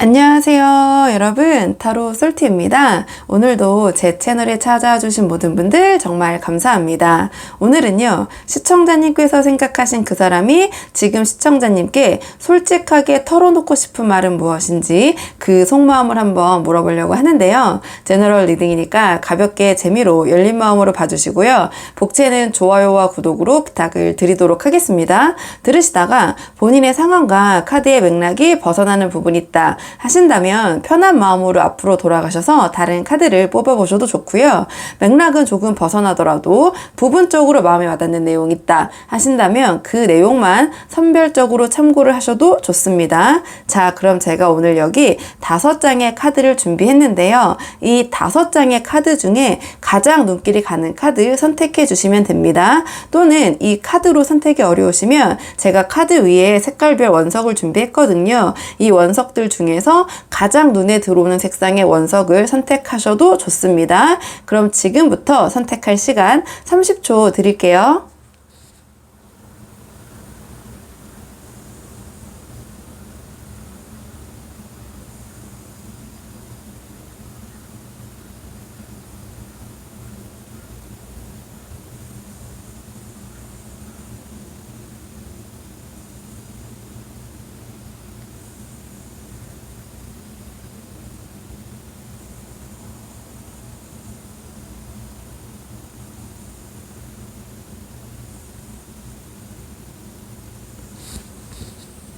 안녕하세요 여러분, 타로 솔티입니다. 오늘도 제 채널에 찾아와 주신 모든 분들 정말 감사합니다. 오늘은요, 시청자님께서 생각하신 그 사람이 지금 시청자님께 솔직하게 털어놓고 싶은 말은 무엇인지 그 속마음을 한번 물어보려고 하는데요. 제너럴 리딩이니까 가볍게 재미로 열린 마음으로 봐주시고요. 복채는 좋아요와 구독으로 부탁을 드리도록 하겠습니다. 들으시다가 본인의 상황과 카드의 맥락이 벗어나는 부분이 있다 하신다면 편한 마음으로 앞으로 돌아가셔서 다른 카드를 뽑아보셔도 좋고요. 맥락은 조금 벗어나더라도 부분적으로 마음에 와닿는 내용이 있다 하신다면 그 내용만 선별적으로 참고를 하셔도 좋습니다. 자, 그럼 제가 오늘 여기 5장의 카드를 준비했는데요. 이 5장의 카드 중에 가장 눈길이 가는 카드 선택해 주시면 됩니다. 또는 이 카드로 선택이 어려우시면 제가 카드 위에 색깔별 원석을 준비했거든요. 이 원석들 중에서 가장 눈에 들어오는 색상의 원석을 선택하셔도 좋습니다. 그럼 지금부터 선택할 시간 30초 드릴게요.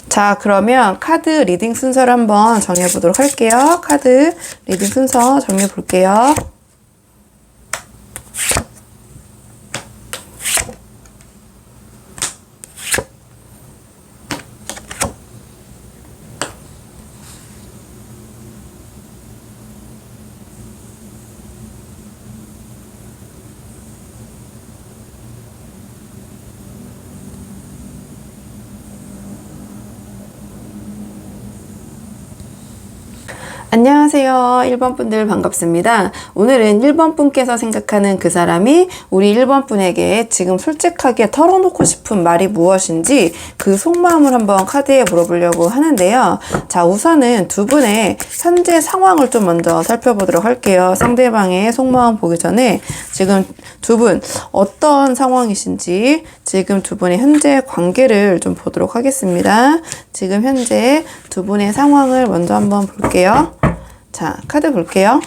자, 그러면 카드 리딩 순서를 한번 정해보도록 할게요. 카드 리딩 순서 정해볼게요. 안녕하세요. 1번 분들 반갑습니다. 오늘은 1번 분께서 생각하는 그 사람이 우리 1번 분에게 지금 솔직하게 털어놓고 싶은 말이 무엇인지 그 속마음을 한번 카드에 물어보려고 하는데요. 자, 우선은 두 분의 현재 상황을 좀 먼저 살펴보도록 할게요. 상대방의 속마음 보기 전에 지금 두 분 어떤 상황이신지 지금 두 분의 현재 관계를 좀 보도록 하겠습니다. 지금 현재 두 분의 상황을 먼저 한번 볼게요. 자, 카드 볼게요.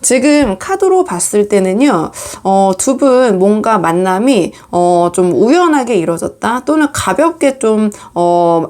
지금 카드로 봤을 때는요, 두 분 뭔가 만남이, 좀 우연하게 이루어졌다, 또는 가볍게 좀,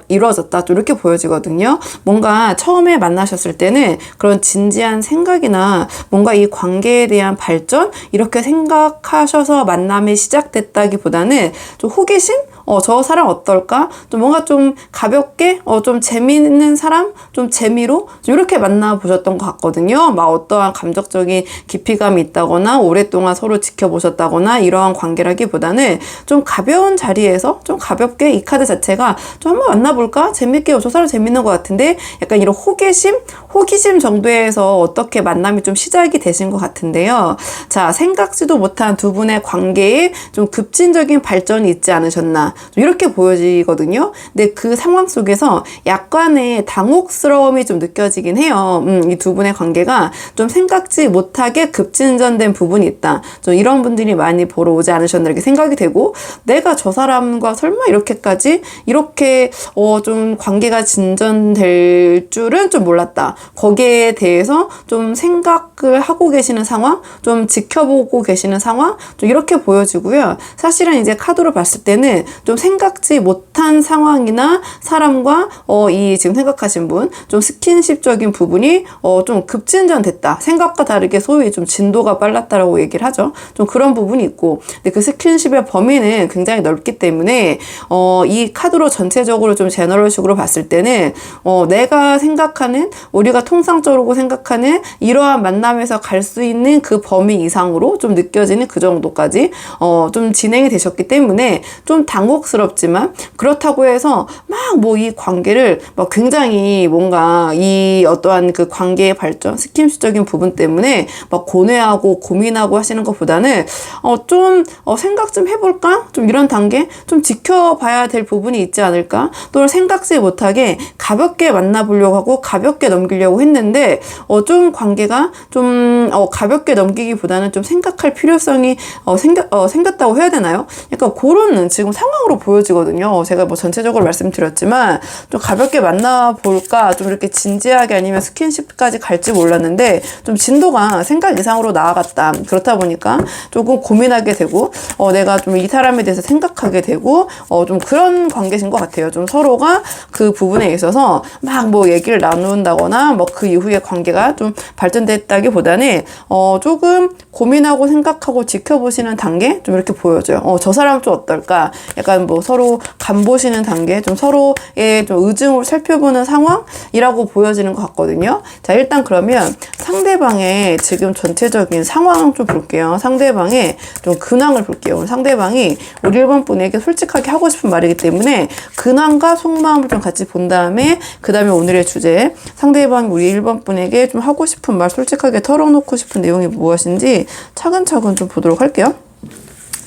이루어졌다, 좀 이렇게 보여지거든요. 뭔가 처음에 만나셨을 때는 그런 진지한 생각이나 뭔가 이 관계에 대한 발전, 이렇게 생각하셔서 만남이 시작됐다기보다는 좀 호기심? 저 사람 어떨까? 좀 뭔가 좀 가볍게, 좀 재미있는 사람? 좀 재미로? 좀 이렇게 만나보셨던 것 같거든요. 막 어떠한 감정적인 깊이감이 있다거나, 오랫동안 서로 지켜보셨다거나, 이러한 관계라기보다는 좀 가벼운 자리에서 좀 가볍게 이 카드 자체가 좀 한번 만나볼까? 재밌게, 저 사람 재밌는 것 같은데? 약간 이런 호기심 정도에서 어떻게 만남이 좀 시작이 되신 것 같은데요. 자, 생각지도 못한 두 분의 관계에 좀 급진적인 발전이 있지 않으셨나? 이렇게 보여지거든요. 근데 그 상황 속에서 약간의 당혹스러움이 좀 느껴지긴 해요. 이 두 분의 관계가 좀 생각지 못하게 급진전된 부분이 있다. 좀 이런 분들이 많이 보러 오지 않으셨나 이렇게 생각이 되고, 내가 저 사람과 설마 이렇게까지 이렇게 좀 관계가 진전될 줄은 좀 몰랐다. 거기에 대해서 좀 생각을 하고 계시는 상황, 좀 지켜보고 계시는 상황, 좀 이렇게 보여지고요. 사실은 이제 카드로 봤을 때는 좀 생각지 못한 상황이나 사람과 이 지금 생각하신 분 좀 스킨십적인 부분이 좀 급진전됐다. 생각과 다르게 소위 좀 진도가 빨랐다라고 얘기를 하죠. 좀 그런 부분이 있고, 근데 그 스킨십의 범위는 굉장히 넓기 때문에 이 카드로 전체적으로 좀 제너럴식으로 봤을 때는 내가 생각하는, 우리가 통상적으로 생각하는 이러한 만남에서 갈 수 있는 그 범위 이상으로 좀 느껴지는 그 정도까지 좀 진행이 되셨기 때문에 좀 당혹 당혹스럽지만 그렇다고 해서 막 뭐 이 관계를 막 굉장히 뭔가 이 어떠한 그 관계의 발전, 스킨십적인 부분 때문에 막 고뇌하고 고민하고 하시는 것보다는 좀 생각 좀 해볼까? 좀 이런 단계 좀 지켜봐야 될 부분이 있지 않을까? 또는 생각지 못하게 가볍게 만나보려고 하고 가볍게 넘기려고 했는데 좀 관계가 좀 가볍게 넘기기보다는 좀 생각할 필요성이 생겼다고 해야 되나요? 약간 그런 지금 상황으로 보여지거든요. 제가 뭐 전체적으로 말씀드렸지만 좀 가볍게 만나볼까? 좀 이렇게 진지하게 아니면 스킨십까지 갈지 몰랐는데 좀 진도가 생각 이상으로 나아갔다. 그렇다 보니까 조금 고민하게 되고 내가 좀 이 사람에 대해서 생각하게 되고 좀 그런 관계신 것 같아요. 좀 서로가 그 부분에 있어서 막 뭐 얘기를 나눈다거나 뭐 그 이후에 관계가 좀 발전됐다기보다는 조금 고민하고 생각하고 지켜보시는 단계 좀 이렇게 보여져요. 저 사람 좀 어떨까? 약간 뭐 서로 간보시는 단계, 좀 서로의 좀 의중을 살펴보는 상황이라고 보여지는 것 같거든요. 자, 일단 그러면 상대방의 지금 전체적인 상황 좀 볼게요. 상대방의 좀 근황을 볼게요. 상대방이 우리 1번 분에게 솔직하게 하고 싶은 말이기 때문에 근황과 속마음을 좀 같이 본 다음에 그 다음에 오늘의 주제, 상대방이 우리 1번 분에게 좀 하고 싶은 말 솔직하게 털어놓고 싶은 내용이 무엇인지 차근차근 좀 보도록 할게요.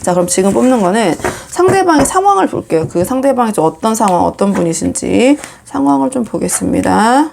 자, 그럼 지금 뽑는 거는 상대방의 상황을 볼게요. 그 상대방이 좀 어떤 상황, 어떤 분이신지 상황을 좀 보겠습니다.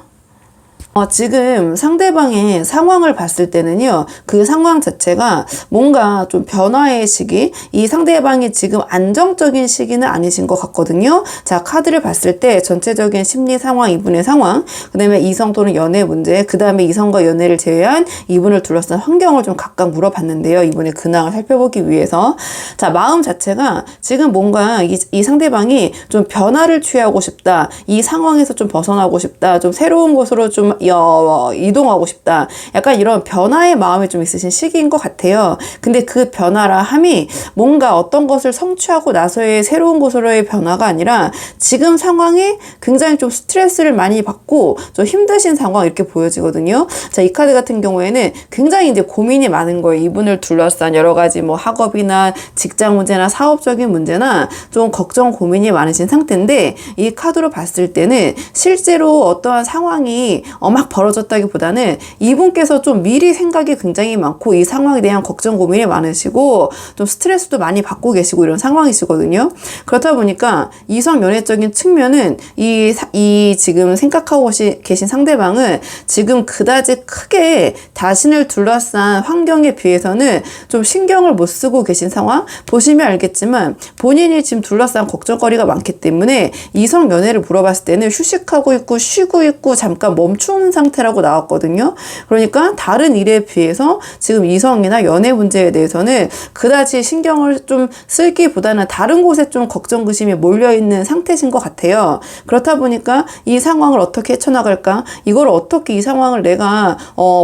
지금 상대방의 상황을 봤을 때는요, 그 상황 자체가 뭔가 좀 변화의 시기, 이 상대방이 지금 안정적인 시기는 아니신 것 같거든요. 자, 카드를 봤을 때 전체적인 심리 상황, 이분의 상황, 그 다음에 이성 또는 연애 문제, 그 다음에 이성과 연애를 제외한 이분을 둘러싼 환경을 좀 각각 물어봤는데요. 이분의 근황을 살펴보기 위해서. 자, 마음 자체가 지금 뭔가 이 상대방이 좀 변화를 취하고 싶다, 이 상황에서 좀 벗어나고 싶다, 좀 새로운 곳으로 좀 이동하고 싶다. 약간 이런 변화의 마음이 좀 있으신 시기인 것 같아요. 근데 그 변화라 함이 뭔가 어떤 것을 성취하고 나서의 새로운 곳으로의 변화가 아니라 지금 상황이 굉장히 좀 스트레스를 많이 받고 좀 힘드신 상황 이렇게 보여지거든요. 자, 이 카드 같은 경우에는 굉장히 이제 고민이 많은 거예요. 이분을 둘러싼 여러 가지 뭐 학업이나 직장 문제나 사업적인 문제나 좀 걱정 고민이 많으신 상태인데 이 카드로 봤을 때는 실제로 어떠한 상황이 막 벌어졌다기보다는 이분께서 좀 미리 생각이 굉장히 많고 이 상황에 대한 걱정 고민이 많으시고 좀 스트레스도 많이 받고 계시고 이런 상황이시거든요. 그렇다 보니까 이성 연애적인 측면은 이 지금 생각하고 계신 상대방은 지금 그다지 크게 자신을 둘러싼 환경에 비해서는 좀 신경을 못 쓰고 계신 상황. 보시면 알겠지만 본인이 지금 둘러싼 걱정거리가 많기 때문에 이성 연애를 물어봤을 때는 휴식하고 있고 쉬고 있고 잠깐 멈춘 상태라고 나왔거든요. 그러니까 다른 일에 비해서 지금 이성이나 연애 문제에 대해서는 그다지 신경을 좀 쓰기보다는 다른 곳에 좀 걱정 의심이 몰려있는 상태신 것 같아요. 그렇다 보니까 이 상황을 어떻게 헤쳐나갈까? 이걸 어떻게 이 상황을 내가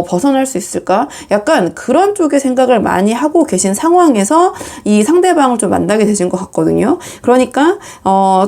벗어날 수 있을까? 약간 그런 쪽의 생각을 많이 하고 계신 상황에서 이 상대방을 좀 만나게 되신 것 같거든요. 그러니까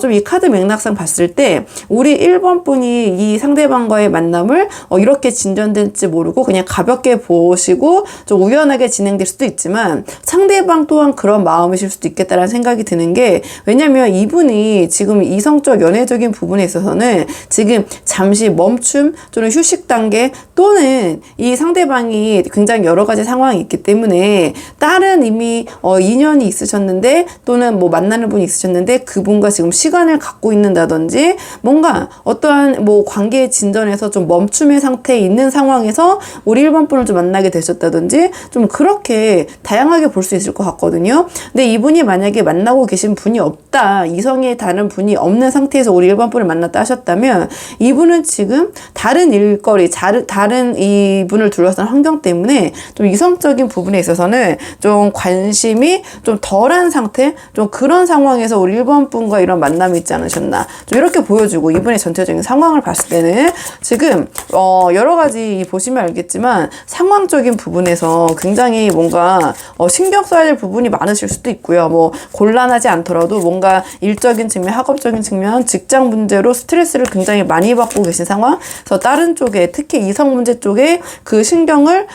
좀 이 카드 맥락상 봤을 때 우리 1번 분이 이 상대방과의 만남을 이렇게 진전될지 모르고 그냥 가볍게 보시고 좀 우연하게 진행될 수도 있지만 상대방 또한 그런 마음이실 수도 있겠다라는 생각이 드는 게, 왜냐면 이분이 지금 이성적 연애적인 부분에 있어서는 지금 잠시 멈춤 또는 휴식 단계 또는 이 상대방이 굉장히 여러 가지 상황이 있기 때문에 다른 이미 인연이 있으셨는데 또는 뭐 만나는 분이 있으셨는데 그분과 지금 시간을 갖고 있는다든지 뭔가 어떠한 뭐 관계의 진전에서 좀 멈춤의 상태에 있는 상황에서 우리 1번 분을 좀 만나게 되셨다든지 좀 그렇게 다양하게 볼 수 있을 것 같거든요. 근데 이분이 만약에 만나고 계신 분이 없다, 이성의 다른 분이 없는 상태에서 우리 1번 분을 만났다 하셨다면 이분은 지금 다른 일거리, 다른 이분을 둘러싼 환경 때문에 좀 이성적인 부분에 있어서는 좀 관심이 좀 덜한 상태, 좀 그런 상황에서 우리 1번 분과 이런 만남이 있지 않으셨나, 좀 이렇게 보여주고, 이분의 전체적인 상황을 봤을 때는 지금 여러 가지 보시면 알겠지만 상황적인 부분에서 굉장히 뭔가 신경 써야 될 부분이 많으실 수도 있고요. 뭐 곤란하지 않더라도 뭔가 일적인 측면, 학업적인 측면, 직장 문제로 스트레스를 굉장히 많이 받고 계신 상황. 그래서 다른 쪽에 특히 이성 문제 쪽에 그 신경을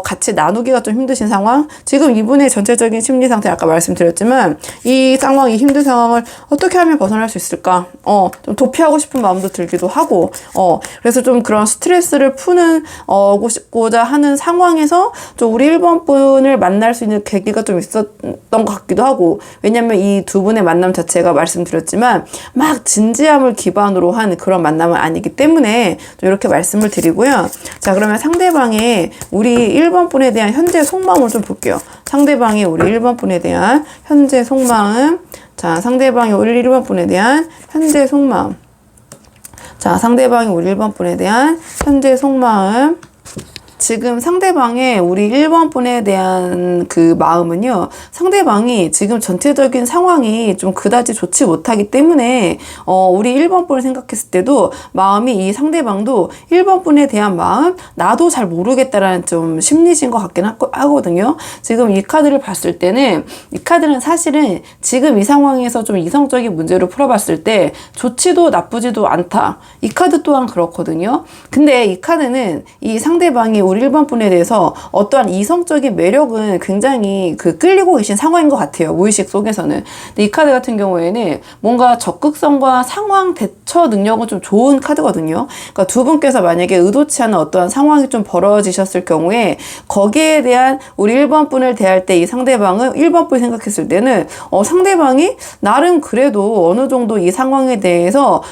같이 나누기가 좀 힘드신 상황. 지금 이분의 전체적인 심리 상태 아까 말씀드렸지만 이 상황, 이 힘든 상황을 어떻게 하면 벗어날 수 있을까? 좀 도피하고 싶은 마음도 들기도 하고, 그래서 좀 그런 스트레스를 싶고자 하는 상황에서 좀 우리 1번 분을 만날 수 있는 계기가 좀 있었던 것 같기도 하고, 왜냐면 이 두 분의 만남 자체가 말씀드렸지만 막 진지함을 기반으로 한 그런 만남은 아니기 때문에 좀 이렇게 말씀을 드리고요. 자, 그러면 상대방의 우리 1번 분에 대한 현재 속마음을 좀 볼게요. 상대방이 우리 1번 분에 대한 현재 속마음. 자, 상대방이 우리 1번 분에 대한 현재 속마음. 자, 상대방이 우리 1번 분에 대한 현재 속마음. 지금 상대방의 우리 1번 분에 대한 그 마음은요, 상대방이 지금 전체적인 상황이 좀 그다지 좋지 못하기 때문에 우리 1번 분을 생각했을 때도 마음이 이 상대방도 1번 분에 대한 마음, 나도 잘 모르겠다라는 좀 심리신 것 같긴 하거든요. 지금 이 카드를 봤을 때는 이 카드는 사실은 지금 이 상황에서 좀 이성적인 문제로 풀어봤을 때 좋지도 나쁘지도 않다. 이 카드 또한 그렇거든요. 근데 이 카드는 이 상대방이 우리 1번 분에 대해서 어떠한 이성적인 매력은 굉장히 끌리고 계신 상황인 것 같아요. 무의식 속에서는. 근데 이 카드 같은 경우에는 뭔가 적극성과 상황 대처 능력은 좀 좋은 카드거든요. 그러니까 두 분께서 만약에 의도치 않은 어떠한 상황이 좀 벌어지셨을 경우에 거기에 대한 우리 1번 분을 대할 때 이 상대방은 1번 분을 생각했을 때는 상대방이 나름 그래도 어느 정도 이 상황에 대해서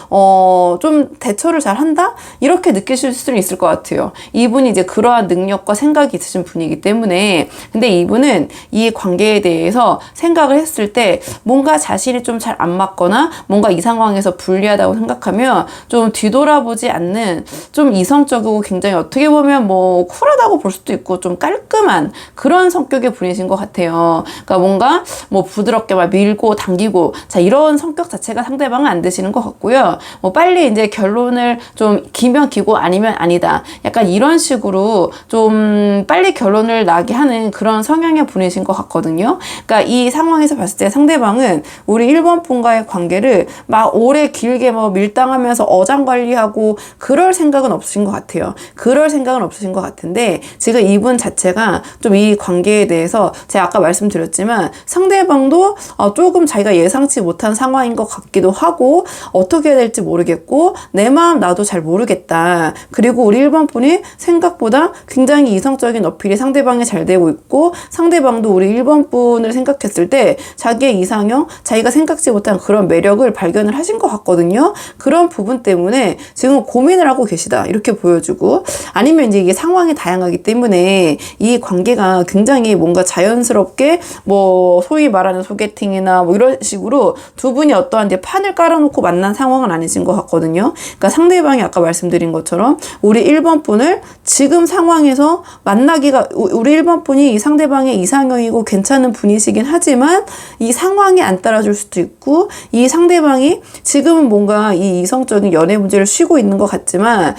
좀 대처를 잘 한다? 이렇게 느끼실 수는 있을 것 같아요. 이분이 이제 그러한 능력과 생각이 있으신 분이기 때문에. 근데 이분은 이 관계에 대해서 생각을 했을 때 뭔가 자신이 좀 잘 안 맞거나 뭔가 이 상황에서 불리하다고 생각하면 좀 뒤돌아보지 않는 좀 이성적이고 굉장히 어떻게 보면 뭐 쿨하다고 볼 수도 있고 좀 깔끔한 그런 성격의 분이신 것 같아요. 그러니까 뭔가 뭐 부드럽게 막 밀고 당기고 자 이런 성격 자체가 상대방은 안 되시는 것 같고요. 뭐 빨리 이제 결론을 좀 기면 기고 아니면 아니다. 약간 이런 식으로 좀 빨리 결론을 나게 하는 그런 성향의 분이신 것 같거든요. 그러니까 이 상황에서 봤을 때 상대방은 우리 1번 분과의 관계를 막 오래 길게 뭐 밀당하면서 어장관리하고 그럴 생각은 없으신 것 같아요. 그럴 생각은 없으신 것 같은데 지금 이분 자체가 좀 이 관계에 대해서 제가 아까 말씀드렸지만 상대방도 조금 자기가 예상치 못한 상황인 것 같기도 하고 어떻게 해야 될지 모르겠고 내 마음 나도 잘 모르겠다. 그리고 우리 1번 분이 생각보다 굉장히 이성적인 어필이 상대방이 잘 되고 있고 상대방도 우리 1번 분을 생각했을 때 자기의 이상형, 자기가 생각지 못한 그런 매력을 발견을 하신 것 같거든요. 그런 부분 때문에 지금 고민을 하고 계시다. 이렇게 보여주고 아니면 이제 이게 상황이 다양하기 때문에 이 관계가 굉장히 뭔가 자연스럽게 뭐 소위 말하는 소개팅이나 뭐 이런 식으로 두 분이 어떠한 이제 판을 깔아놓고 만난 상황은 아니신 것 같거든요. 그러니까 상대방이 아까 말씀드린 것처럼 우리 1번 분을 지금 상황에서 만나기가 우리 1번 분이 이 상대방의 이상형이고 괜찮은 분이시긴 하지만 이 상황이 안 따라줄 수도 있고 이 상대방이 지금은 뭔가 이 이성적인 연애 문제를 쉬고 있는 것 같지만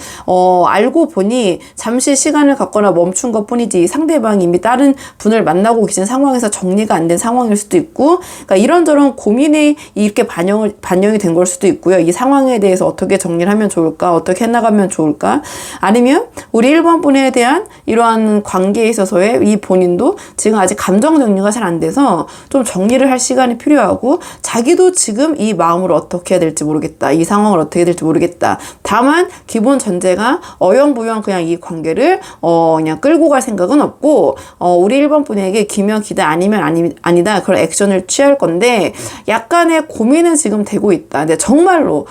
알고 보니 잠시 시간을 갖거나 멈춘 것 뿐이지 이 상대방이 이미 다른 분을 만나고 계신 상황에서 정리가 안 된 상황일 수도 있고 그러니까 이런저런 고민이 이렇게 반영이 된 걸 수도 있고요. 이 상황에 대해서 어떻게 정리를 하면 좋을까? 어떻게 해나가면 좋을까? 아니면 우리 1번 분에 대한 이러한 관계에 있어서의 이 본인도 지금 아직 감정 정리가 잘 안 돼서 좀 정리를 할 시간이 필요하고 자기도 지금 이 마음을 어떻게 해야 될지 모르겠다. 이 상황을 어떻게 해야 될지 모르겠다. 다만 기본 전제가 어영부영 그냥 이 관계를 그냥 끌고 갈 생각은 없고 우리 1번 분에게 기면 기다 아니면 아니다 그런 액션을 취할 건데 약간의 고민은 지금 되고 있다. 근데 정말로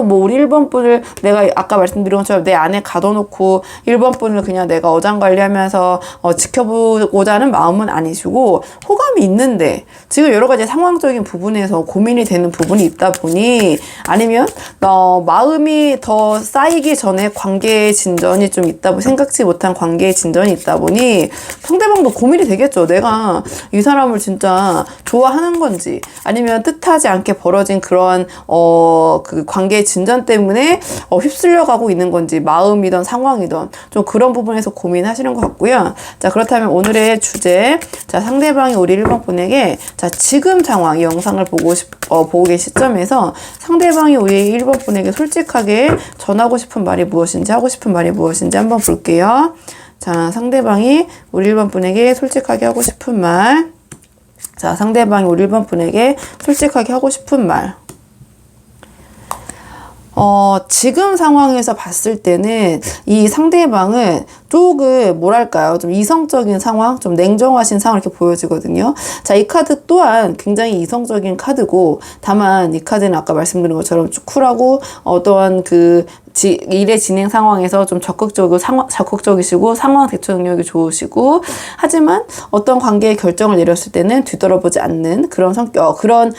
뭐 우리 1번 분을 내가 아까 말씀드린 것처럼 내 안에 가둬놓고 1번 분을 그냥 내가 어장관리하면서 지켜보고자 하는 마음은 아니시고 호감이 있는데 지금 여러 가지 상황적인 부분에서 고민이 되는 부분이 있다 보니 아니면 마음이 더 쌓이기 전에 관계의 진전이 좀 있다 생각지 못한 관계의 진전이 있다 보니 상대방도 고민이 되겠죠. 내가 이 사람을 진짜 좋아하는 건지 아니면 뜻하지 않게 벌어진 그런 그 관계의 진전 때문에 휩쓸려 가고 있는 건지 마음이든 상황이든 좀 그런 그런 부분에서 고민하시는 것 같고요. 자, 그렇다면 오늘의 주제, 자, 상대방이 우리 1번 분에게, 자, 지금 상황, 이 영상을 보고 계신 시점에서 상대방이 우리 1번 분에게 솔직하게 전하고 싶은 말이 무엇인지, 하고 싶은 말이 무엇인지 한번 볼게요. 자, 상대방이 우리 1번 분에게 솔직하게 하고 싶은 말. 자, 상대방이 우리 1번 분에게 솔직하게 하고 싶은 말. 지금 상황에서 봤을 때는 이 상대방은 조금 뭐랄까요, 좀 이성적인 상황, 좀 냉정하신 상황 이렇게 보여지거든요. 자, 이 카드 또한 굉장히 이성적인 카드고, 다만 이 카드는 아까 말씀드린 것처럼 쿨하고 어떠한 그 일의 진행 상황에서 좀 적극적이시고 상황 대처 능력이 좋으시고, 하지만 어떤 관계의 결정을 내렸을 때는 뒤돌아보지 않는 그런 성격, 그런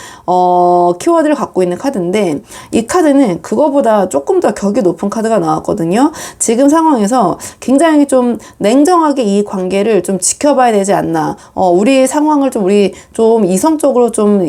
키워드를 갖고 있는 카드인데, 이 카드는 그거보다 조금 더 격이 높은 카드가 나왔거든요. 지금 상황에서 굉장히 좀 냉정하게 이 관계를 좀 지켜봐야 되지 않나. 우리 상황을 우리 좀 이성적으로 좀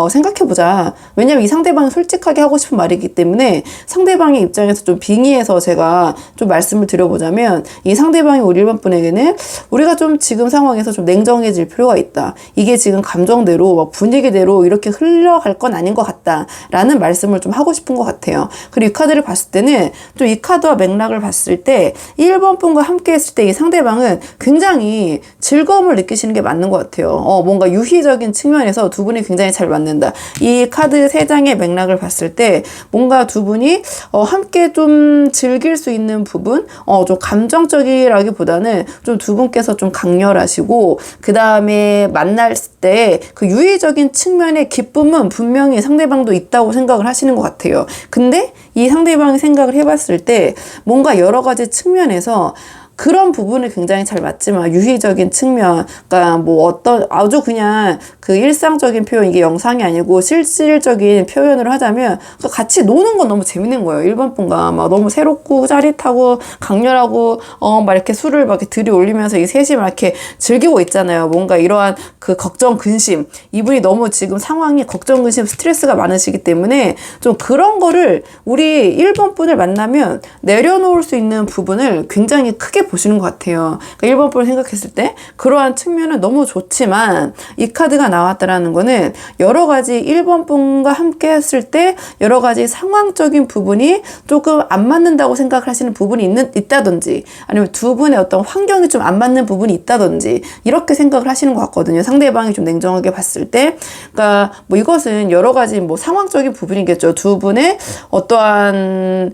생각해보자. 왜냐면 이 상대방이 솔직하게 하고 싶은 말이기 때문에 상대방의 입장에서 좀 빙의해서 제가 좀 말씀을 드려보자면, 이 상대방이 우리 1번 분에게는 우리가 좀 지금 상황에서 좀 냉정해질 필요가 있다. 이게 지금 감정대로 분위기대로 이렇게 흘러갈 건 아닌 것 같다. 라는 말씀을 좀 하고 싶은 것 같아요. 그리고 이 카드를 봤을 때는 또 이 카드와 맥락을 봤을 때 1번 분과 함께 했을 때 이 상대방은 굉장히 즐거움을 느끼시는 게 맞는 것 같아요. 뭔가 유희적인 측면에서 두 분이 굉장히 잘 맞는다. 이 카드 3장의 맥락을 봤을 때 뭔가 두 분이 함께 좀 즐길 수 있는 부분, 좀 감정적이라기보다는 좀 두 분께서 좀 강렬하시고, 그 다음에 만날 때 그 유의적인 측면의 기쁨은 분명히 상대방도 있다고 생각을 하시는 것 같아요. 근데 이 상대방이 생각을 해봤을 때 뭔가 여러 가지 측면에서 그런 부분을 굉장히 잘 맞지만 유희적인 측면, 그러니까 뭐 어떤 아주 그냥 그 일상적인 표현, 이게 영상이 아니고 실질적인 표현을 하자면 같이 노는 건 너무 재밌는 거예요. 1번 분과 막 너무 새롭고 짜릿하고 강렬하고 막 이렇게 술을 막 이렇게 들이올리면서 이 셋이 막 이렇게 즐기고 있잖아요. 뭔가 이러한 그 걱정, 근심, 이분이 너무 지금 상황이 걱정, 근심, 스트레스가 많으시기 때문에 좀 그런 거를 우리 1번 분을 만나면 내려놓을 수 있는 부분을 굉장히 크게 보시는 것 같아요. 그러니까 1번 분을 생각했을 때 그러한 측면은 너무 좋지만, 이 카드가 나왔다라는 거는 여러 가지 1번 분과 함께 했을 때 여러 가지 상황적인 부분이 조금 안 맞는다고 생각하시는 부분이 있다든지, 아니면 두 분의 어떤 환경이 좀 안 맞는 부분이 있다든지, 이렇게 생각을 하시는 것 같거든요. 상대방이 좀 냉정하게 봤을 때. 그러니까 뭐 이것은 여러 가지 뭐 상황적인 부분이겠죠. 두 분의 어떠한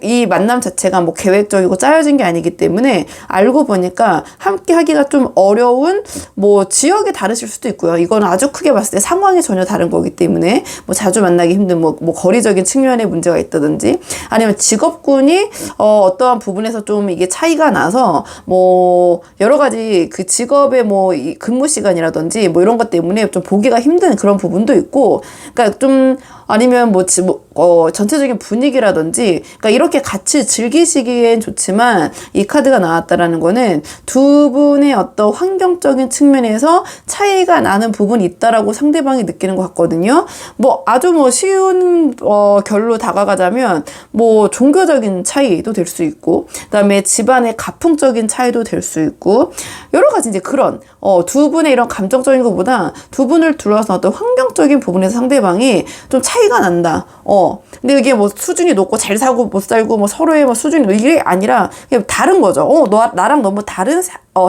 이 만남 자체가 뭐 계획적이고 짜여진 게 아니기 때문에 알고 보니까 함께 하기가 좀 어려운 뭐 지역이 다르실 수도 있고요. 이거는 아주 크게 봤을 때 상황이 전혀 다른 거기 때문에 뭐 자주 만나기 힘든 뭐 거리적인 측면에 문제가 있다든지, 아니면 직업군이 어떠한 부분에서 좀 이게 차이가 나서 뭐 여러 가지 그 직업의 뭐 근무 시간이라든지 뭐 이런 것 때문에 좀 보기가 힘든 그런 부분도 있고, 그러니까 좀 아니면 전체적인 분위기라든지, 그러니까 이렇게 같이 즐기시기엔 좋지만 이 카드가 나왔다라는 거는 두 분의 어떤 환경적인 측면에서 차이가 나는 부분이 있다라고 상대방이 느끼는 것 같거든요. 뭐 아주 뭐 쉬운 결로 다가가자면 뭐 종교적인 차이도 될 수 있고, 그다음에 집안의 가풍적인 차이도 될 수 있고, 여러 가지 이제 그런 두 분의 이런 감정적인 것보다 두 분을 둘러싼 어떤 환경적인 부분에서 상대방이 좀 차이가 난다. 근데 이게 뭐 수준이 높고 잘 살고 못 살고 뭐 서로의 뭐 수준이 이게 아니라 그냥 다른 거죠. 나랑 너무 다른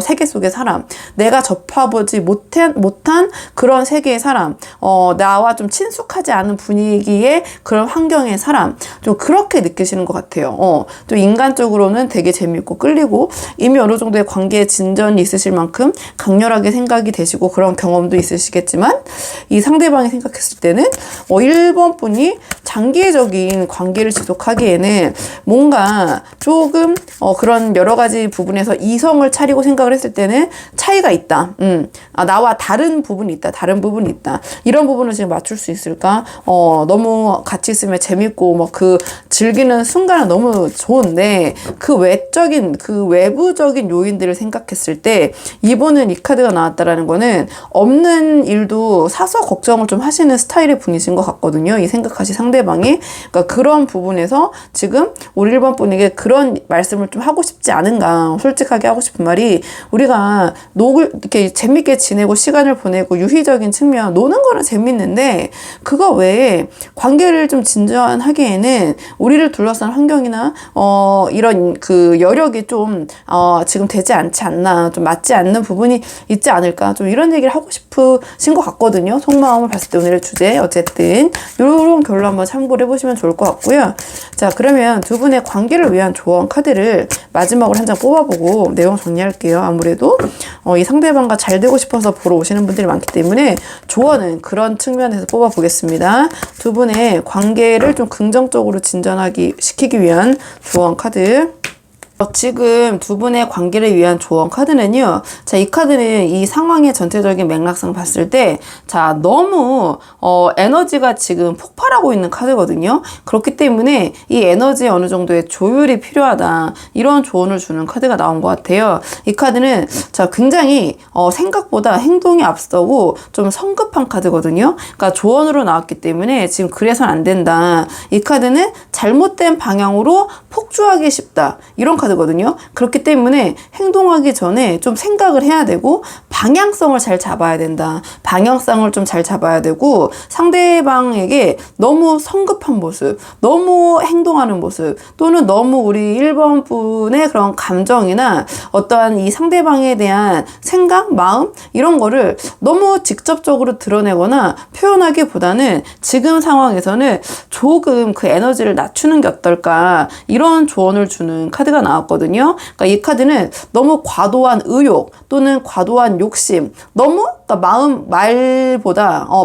세계 속의 사람, 내가 접해보지 못한 그런 세계의 사람, 나와 좀 친숙하지 않은 분위기의 그런 환경의 사람, 좀 그렇게 느끼시는 것 같아요. 좀 인간적으로는 되게 재밌고 끌리고, 이미 어느 정도의 관계에 진전이 있으실 만큼 강렬하게 생각이 되시고 그런 경험도 있으시겠지만, 이 상대방이 생각했을 때는 1번 분이 장기적인 관계를 지속하기에는 뭔가 조금 그런 여러 가지 부분에서 이성을 차리고 생각을 했을 때는 차이가 있다. 나와 다른 부분이 있다. 다른 부분이 있다. 이런 부분을 지금 맞출 수 있을까? 너무 같이 있으면 재밌고 뭐 그 즐기는 순간은 너무 좋은데 그 외적인 그 외부적인 요인들을 생각했을 때 이번엔 이 카드가 나왔다라는 거는 없는 일도 사서 걱정을 좀 하시는 스타일의 분이신 것 같거든요. 이 생각하시 상대방이. 그러니까 그런 부분에서 지금 우리 1번 분에게 그런 말씀을 좀 하고 싶지 않은가. 솔직하게 하고 싶은 말이 우리가 이렇게 재밌게 지내고 시간을 보내고 유희적인 측면 노는 거는 재밌는데 그거 외에 관계를 좀 진전하기에는 우리를 둘러싼 환경이나 이런 그 여력이 좀 지금 되지 않지 않나 좀 맞지 않는 부분이 있지 않을까 좀 이런 얘기를 하고 싶으신 것 같거든요. 속마음을 봤을 때 오늘의 주제 어쨌든 이런 결론 한번 참고를 해보시면 좋을 것 같고요. 자 그러면 두 분의 관계를 위한 조언 카드를 마지막으로 한 장 뽑아보고 내용 정리할게요. 아무래도 이 상대방과 잘 되고 싶어서 보러 오시는 분들이 많기 때문에 조언은 그런 측면에서 뽑아보겠습니다. 두 분의 관계를 좀 긍정적으로 시키기 위한 조언 카드. 지금 두 분의 관계를 위한 조언 카드는요. 자, 이 카드는 이 상황의 전체적인 맥락상 봤을 때, 자, 너무, 에너지가 지금 폭발하고 있는 카드거든요. 그렇기 때문에 이 에너지에 어느 정도의 조율이 필요하다. 이런 조언을 주는 카드가 나온 것 같아요. 이 카드는, 자, 굉장히, 생각보다 행동이 앞서고 좀 성급한 카드거든요. 그러니까 조언으로 나왔기 때문에 지금 그래서는 안 된다. 이 카드는 잘못된 방향으로 폭주하기 쉽다. 이런 카드거든요. 그렇기 때문에 행동하기 전에 좀 생각을 해야 되고 방향성을 잘 잡아야 된다. 방향성을 좀 잘 잡아야 되고 상대방에게 너무 성급한 모습, 너무 행동하는 모습 또는 너무 우리 1번 분의 그런 감정이나 어떠한 이 상대방에 대한 생각, 마음 이런 거를 너무 직접적으로 드러내거나 표현하기보다는 지금 상황에서는 조금 그 에너지를 낮추는 게 어떨까 이런 조언을 주는 카드가 나왔거든요. 그러니까 이 카드는 너무 과도한 의욕 또는 과도한 욕심, 너무 그러니까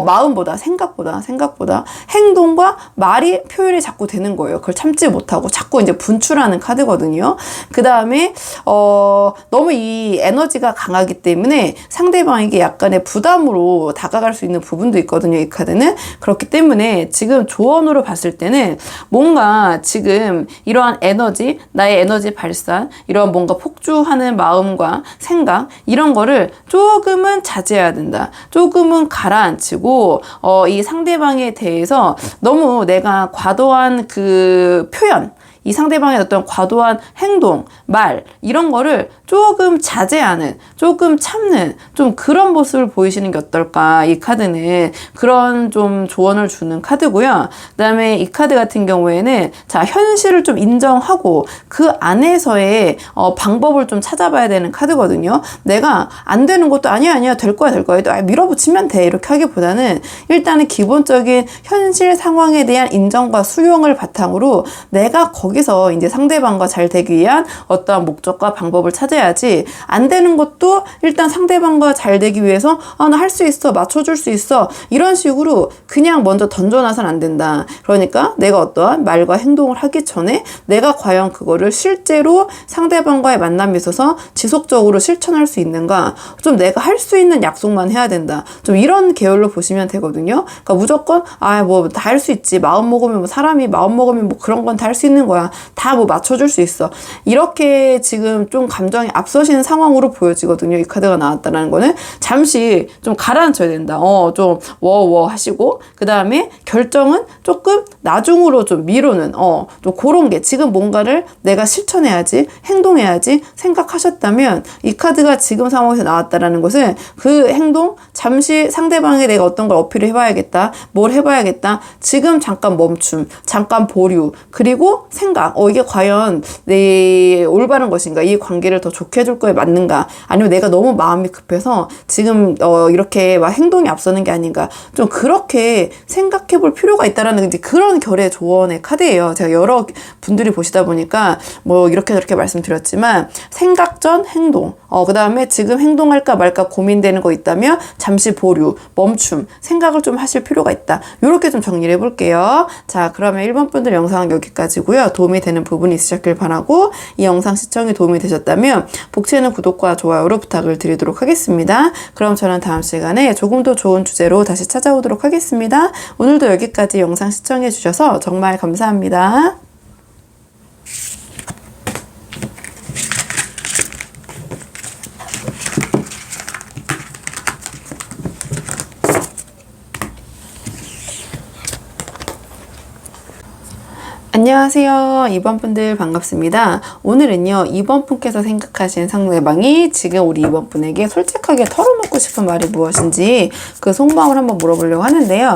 마음보다 생각보다 행동과 말이 표현이 자꾸 되는 거예요. 그걸 참지 못하고 자꾸 이제 분출하는 카드거든요. 그 다음에 너무 이 에너지가 강하기 때문에 상대방에게 약간의 부담으로 다가갈 수 있는 부분도 있거든요. 이 카드는. 그렇기 때문에 지금 조언으로 봤을 때는 뭔가 지금 이러한 에너지, 나의 에너지 발산, 이런 뭔가 폭주하는 마음과 생각 이런 거를 조금은 자제해야 된다. 조금은 가라앉히고 이 상대방에 대해서 너무 내가 과도한 그 표현 이 상대방의 어떤 과도한 행동, 말 이런 거를 조금 자제하는, 조금 참는 좀 그런 모습을 보이시는 게 어떨까. 이 카드는 그런 좀 조언을 주는 카드고요. 그다음에 이 카드 같은 경우에는 자 현실을 좀 인정하고 그 안에서의 방법을 좀 찾아봐야 되는 카드거든요. 내가 안 되는 것도 아니야 될 거야 밀어붙이면 돼 이렇게 하기보다는 일단은 기본적인 현실 상황에 대한 인정과 수용을 바탕으로 내가 거기서 이제 상대방과 잘 되기 위한 어떠한 목적과 방법을 찾아야지 안 되는 것도 일단 상대방과 잘 되기 위해서 나 할 수 있어 맞춰줄 수 있어 이런 식으로 그냥 먼저 던져놔서는 안 된다. 그러니까 내가 어떠한 말과 행동을 하기 전에 내가 과연 그거를 실제로 상대방과의 만남에 있어서 지속적으로 실천할 수 있는가 좀 내가 할 수 있는 약속만 해야 된다. 좀 이런 계열로 보시면 되거든요. 그러니까 무조건 뭐 다 할 수 있지 마음 먹으면 뭐 사람이 마음 먹으면 뭐 그런 건 다 할 수 있는 거야. 다 뭐 맞춰줄 수 있어. 이렇게 지금 좀 감정이 앞서시는 상황으로 보여지거든요. 이 카드가 나왔다는 거는 잠시 좀 가라앉혀야 된다. 좀 워워 하시고 그 다음에 결정은 조금 나중으로 좀 미루는 좀 그런 게 지금 뭔가를 내가 실천해야지 행동해야지 생각하셨다면 이 카드가 지금 상황에서 나왔다는 것은 그 행동 잠시 상대방에 내가 어떤 걸 어필을 해봐야겠다. 뭘 해봐야겠다. 지금 잠깐 멈춤 잠깐 보류 그리고 생각 이게 과연 내 올바른 것인가 이 관계를 더 좋게 해줄 거에 맞는가 아니면 내가 너무 마음이 급해서 지금 이렇게 막 행동이 앞서는 게 아닌가 좀 그렇게 생각해 볼 필요가 있다라는 이제 그런 결의 조언의 카드예요. 제가 여러 분들이 보시다 보니까 뭐 이렇게 저렇게 말씀드렸지만 생각 전 행동 그 다음에 지금 행동할까 말까 고민되는 거 있다면 잠시 보류 멈춤 생각을 좀 하실 필요가 있다. 이렇게 좀 정리를 해볼게요. 자 그러면 1번 분들 영상은 여기까지고요. 도움이 되는 부분이 있으셨길 바라고, 이 영상 시청이 도움이 되셨다면 복채는 구독과 좋아요로 부탁을 드리도록 하겠습니다. 그럼 저는 다음 시간에 조금 더 좋은 주제로 다시 찾아오도록 하겠습니다. 오늘도 여기까지 영상 시청해 주셔서 정말 감사합니다. 안녕하세요. 2번 분들 반갑습니다. 오늘은요, 2번 분께서 생각하신 상대방이 지금 우리 2번 분에게 솔직하게 털어놓고 싶은 말이 무엇인지 그 속마음을 한번 물어보려고 하는데요.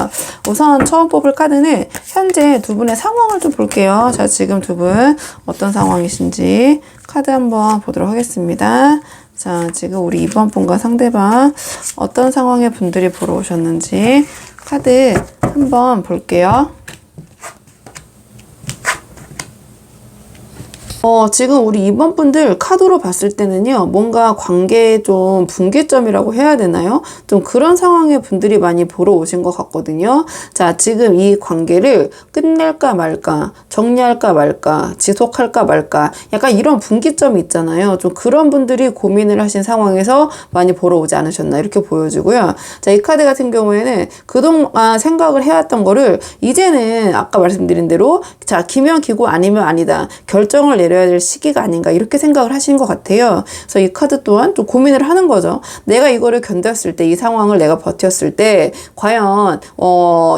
우선 처음 뽑을 카드는 현재 두 분의 상황을 좀 볼게요. 자, 지금 두 분 어떤 상황이신지 카드 한번 보도록 하겠습니다. 자, 지금 우리 2번 분과 상대방 어떤 상황의 분들이 보러 오셨는지 카드 한번 볼게요. 지금 우리 2번 분들 카드로 봤을 때는요, 뭔가 관계에 좀 분기점이라고 해야 되나요? 좀 그런 상황의 분들이 많이 보러 오신 것 같거든요. 자, 지금 이 관계를 끝낼까 말까, 정리할까 말까, 지속할까 말까, 약간 이런 분기점이 있잖아요. 좀 그런 분들이 고민을 하신 상황에서 많이 보러 오지 않으셨나, 이렇게 보여지고요. 자, 이 카드 같은 경우에는 그동안 생각을 해왔던 거를 이제는 아까 말씀드린 대로, 자, 기면 기고 아니면 아니다. 결정을 내려야 될 시기가 아닌가, 이렇게 생각을 하신 것 같아요. 그래서 이 카드 또한 좀 고민을 하는 거죠. 내가 이거를 견뎠을 때, 이 상황을 내가 버텼을 때 과연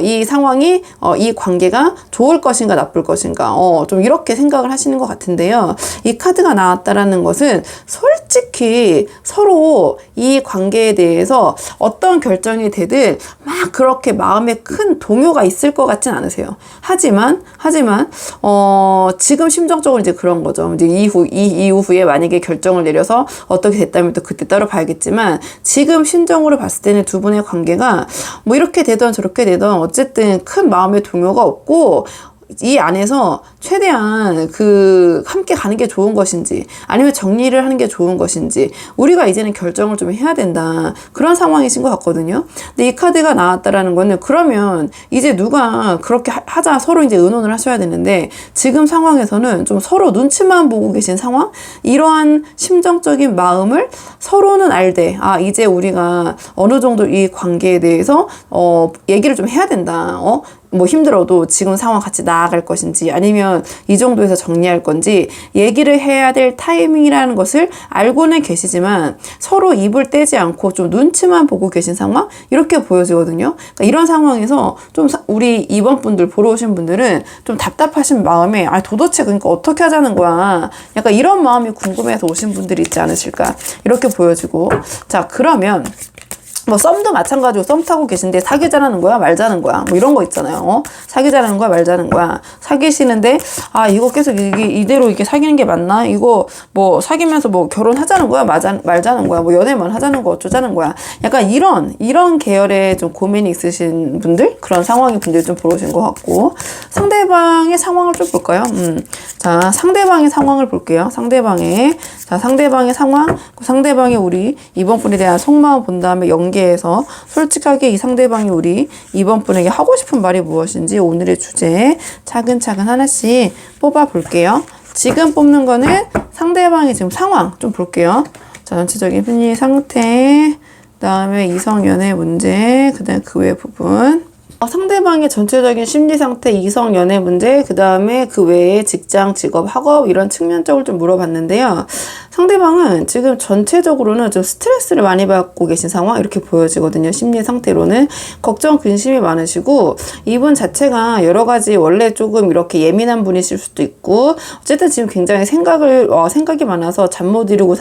이 상황이 이 관계가 좋을 것인가 나쁠 것인가, 좀 이렇게 생각을 하시는 것 같은데요. 이 카드가 나왔다라는 것은 솔직히 서로 이 관계에 대해서 어떤 결정이 되든 막 그렇게 마음에 큰 동요가 있을 것 같진 않으세요. 하지만 지금 심정적으로 이제 그런 거죠. 이제 이후에 만약에 결정을 내려서 어떻게 됐다면 또 그때 따로 봐야겠지만, 지금 심정으로 봤을 때는 두 분의 관계가 뭐 이렇게 되던 저렇게 되던 어쨌든 큰 마음의 동요가 없고, 이 안에서 최대한 함께 가는 게 좋은 것인지, 아니면 정리를 하는 게 좋은 것인지, 우리가 이제는 결정을 좀 해야 된다, 그런 상황이신 것 같거든요. 근데 이 카드가 나왔다라는 거는, 그러면 이제 누가 그렇게 하자, 서로 이제 의논을 하셔야 되는데, 지금 상황에서는 좀 서로 눈치만 보고 계신 상황? 이러한 심정적인 마음을 서로는 알되, 이제 우리가 어느 정도 이 관계에 대해서 얘기를 좀 해야 된다. 뭐 힘들어도 지금 상황 같이 나아갈 것인지, 아니면 이 정도에서 정리할 건지 얘기를 해야 될 타이밍이라는 것을 알고는 계시지만 서로 입을 떼지 않고 좀 눈치만 보고 계신 상황, 이렇게 보여지거든요. 그러니까 이런 상황에서 좀 우리 2번 분들 보러 오신 분들은 좀 답답하신 마음에, 도대체 그러니까 어떻게 하자는 거야, 약간 이런 마음이 궁금해서 오신 분들이 있지 않으실까, 이렇게 보여지고. 자, 그러면 뭐 썸도 마찬가지고, 썸 타고 계신데 사귀자라는 거야 말자는 거야, 뭐 이런 거 있잖아요. 사귀자라는 거야 말자는 거야. 사귀시는데 이거 계속 이대로 이게 사귀는 게 맞나, 이거 뭐 사귀면서 뭐 결혼하자는 거야 말자는 거야, 뭐 연애만 하자는 거 어쩌자는 거야, 약간 이런 계열의 좀 고민이 있으신 분들, 그런 상황의 분들이 좀 보러 오신 것 같고. 상대방의 상황을 좀 볼까요? 자, 상대방의 상황을 볼게요. 상대방의 상황, 상대방의 우리 2번 분에 대한 속마음 본 다음에 연계해서 솔직하게 이 상대방이 우리 2번 분에게 하고 싶은 말이 무엇인지 오늘의 주제 차근차근 하나씩 뽑아 볼게요. 지금 뽑는 거는 상대방의 지금 상황 좀 볼게요. 자, 전체적인 심리 상태, 그 다음에 이성 연애 문제, 그 다음에 그 외 부분. 상대방의 전체적인 심리 상태, 이성 연애 문제, 그 다음에 그 외에 직장, 직업, 학업, 이런 측면적으로 좀 물어봤는데요. 상대방은 지금 전체적으로는 좀 스트레스를 많이 받고 계신 상황, 이렇게 보여지거든요. 심리 상태로는 걱정, 근심이 많으시고, 이분 자체가 여러 가지 원래 조금 이렇게 예민한 분이실 수도 있고, 어쨌든 지금 굉장히 생각이 많아서 잠 못 이루고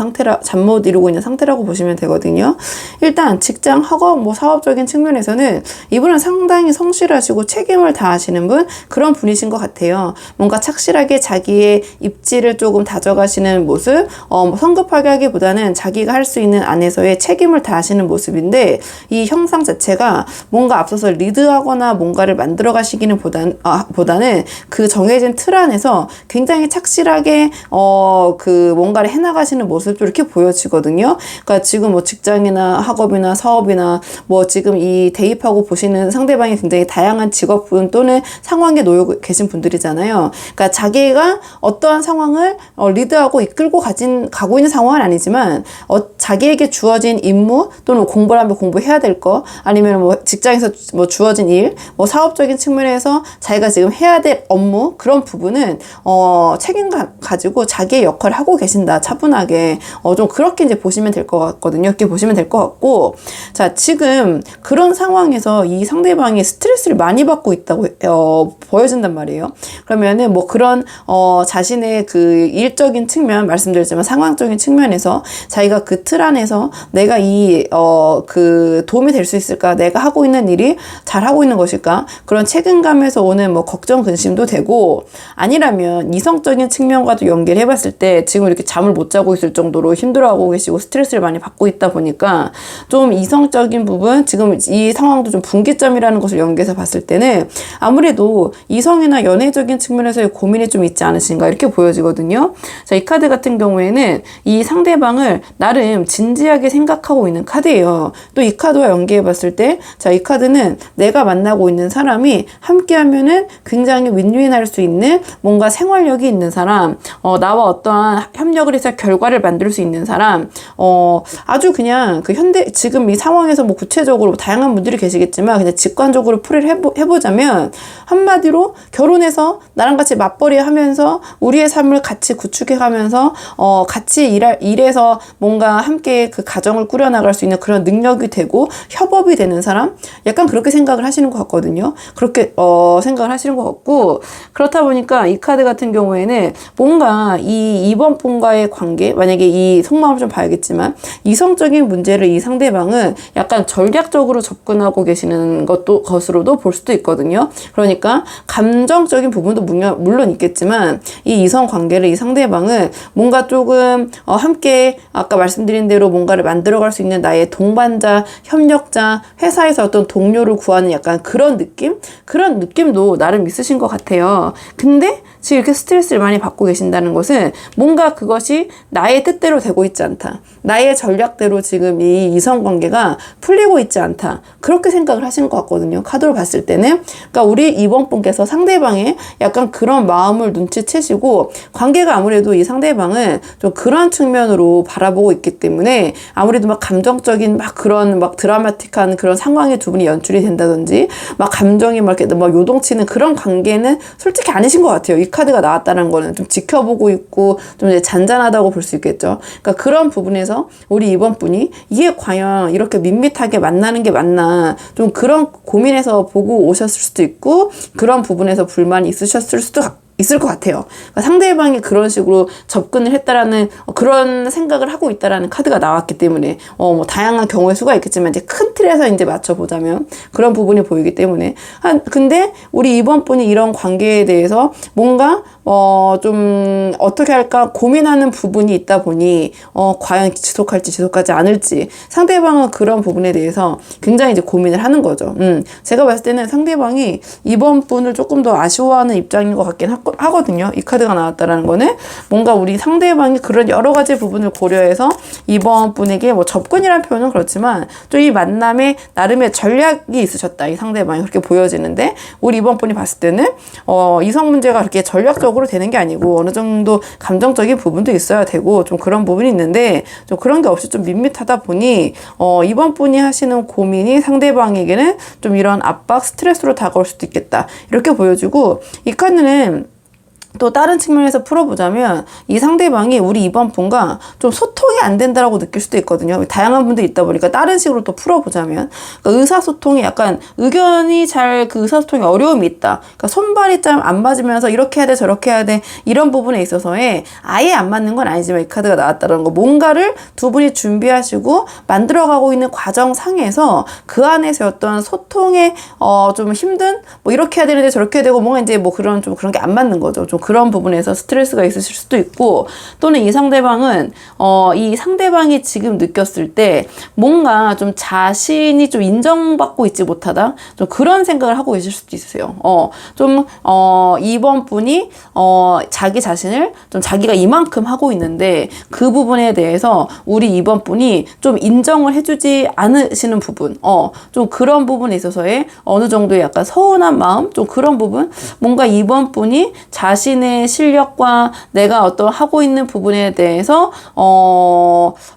있는 상태라고 보시면 되거든요. 일단 직장, 학업, 뭐 사업적인 측면에서는 이분은 상당히 성실하시고 책임을 다하시는 분, 그런 분이신 것 같아요. 뭔가 착실하게 자기의 입지를 조금 다져가시는 모습, 성급하게 하기보다는 자기가 할 수 있는 안에서의 책임을 다하시는 모습인데, 이 형상 자체가 뭔가 앞서서 리드하거나 뭔가를 만들어 가시기는 보다는 그 정해진 틀 안에서 굉장히 착실하게 그 뭔가를 해나가시는 모습도 이렇게 보여지거든요. 그러니까 지금 뭐 직장이나 학업이나 사업이나 뭐 지금 이 대입하고 보시는 상대방이 굉장히 다양한 직업군 또는 상황에 놓여 계신 분들이잖아요. 그러니까 자기가 어떠한 상황을 리드하고 이끌고 가고 있는 상황은 아니지만 자기에게 주어진 임무 또는 공부를 하면 공부해야 될 거, 아니면 뭐 직장에서 뭐 주어진 일, 뭐 사업적인 측면에서 자기가 지금 해야 될 업무, 그런 부분은 책임감 가지고 자기의 역할을 하고 계신다. 차분하게 좀 그렇게 이제 보시면 될 것 같거든요. 이렇게 보시면 될 것 같고, 자, 지금 그런 상황에서 이 상대방이 스트레스를 많이 받고 있다고 보여진단 말이에요. 그러면은 뭐 그런 자신의 그 일적인 측면 말씀드렸지만 상황적인 측면에서 자기가 그 틀 안에서 내가 그 도움이 될 수 있을까? 내가 하고 있는 일이 잘 하고 있는 것일까? 그런 책임감에서 오는 뭐 걱정, 근심도 되고, 아니라면 이성적인 측면과도 연결해 봤을 때 지금 이렇게 잠을 못 자고 있을 정도로 힘들어하고 계시고 스트레스를 많이 받고 있다 보니까 좀 이성적인 부분, 지금 이 상황도 좀 분기점이라는 것을 연계해서 봤을 때는 아무래도 이성이나 연애적인 측면에서의 고민이 좀 있지 않으신가, 이렇게 보여지거든요. 자, 이 카드 같은 경우에는 이 상대방을 나름 진지하게 생각하고 있는 카드예요. 또 이 카드와 연계해 봤을 때, 자, 이 카드는 내가 만나고 있는 사람이 함께 하면은 굉장히 윈윈할 수 있는 뭔가 생활력이 있는 사람, 나와 어떠한 협력을 해서 결과를 만들 수 있는 사람, 아주 그냥 그 지금 이 상황에서 뭐 구체적으로 다양한 분들이 계시겠지만 그냥 직관적으로 풀이를 해보자면, 한마디로 결혼해서 나랑 같이 맞벌이 하면서 우리의 삶을 같이 구축해 가면서 같이 일해서 뭔가 함께 그 가정을 꾸려나갈 수 있는 그런 능력이 되고 협업이 되는 사람, 약간 그렇게 생각을 하시는 것 같거든요. 그렇게 생각을 하시는 것 같고, 그렇다 보니까 이 카드 같은 경우에는 뭔가 이번 분과의 관계, 만약에 이 속마음을 좀 봐야겠지만 이성적인 문제를 이 상대방은 약간 전략적으로 접근하고 계시는 것으로도 볼 수도 있거든요. 그러니까 감정적인 부분도 물론 있겠지만 이 이성 관계를 이 상대방은 뭔가 조금 함께 아까 말씀드린 대로 뭔가를 만들어갈 수 있는 나의 동반자, 협력자, 회사에서 어떤 동료를 구하는 약간 그런 느낌도 나름 있으신 것 같아요. 근데 지금 이렇게 스트레스를 많이 받고 계신다는 것은 뭔가 그것이 나의 뜻대로 되고 있지 않다. 나의 전략대로 지금 이 이성관계가 풀리고 있지 않다. 그렇게 생각을 하시는 것 같거든요. 카드로 봤을 때는. 그러니까 우리 이번 분께서 상대방의 약간 그런 마음을 눈치채시고, 관계가 아무래도 이 상대방은 좀 그런 측면으로 바라보고 있기 때문에 아무래도 막 감정적인 막 그런 막 드라마틱한 그런 상황에 두 분이 연출이 된다든지 막 감정이 막 이렇게 막 요동치는 그런 관계는 솔직히 아니신 것 같아요. 이 카드가 나왔다는 거는 좀 지켜보고 있고 좀 이제 잔잔하다고 볼 수 있겠죠. 그러니까 그런 부분에서 우리 이번 분이 이게 과연 이렇게 밋밋하게 만나는 게 맞나, 좀 그런 고민해서 보고 오셨을 수도 있고, 그런 부분에서 불만이 있으셨을 수도 있을 것 같아요. 그러니까 상대방이 그런 식으로 접근을 했다라는 그런 생각을 하고 있다라는 카드가 나왔기 때문에 뭐 다양한 경우의 수가 있겠지만 이제 큰 틀에서 이제 맞춰보자면 그런 부분이 보이기 때문에 근데 우리 이번 분이 이런 관계에 대해서 뭔가 좀 어떻게 할까 고민하는 부분이 있다 보니 과연 지속할지 지속하지 않을지 상대방은 그런 부분에 대해서 굉장히 이제 고민을 하는 거죠. 제가 봤을 때는 상대방이 이번 분을 조금 더 아쉬워하는 입장인 것 같긴 하거든요. 이 카드가 나왔다라는 거는 뭔가 우리 상대방이 그런 여러 가지 부분을 고려해서 이번 분에게 뭐 접근이라는 표현은 그렇지만 또 이 만남에 나름의 전략이 있으셨다. 이 상대방이 그렇게 보여지는데, 우리 이번 분이 봤을 때는 이성 문제가 그렇게 전략적으로 되는 게 아니고 어느 정도 감정적인 부분도 있어야 되고 좀 그런 부분이 있는데, 좀 그런 게 없이 좀 밋밋하다 보니 이번 분이 하시는 고민이 상대방에게는 좀 이런 압박, 스트레스로 다가올 수도 있겠다. 이렇게 보여지고, 이 카드는 또 다른 측면에서 풀어보자면 이 상대방이 우리 이번 분과 좀 소통이 안 된다라고 느낄 수도 있거든요. 다양한 분들이 있다 보니까 다른 식으로 또 풀어보자면, 그러니까 의사소통이 약간 의견이 잘 그 의사소통에 어려움이 있다. 그러니까 손발이 좀 안 맞으면서 이렇게 해야 돼 저렇게 해야 돼 이런 부분에 있어서의 아예 안 맞는 건 아니지만 이 카드가 나왔다는 거, 뭔가를 두 분이 준비하시고 만들어가고 있는 과정상에서 그 안에서 어떤 소통에 좀 힘든 뭐 이렇게 해야 되는데 저렇게 해야 되고 뭔가 이제 뭐 그런 좀 그런 게 안 맞는 거죠. 좀 그런 부분에서 스트레스가 있으실 수도 있고, 또는 이 상대방이 지금 느꼈을 때 뭔가 좀 자신이 좀 인정받고 있지 못하다, 좀 그런 생각을 하고 계실 수도 있으세요. 이번 분이 자기 자신을 좀 자기가 이만큼 하고 있는데 그 부분에 대해서 우리 이번 분이 좀 인정을 해주지 않으시는 부분, 좀 그런 부분에 있어서의 어느 정도의 약간 서운한 마음, 좀 그런 부분, 뭔가 이번 분이 자신의 실력과 내가 어떤 하고 있는 부분에 대해서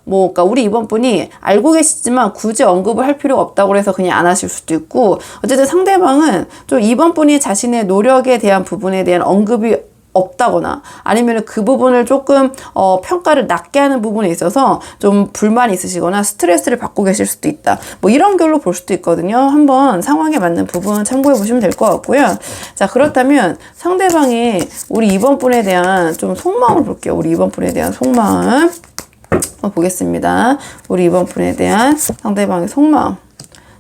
그러니까 우리 이번 분이 알고 계시지만 굳이 언급을 할 필요가 없다고 해서 그냥 안 하실 수도 있고, 어쨌든 상대방은 좀 이번 분이 자신의 노력에 대한 부분에 대한 언급이 없다거나 아니면 그 부분을 조금 평가를 낮게 하는 부분에 있어서 좀 불만이 있으시거나 스트레스를 받고 계실 수도 있다, 뭐 이런 결로 볼 수도 있거든요. 한번 상황에 맞는 부분 참고해 보시면 될 것 같고요. 자, 그렇다면 상대방이 우리 이번 분에 대한 좀 속마음을 볼게요. 우리 이번 분에 대한 속마음 보겠습니다. 우리 이번 분에 대한 상대방의 속마음.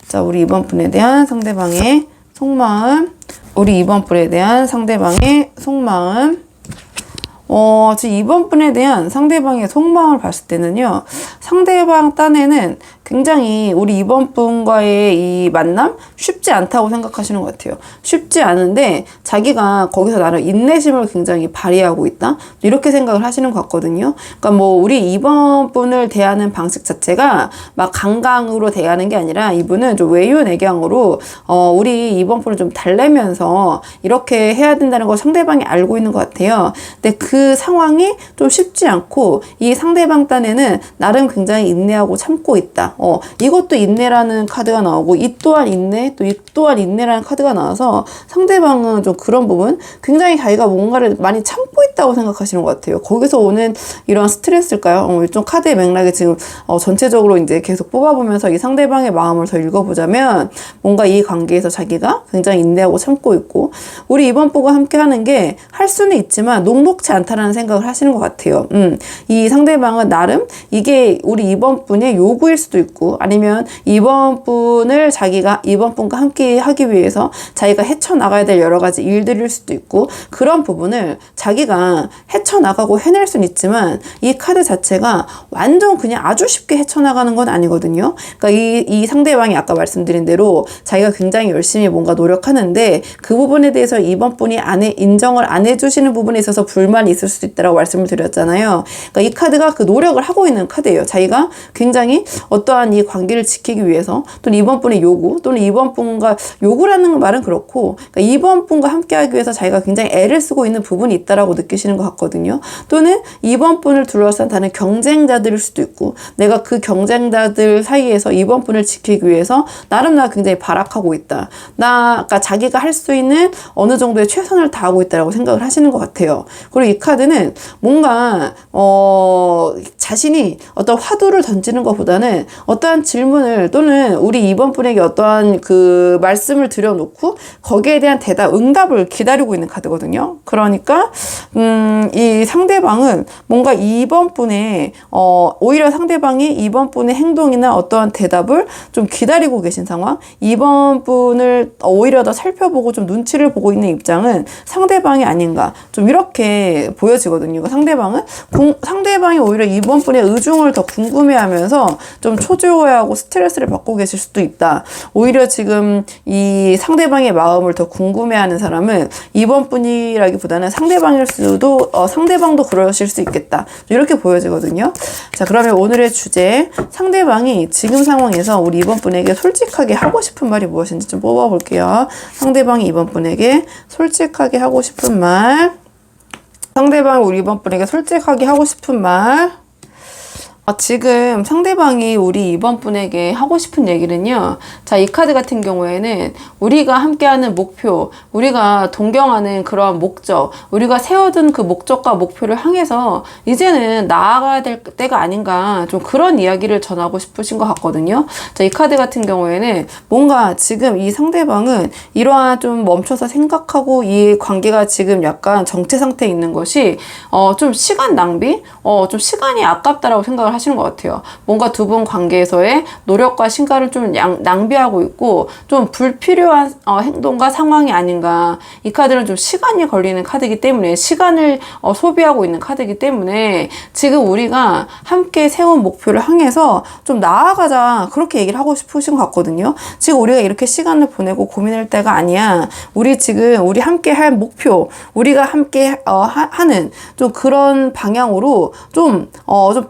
자, 우리 이번 분에 대한 상대방의 속마음. 우리 이번 분에 대한 상대방의 속마음. 지금 이번 분에 대한 상대방의 속마음을 봤을 때는요, 상대방 딴에는 굉장히 우리 이번 분과의 이 만남 쉽지 않다고 생각하시는 것 같아요. 쉽지 않은데 자기가 거기서 나름 인내심을 굉장히 발휘하고 있다, 이렇게 생각을 하시는 것 같거든요. 그러니까 뭐 우리 이번 분을 대하는 방식 자체가 막 강강으로 대하는 게 아니라 이분은 좀 외유내경으로 우리 이번 분을 좀 달래면서 이렇게 해야 된다는 걸 상대방이 알고 있는 것 같아요. 근데 그 상황이 좀 쉽지 않고 이 상대방 딴에는 나름 굉장히 인내하고 참고 있다. 이것도 인내라는 카드가 나오고 이 또한 인내, 또 이 또한 인내라는 카드가 나와서 상대방은 좀 그런 부분, 굉장히 자기가 뭔가를 많이 참고 있다고 생각하시는 것 같아요. 거기서 오는 이런 스트레스일까요? 좀 카드의 맥락에 지금 전체적으로 이제 계속 뽑아보면서 이 상대방의 마음을 더 읽어보자면 뭔가 이 관계에서 자기가 굉장히 인내하고 참고 있고, 우리 이번 분과 함께 하는 게 할 수는 있지만 녹록지 않다라는 생각을 하시는 것 같아요. 이 상대방은 나름 이게 우리 이번 분의 요구일 수도 있고, 아니면 이번 분을 자기가 이번 분과 함께 하기 위해서 자기가 헤쳐나가야 될 여러 가지 일들일 수도 있고, 그런 부분을 자기가 헤쳐나가고 해낼 수는 있지만 이 카드 자체가 완전 그냥 아주 쉽게 헤쳐나가는 건 아니거든요. 그러니까 이 상대방이 아까 말씀드린 대로 자기가 굉장히 열심히 뭔가 노력하는데 그 부분에 대해서 이번 분이 인정을 안 해주시는 부분에 있어서 불만이 있을 수도 있다고 말씀을 드렸잖아요. 그러니까 이 카드가 그 노력을 하고 있는 카드예요. 자기가 굉장히 어떠한 이 관계를 지키기 위해서, 또는 이번 분의 요구, 또는 이번 분과 요구라는 말은 그렇고, 그러니까 이번 분과 함께 하기 위해서 자기가 굉장히 애를 쓰고 있는 부분이 있다라고 느끼시는 것 같거든요. 또는 이번 분을 둘러싼 다른 경쟁자들일 수도 있고, 내가 그 경쟁자들 사이에서 이번 분을 지키기 위해서 나름 나 굉장히 발악하고 있다. 그러니까 자기가 할 수 있는 어느 정도의 최선을 다하고 있다라고 생각을 하시는 것 같아요. 그리고 이 카드는 뭔가 자신이 어떤 화두를 던지는 것보다는 어떠한 질문을, 또는 우리 이번 분에게 어떠한 그 말씀을 드려놓고 거기에 대한 응답을 기다리고 있는 카드거든요. 그러니까 이 상대방은 뭔가 이번 분의 오히려 상대방이 이번 분의 행동이나 어떠한 대답을 좀 기다리고 계신 상황, 이번 분을 오히려 더 살펴보고 좀 눈치를 보고 있는 입장은 상대방이 아닌가, 좀 이렇게 보여지거든요. 상대방이 오히려 이번 분의 의중을 더 궁금해하면서 좀 초조해하고 스트레스를 받고 계실 수도 있다. 오히려 지금 이 상대방의 마음을 더 궁금해하는 사람은 이번 분이라기보다는 상대방일 수도, 상대방도 그러실 수 있겠다, 이렇게 보여지거든요. 자, 그러면 오늘의 주제, 상대방이 지금 상황에서 우리 이번 분에게 솔직하게 하고 싶은 말이 무엇인지 좀 뽑아볼게요. 상대방이 이번 분에게 솔직하게 하고 싶은 말. 상대방이 우리 이번 분에게 솔직하게 하고 싶은 말. 지금 상대방이 우리 이번 분에게 하고 싶은 얘기는요. 자, 이 카드 같은 경우에는 우리가 함께하는 목표, 우리가 동경하는 그러한 목적, 우리가 세워둔 그 목적과 목표를 향해서 이제는 나아가야 될 때가 아닌가, 좀 그런 이야기를 전하고 싶으신 것 같거든요. 자, 이 카드 같은 경우에는 뭔가 지금 이 상대방은 이러한 좀 멈춰서 생각하고 이 관계가 지금 약간 정체 상태에 있는 것이 좀 시간 낭비, 좀 시간이 아깝다라고 생각을 하시는 것 같아요. 뭔가 두 분 관계에서의 노력과 시간을 좀 낭비하고 있고 좀 불필요한 행동과 상황이 아닌가. 이 카드는 좀 시간이 걸리는 카드이기 때문에 시간을 소비하고 있는 카드이기 때문에 지금 우리가 함께 세운 목표를 향해서 좀 나아가자 그렇게 얘기를 하고 싶으신 것 같거든요. 지금 우리가 이렇게 시간을 보내고 고민할 때가 아니야. 우리 지금 우리 함께 할 목표, 우리가 함께 하는 좀 그런 방향으로 좀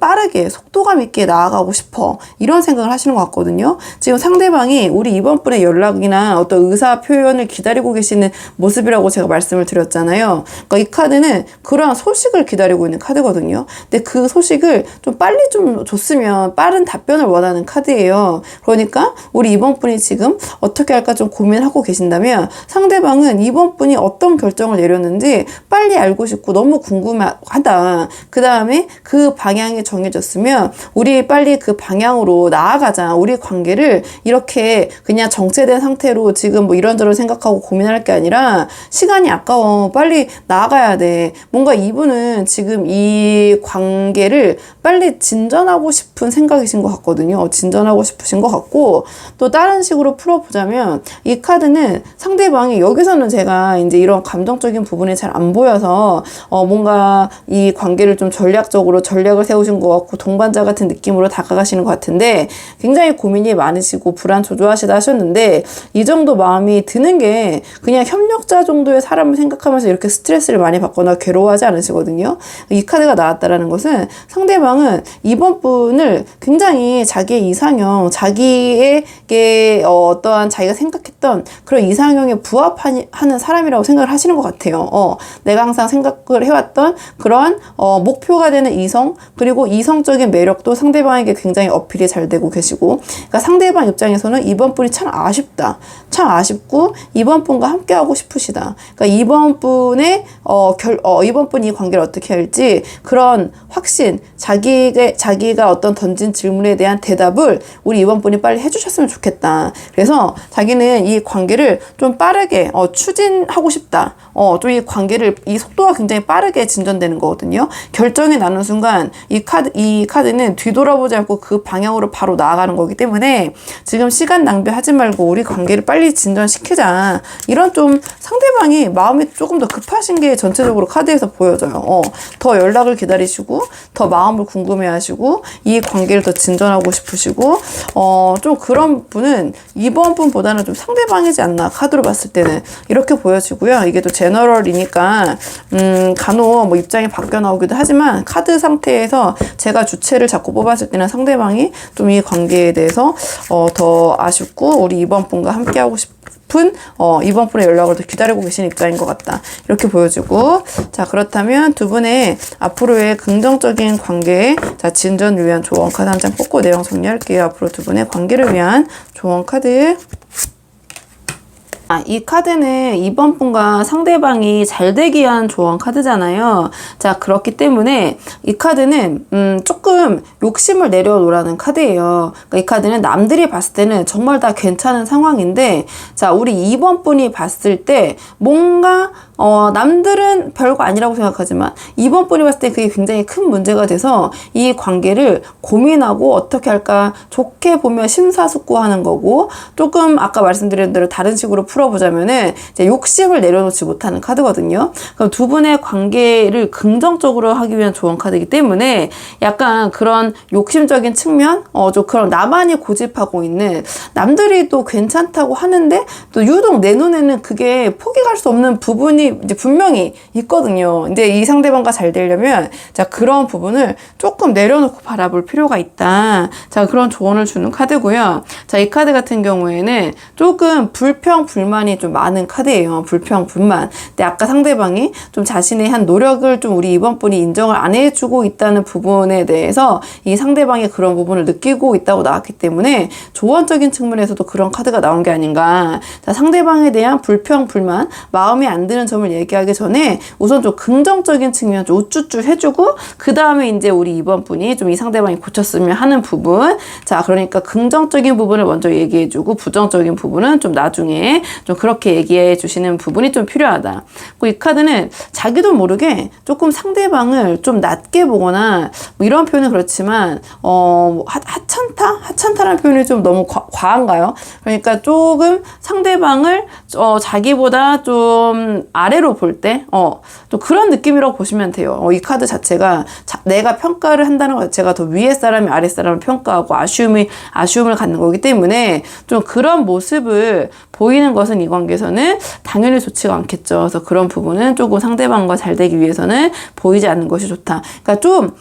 빠르게 속도감 있게 나아가고 싶어. 이런 생각을 하시는 것 같거든요. 지금 상대방이 우리 이번 분의 연락이나 어떤 의사 표현을 기다리고 계시는 모습이라고 제가 말씀을 드렸잖아요. 그러니까 이 카드는 그러한 소식을 기다리고 있는 카드거든요. 근데 그 소식을 좀 빨리 좀 줬으면 빠른 답변을 원하는 카드예요. 그러니까 우리 이번 분이 지금 어떻게 할까 좀 고민하고 계신다면 상대방은 이번 분이 어떤 결정을 내렸는지 빨리 알고 싶고 너무 궁금하다. 그 다음에 그 방향이 정해졌으면 우리 빨리 그 방향으로 나아가자. 우리 관계를 이렇게 그냥 정체된 상태로 지금 뭐 이런저런 생각하고 고민할 게 아니라 시간이 아까워. 빨리 나아가야 돼. 뭔가 이분은 지금 이 관계를 빨리 진전하고 싶은 생각이신 것 같거든요. 진전하고 싶으신 것 같고 또 다른 식으로 풀어보자면 이 카드는 상대방이 여기서는 제가 이제 이런 감정적인 부분이 잘 안 보여서 뭔가 이 관계를 좀 전략을 세우신 것 같고 동반자 같은 느낌으로 다가가시는 것 같은데 굉장히 고민이 많으시고 불안초조하시다 하셨는데 이 정도 마음이 드는 게 그냥 협력자 정도의 사람을 생각하면서 이렇게 스트레스를 많이 받거나 괴로워하지 않으시거든요. 이 카드가 나왔다라는 것은 상대방은 이번 분을 굉장히 자기의 이상형, 자기에게 어떠한 자기가 생각했던 그런 이상형에 부합하는 사람이라고 생각을 하시는 것 같아요. 내가 항상 생각을 해왔던 그런 목표가 되는 이성, 그리고 이성적인 매력도 상대방에게 굉장히 어필이 잘 되고 계시고, 그러니까 상대방 입장에서는 이번 분이 참 아쉽다. 참 아쉽고 이번 분과 함께하고 싶으시다. 그러니까 이번 분의 이번 분이 이 관계를 어떻게 할지 그런 확신, 자기가 어떤 던진 질문에 대한 대답을 우리 이번 분이 빨리 해주셨으면 좋겠다. 그래서 자기는 이 관계를 좀 빠르게 추진하고 싶다. 좀 이 관계를 이 속도가 굉장히 빠르게 진전되는 거거든요. 결정이 나는 순간 이 카드는 뒤돌아보지 않고 그 방향으로 바로 나아가는 거기 때문에 지금 시간 낭비하지 말고 우리 관계를 빨리 진전시키자. 이런 좀 상대방이 마음이 조금 더 급하신 게 전체적으로 카드에서 보여져요. 더 연락을 기다리시고 더 마음을 궁금해하시고 이 관계를 더 진전하고 싶으시고 좀 그런 분은 이번 분보다는 좀 상대방이지 않나 카드로 봤을 때는 이렇게 보여지고요. 이게 또 제너럴이니까 간혹 뭐 입장이 바뀌어 나오기도 하지만 카드 상태에서 제가 주체를 자꾸 뽑았을 때는 상대방이 좀 이 관계에 대해서 더 아쉽고 우리 이번 분과 함께하고 싶은 이번 분의 연락을 더 기다리고 계신 입장인 것 같다. 이렇게 보여지고, 자 그렇다면 두 분의 앞으로의 긍정적인 관계, 자 진전을 위한 조언 카드 한 장 뽑고 내용 정리할게요. 앞으로 두 분의 관계를 위한 조언 카드. 이 카드는 이번 분과 상대방이 잘 되기 위한 조언 카드잖아요. 자, 그렇기 때문에 이 카드는 조금 욕심을 내려놓으라는 카드예요. 그러니까 이 카드는 남들이 봤을 때는 정말 다 괜찮은 상황인데, 자, 우리 이번 분이 봤을 때 뭔가 남들은 별거 아니라고 생각하지만 이번 분이 봤을 때 그게 굉장히 큰 문제가 돼서 이 관계를 고민하고 어떻게 할까 좋게 보면 심사숙고하는 거고, 조금 아까 말씀드린 대로 다른 식으로 풀어보자면은 이제 욕심을 내려놓지 못하는 카드거든요. 그럼 두 분의 관계를 긍정적으로 하기 위한 조언 카드이기 때문에 약간 그런 욕심적인 측면, 좀 그런 나만이 고집하고 있는, 남들이 또 괜찮다고 하는데 또 유독 내 눈에는 그게 포기할 수 없는 부분이 이제 분명히 있거든요. 근데 이 상대방과 잘 되려면 자 그런 부분을 조금 내려놓고 바라볼 필요가 있다. 자 그런 조언을 주는 카드고요. 자 이 카드 같은 경우에는 조금 불평 불만이 좀 많은 카드예요. 불평 불만. 근데 아까 상대방이 좀 자신의 한 노력을 좀 우리 이번 분이 인정을 안 해주고 있다는 부분에 대해서 이 상대방이 그런 부분을 느끼고 있다고 나왔기 때문에 조언적인 측면에서도 그런 카드가 나온 게 아닌가. 자 상대방에 대한 불평 불만, 마음에 안 드는 점을 얘기하기 전에 우선 좀 긍정적인 측면 좀 우쭈쭈 해주고 그 다음에 이제 우리 이번 분이 좀 이 상대방이 고쳤으면 하는 부분, 자 그러니까 긍정적인 부분을 먼저 얘기해주고 부정적인 부분은 좀 나중에 좀 그렇게 얘기해 주시는 부분이 좀 필요하다. 이 카드는 자기도 모르게 조금 상대방을 좀 낮게 보거나 뭐 이런 표현은 그렇지만 하찮다라는 표현이 좀 너무 과한가요? 그러니까 조금 상대방을 자기보다 좀 아래로 볼 때 좀 그런 느낌이라고 보시면 돼요. 이 카드 자체가 내가 평가를 한다는 것 자체가 더 위에 사람이 아래 사람을 평가하고 아쉬움을 갖는 거기 때문에 좀 그런 모습을 보이는 것은 이 관계에서는 당연히 좋지가 않겠죠. 그래서 그런 부분은 조금 상대방과 잘 되기 위해서는 보이지 않는 것이 좋다. 그러니까 좀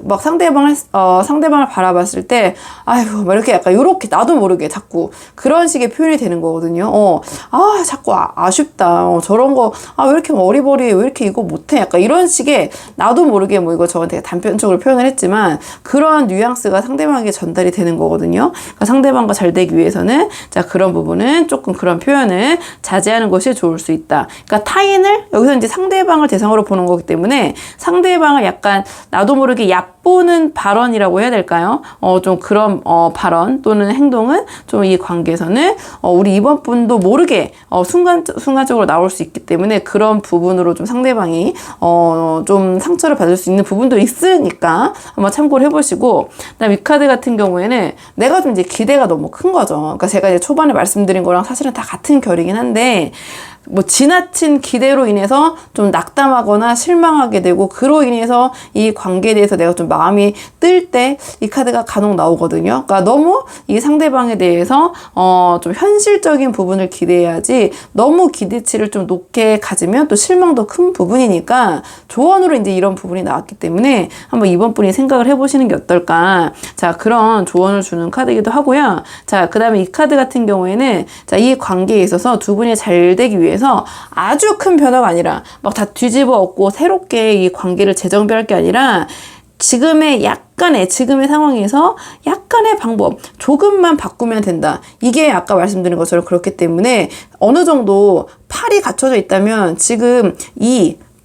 막 상대방을 바라봤을 때 아이고 막 이렇게 약간 요렇게 나도 모르게 자꾸 그런 식의 표현이 되는 거거든요. 자꾸 아쉽다. 저런 거 왜 이렇게 어리버리 왜 이렇게 이거 못해? 약간 이런 식의 나도 모르게 뭐 이거 저한테 단편적으로 표현을 했지만 그런 뉘앙스가 상대방에게 전달이 되는 거거든요. 그러니까 상대방과 잘 되기 위해서는 자 그런 부분은 조금 그런 표현을 자제하는 것이 좋을 수 있다. 그러니까 타인을 여기서 이제 상대방을 대상으로 보는 거기 때문에 상대방을 약간 나도 모르게 얕보는 발언이라고 해야 될까요? 좀 그런 발언 또는 행동은 좀 이 관계에서는 우리 이번 분도 모르게 순간적으로 나올 수 있기 때문에 그런 부분으로 좀 상대방이 좀 상처를 받을 수 있는 부분도 있으니까 한번 참고를 해보시고, 그다음 이 카드 같은 경우에는 내가 좀 이제 기대가 너무 큰 거죠. 그러니까 제가 이제 초반에 말씀드린 거랑 사실은 다 같은 결이긴 한데 뭐 지나친 기대로 인해서 좀 낙담하거나 실망하게 되고 그로 인해서 이 관계에 대해서 내가 좀 마음이 뜰 때 이 카드가 간혹 나오거든요. 그러니까 너무 이 상대방에 대해서 좀 현실적인 부분을 기대해야지 너무 기대치를 좀 높게 가지면 또 실망도 큰 부분이니까 조언으로 이제 이런 부분이 나왔기 때문에 한번 이번 분이 생각을 해보시는 게 어떨까. 자, 그런 조언을 주는 카드이기도 하고요. 자, 그 다음에 이 카드 같은 경우에는 자, 이 관계에 있어서 두 분이 잘 되기 위해서 아주 큰 변화가 아니라 막 다 뒤집어 엎고 새롭게 이 관계를 재정비할 게 아니라 지금의 상황에서 약간의 방법 조금만 바꾸면 된다. 이게 아까 말씀드린 것처럼 그렇기 때문에 어느 정도 팔이 갖춰져 있다면 지금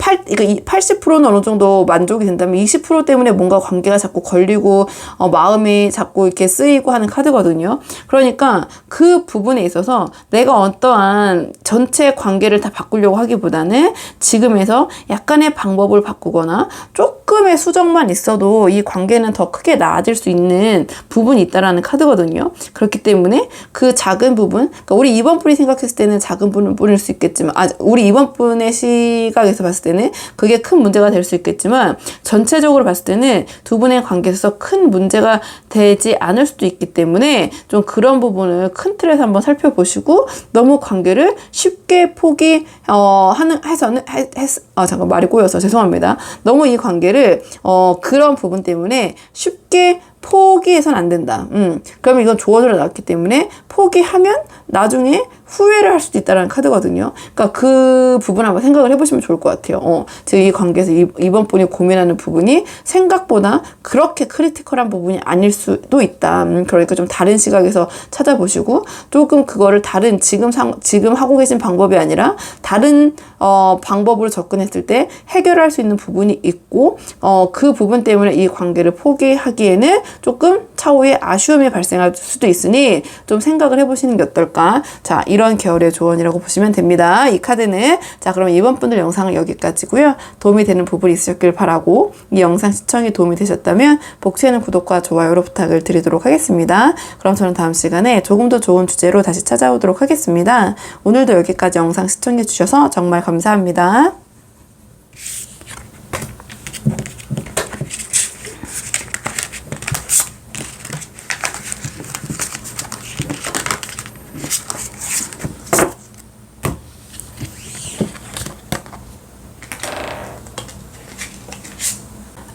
그러니까 80%는 어느 정도 만족이 된다면 20% 때문에 뭔가 관계가 자꾸 걸리고 마음이 자꾸 이렇게 쓰이고 하는 카드거든요. 그러니까 그 부분에 있어서 내가 어떠한 전체 관계를 다 바꾸려고 하기보다는 지금에서 약간의 방법을 바꾸거나 조금의 수정만 있어도 이 관계는 더 크게 나아질 수 있는 부분이 있다라는 카드거든요. 그렇기 때문에 그 작은 부분, 그러니까 우리 이번 분이 생각했을 때는 작은 부분일 수 있겠지만 우리 이번 분의 시각에서 봤을 때는 그게 큰 문제가 될 수 있겠지만 전체적으로 봤을 때는 두 분의 관계에서 큰 문제가 되지 않을 수도 있기 때문에 좀 그런 부분을 큰 틀에서 한번 살펴보시고 너무 관계를 쉽게 잠깐 말이 꼬여서 죄송합니다. 너무 이 관계를 그런 부분 때문에 쉽게 포기해서는 안 된다. 그러면 이건 조언으로 나왔기 때문에 포기하면 나중에 후회를 할 수도 있다는 카드거든요. 그러니까 그 부분 한번 생각을 해보시면 좋을 것 같아요. 즉 이 관계에서 이번 분이 고민하는 부분이 생각보다 그렇게 크리티컬한 부분이 아닐 수도 있다. 그러니까 좀 다른 시각에서 찾아보시고 조금 그거를 다른 지금 하고 계신 방법이 아니라 다른 방법으로 접근했을 때 해결할 수 있는 부분이 있고 그 부분 때문에 이 관계를 포기하기에는 조금 차후에 아쉬움이 발생할 수도 있으니 좀 생각을 해보시는 게 어떨까. 자, 이런 계열의 조언이라고 보시면 됩니다. 이 카드는. 자, 그럼 이번 분들 영상은 여기까지고요. 도움이 되는 부분이 있으셨길 바라고 이 영상 시청이 도움이 되셨다면 복취하는 구독과 좋아요로 부탁을 드리도록 하겠습니다. 그럼 저는 다음 시간에 조금 더 좋은 주제로 다시 찾아오도록 하겠습니다. 오늘도 여기까지 영상 시청해 주셔서 정말 감사합니다.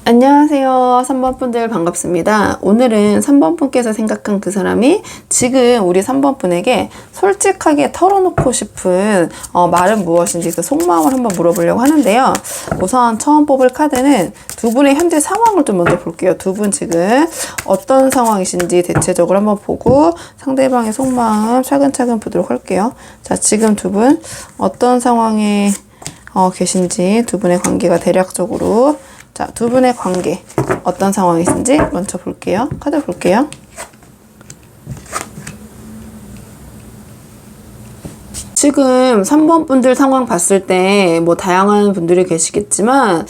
안녕하세요. 3번 분들 반갑습니다. 오늘은 3번 분께서 생각한 그 사람이 지금 우리 3번 분에게 솔직하게 털어놓고 싶은 말은 무엇인지 그 속마음을 한번 물어보려고 하는데요. 우선 처음 뽑을 카드는 두 분의 현재 상황을 좀 먼저 볼게요. 두 분 지금 어떤 상황이신지 대체적으로 한번 보고 상대방의 속마음 차근차근 보도록 할게요. 자, 지금 두 분 어떤 상황에 계신지 두 분의 관계가 대략적으로 자, 두 분의 관계 어떤 상황이신지 먼저 볼게요. 카드 볼게요. 지금 3번 분들 상황 봤을 때 뭐 다양한 분들이 계시겠지만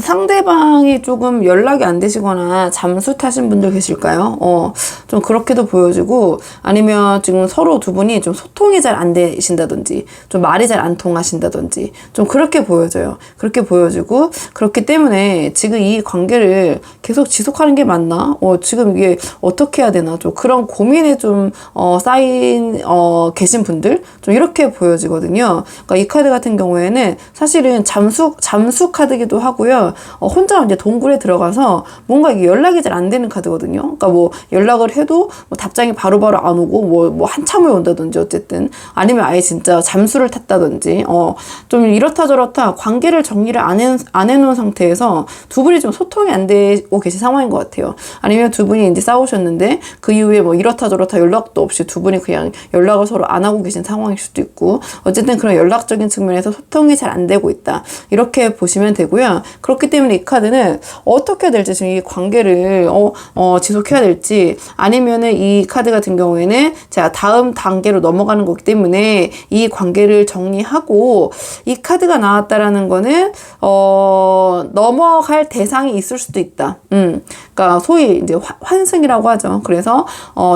상대방이 조금 연락이 안 되시거나 잠수 타신 분들 계실까요? 좀 그렇게도 보여지고, 아니면 지금 서로 두 분이 좀 소통이 잘 안 되신다든지, 좀 말이 잘 안 통하신다든지, 좀 그렇게 보여져요. 그렇게 보여지고, 그렇기 때문에 지금 이 관계를 계속 지속하는 게 맞나? 지금 이게 어떻게 해야 되나? 좀 그런 고민에 좀, 쌓인, 계신 분들? 좀 이렇게 보여지거든요. 그러니까 이 카드 같은 경우에는 사실은 잠수 카드기도 하고요. 혼자 이제 동굴에 들어가서 뭔가 이게 연락이 잘 안 되는 카드거든요. 그러니까 뭐 연락을 해도 뭐 답장이 바로바로 안 오고 뭐 한참을 온다든지, 어쨌든 아니면 아예 진짜 잠수를 탔다든지, 좀 이렇다 저렇다 관계를 정리를 안 해놓은 상태에서 두 분이 좀 소통이 안 되고 계신 상황인 것 같아요. 아니면 두 분이 이제 싸우셨는데 그 이후에 뭐 이렇다 저렇다 연락도 없이 두 분이 그냥 연락을 서로 안 하고 계신 상황일 수도 있고, 어쨌든 그런 연락적인 측면에서 소통이 잘 안 되고 있다, 이렇게 보시면 되고요. 그렇기 때문에 이 카드는 어떻게 해야 될지, 지금 이 관계를 지속해야 될지, 아니면은 이 카드 같은 경우에는 제가 다음 단계로 넘어가는 거기 때문에 이 관계를 정리하고, 이 카드가 나왔다라는 거는 넘어갈 대상이 있을 수도 있다. 그러니까 소위 이제 환승이라고 하죠. 그래서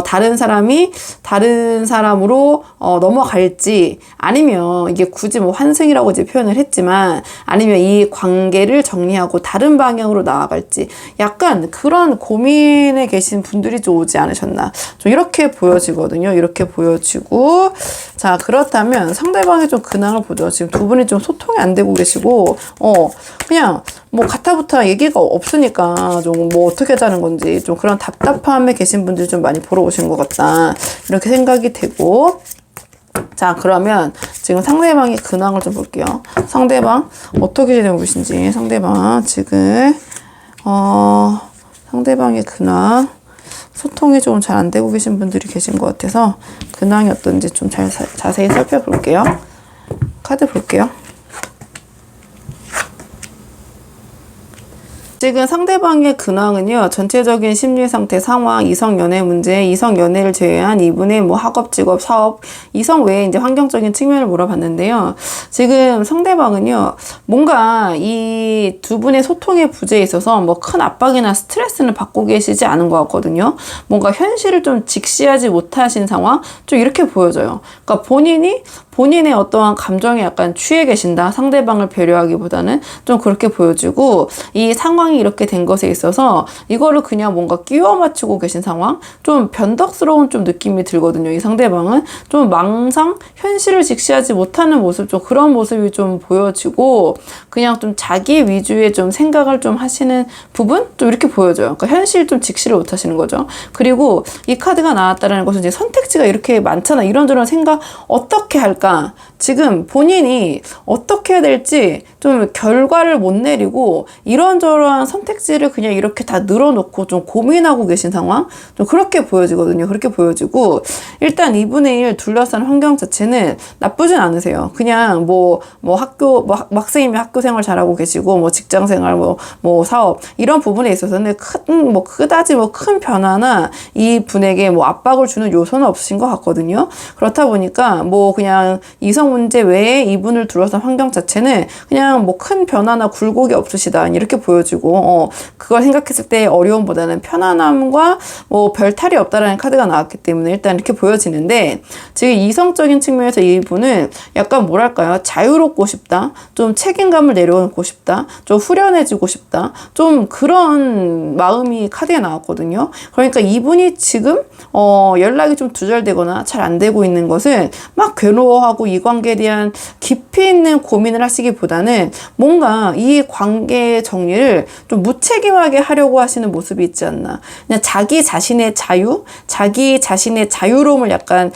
다른 사람이 다른 사람으로 넘어갈지, 아니면 이게 굳이 뭐 환승이라고 이제 표현을 했지만, 아니면 이 관계를 정리하고 다른 방향으로 나아갈지, 약간 그런 고민에 계신 분들이 좀 오지 않으셨나, 좀 이렇게 보여지거든요. 이렇게 보여지고, 자, 그렇다면 상대방의 좀 근황을 보죠. 지금 두 분이 좀 소통이 안 되고 계시고, 그냥 뭐 가타부타 얘기가 없으니까 좀 뭐 어떻게 하자는 건지, 좀 그런 답답함에 계신 분들이 좀 많이 보러 오신 것 같다, 이렇게 생각이 되고. 자, 그러면 지금 상대방의 근황을 좀 볼게요. 상대방 어떻게 지내고 계신지, 상대방 지금 상대방의 근황, 소통이 좀 잘 안 되고 계신 분들이 계신 것 같아서 근황이 어떤지 좀 자세히 살펴볼게요. 카드 볼게요. 지금 상대방의 근황은요, 전체적인 심리 상태, 상황, 이성 연애 문제, 이성 연애를 제외한 이분의 뭐 학업, 직업, 사업, 이성 외에 이제 환경적인 측면을 물어봤는데요. 지금 상대방은요, 뭔가 이 두 분의 소통의 부재에 있어서 뭐 큰 압박이나 스트레스는 받고 계시지 않은 것 같거든요. 뭔가 현실을 좀 직시하지 못하신 상황? 좀 이렇게 보여져요. 그러니까 본인의 어떠한 감정에 약간 취해 계신다, 상대방을 배려하기보다는, 좀 그렇게 보여지고, 이 상황이 이렇게 된 것에 있어서 이거를 그냥 뭔가 끼워 맞추고 계신 상황, 좀 변덕스러운 좀 느낌이 들거든요. 이 상대방은 좀 망상, 현실을 직시하지 못하는 모습, 좀 그런 모습이 좀 보여지고, 그냥 좀 자기 위주의 좀 생각을 좀 하시는 부분, 좀 이렇게 보여져요. 그러니까 현실 좀 직시를 못 하시는 거죠. 그리고 이 카드가 나왔다는 것은 이제 선택지가 이렇게 많잖아, 이런저런 생각 어떻게 할까, 지금 본인이 어떻게 해야 될지 좀 결과를 못 내리고 이런저런 선택지를 그냥 이렇게 다 늘어놓고 좀 고민하고 계신 상황, 좀 그렇게 보여지거든요. 그렇게 보여지고, 일단 이분의 일 둘러싼 환경 자체는 나쁘진 않으세요. 그냥 뭐 학생이면 학교 생활 잘하고 계시고, 뭐 직장 생활, 뭐 사업, 이런 부분에 있어서는 그다지 큰 변화나 이 분에게 뭐 압박을 주는 요소는 없으신 것 같거든요. 그렇다 보니까 뭐 그냥 이성 문제 외에 이분을 둘러싼 환경 자체는 그냥 뭐 큰 변화나 굴곡이 없으시다, 이렇게 보여지고, 그걸 생각했을 때 어려움보다는 편안함과 뭐 별탈이 없다라는 카드가 나왔기 때문에 일단 이렇게 보여지는데, 지금 이성적인 측면에서 이분은 약간 뭐랄까요, 자유롭고 싶다, 좀 책임감을 내려놓고 싶다, 좀 후련해지고 싶다, 좀 그런 마음이 카드에 나왔거든요. 그러니까 이분이 지금 연락이 좀 두절되거나 잘 안 되고 있는 것은 막 괴로워하고 이 관계에 대한 깊이 있는 고민을 하시기보다는 뭔가 이 관계 정리를 좀 무책임하게 하려고 하시는 모습이 있지 않나. 그냥 자기 자신의 자유, 자기 자신의 자유로움을 약간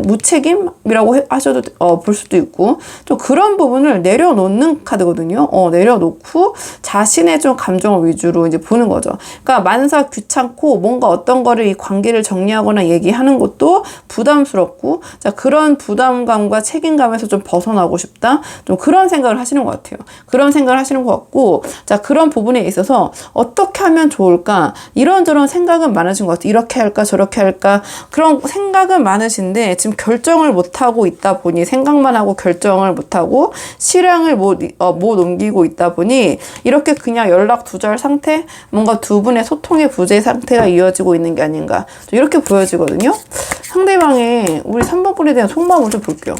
무책임이라고 하셔도 볼 수도 있고, 좀 그런 부분을 내려놓는 카드거든요. 내려놓고 자신의 좀 감정을 위주로 이제 보는 거죠. 그러니까 만사 귀찮고 뭔가 어떤 거를 이 관계를 정리하거나 얘기하는 것도 부담스럽고, 자, 그런 부담감과 책임 책임감에서 좀 벗어나고 싶다. 좀 그런 생각을 하시는 것 같아요. 그런 생각을 하시는 것 같고, 자, 그런 부분에 있어서 어떻게 하면 좋을까? 이런저런 생각은 많으신 것 같아요. 이렇게 할까, 저렇게 할까? 그런 생각은 많으신데, 지금 결정을 못하고 있다 보니, 생각만 하고 결정을 못하고, 실행을 못 옮기고 있다 보니, 이렇게 그냥 연락 두절 상태? 뭔가 두 분의 소통의 부재 상태가 이어지고 있는 게 아닌가. 이렇게 보여지거든요. 상대방의 우리 3번 분에 대한 속마음을 좀 볼게요.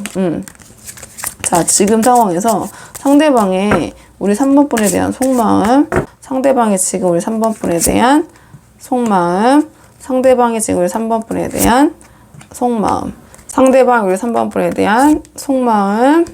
자, 지금 상황에서 상대방의 우리 3번 분에 대한 속마음, 상대방의 지금 우리 3번 분에 대한 속마음, 상대방의 지금 우리 3번 분에 대한 속마음, 상대방이 우리 3번 분에 대한 속마음,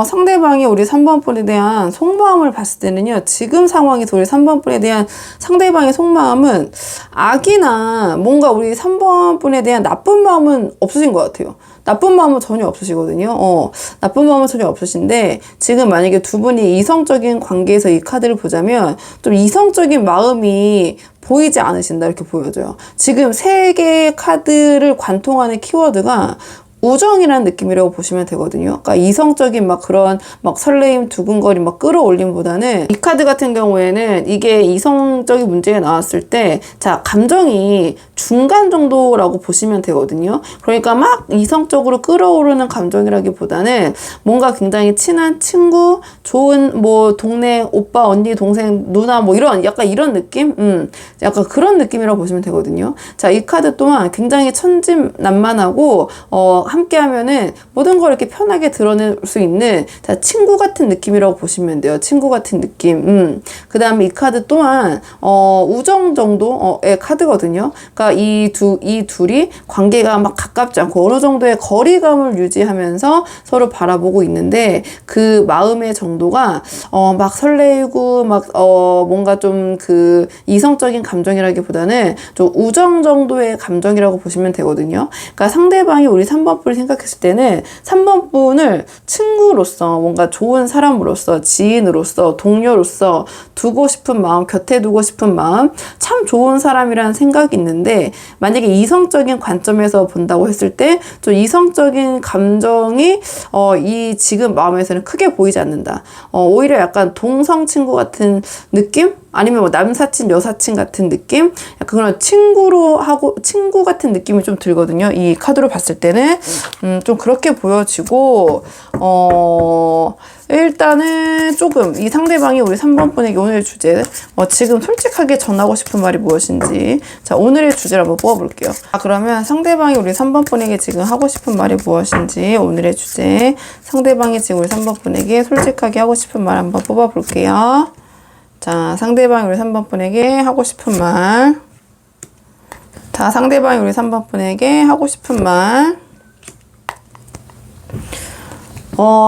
상대방이 우리 3번 분에 대한 속마음을 봤을 때는요, 지금 상황에서 우리 3번 분에 대한 상대방의 속마음은 악이나 뭔가 우리 3번 분에 대한 나쁜 마음은 없으신 것 같아요. 나쁜 마음은 전혀 없으시거든요. 나쁜 마음은 전혀 없으신데, 지금 만약에 두 분이 이성적인 관계에서 이 카드를 보자면, 좀 이성적인 마음이 보이지 않으신다, 이렇게 보여져요. 지금 세 개의 카드를 관통하는 키워드가 우정이라는 느낌이라고 보시면 되거든요. 그러니까 이성적인 막 그런 막 설레임, 두근거림, 막 끌어올림보다는 이 카드 같은 경우에는 이게 이성적인 문제가 나왔을 때, 자, 감정이 중간 정도라고 보시면 되거든요. 그러니까 막 이성적으로 끌어오르는 감정이라기보다는 뭔가 굉장히 친한 친구, 좋은 뭐 동네 오빠, 언니, 동생, 누나 뭐 이런 약간 이런 느낌? 약간 그런 느낌이라고 보시면 되거든요. 자, 이 카드 또한 굉장히 천진난만하고 함께 하면은 모든 걸 이렇게 편하게 드러낼 수 있는, 자, 친구 같은 느낌이라고 보시면 돼요. 친구 같은 느낌. 그 다음에 이 카드 또한 우정 정도의 카드거든요. 그러니까 이 둘이 관계가 막 가깝지 않고 어느 정도의 거리감을 유지하면서 서로 바라보고 있는데, 그 마음의 정도가 막 설레이고 막 뭔가 좀 그 이성적인 감정이라기보다는 좀 우정 정도의 감정이라고 보시면 되거든요. 그러니까 상대방이 우리 3번 분을 생각했을 때는 3번 분을 친구로서, 뭔가 좋은 사람으로서, 지인으로서, 동료로서 두고 싶은 마음, 곁에 두고 싶은 마음, 참 좋은 사람이라는 생각이 있는데, 만약에 이성적인 관점에서 본다고 했을 때 좀 이성적인 감정이 이 지금 마음에서는 크게 보이지 않는다. 오히려 약간 동성 친구 같은 느낌? 아니면 뭐 남사친, 여사친 같은 느낌? 약간 그런 친구 같은 느낌이 좀 들거든요. 이 카드로 봤을 때는. 좀 그렇게 보여지고, 일단은 조금 이 상대방이 우리 3번 분에게 오늘의 주제, 지금 솔직하게 전하고 싶은 말이 무엇인지, 자, 오늘의 주제를 한번 뽑아볼게요. 그러면 상대방이 우리 3번 분에게 지금 하고 싶은 말이 무엇인지, 오늘의 주제, 상대방이 지금 우리 3번 분에게 솔직하게 하고 싶은 말 한번 뽑아볼게요. 자, 상대방이 우리 3번 분에게 하고 싶은 말. 자, 상대방이 우리 3번 분에게 하고 싶은 말.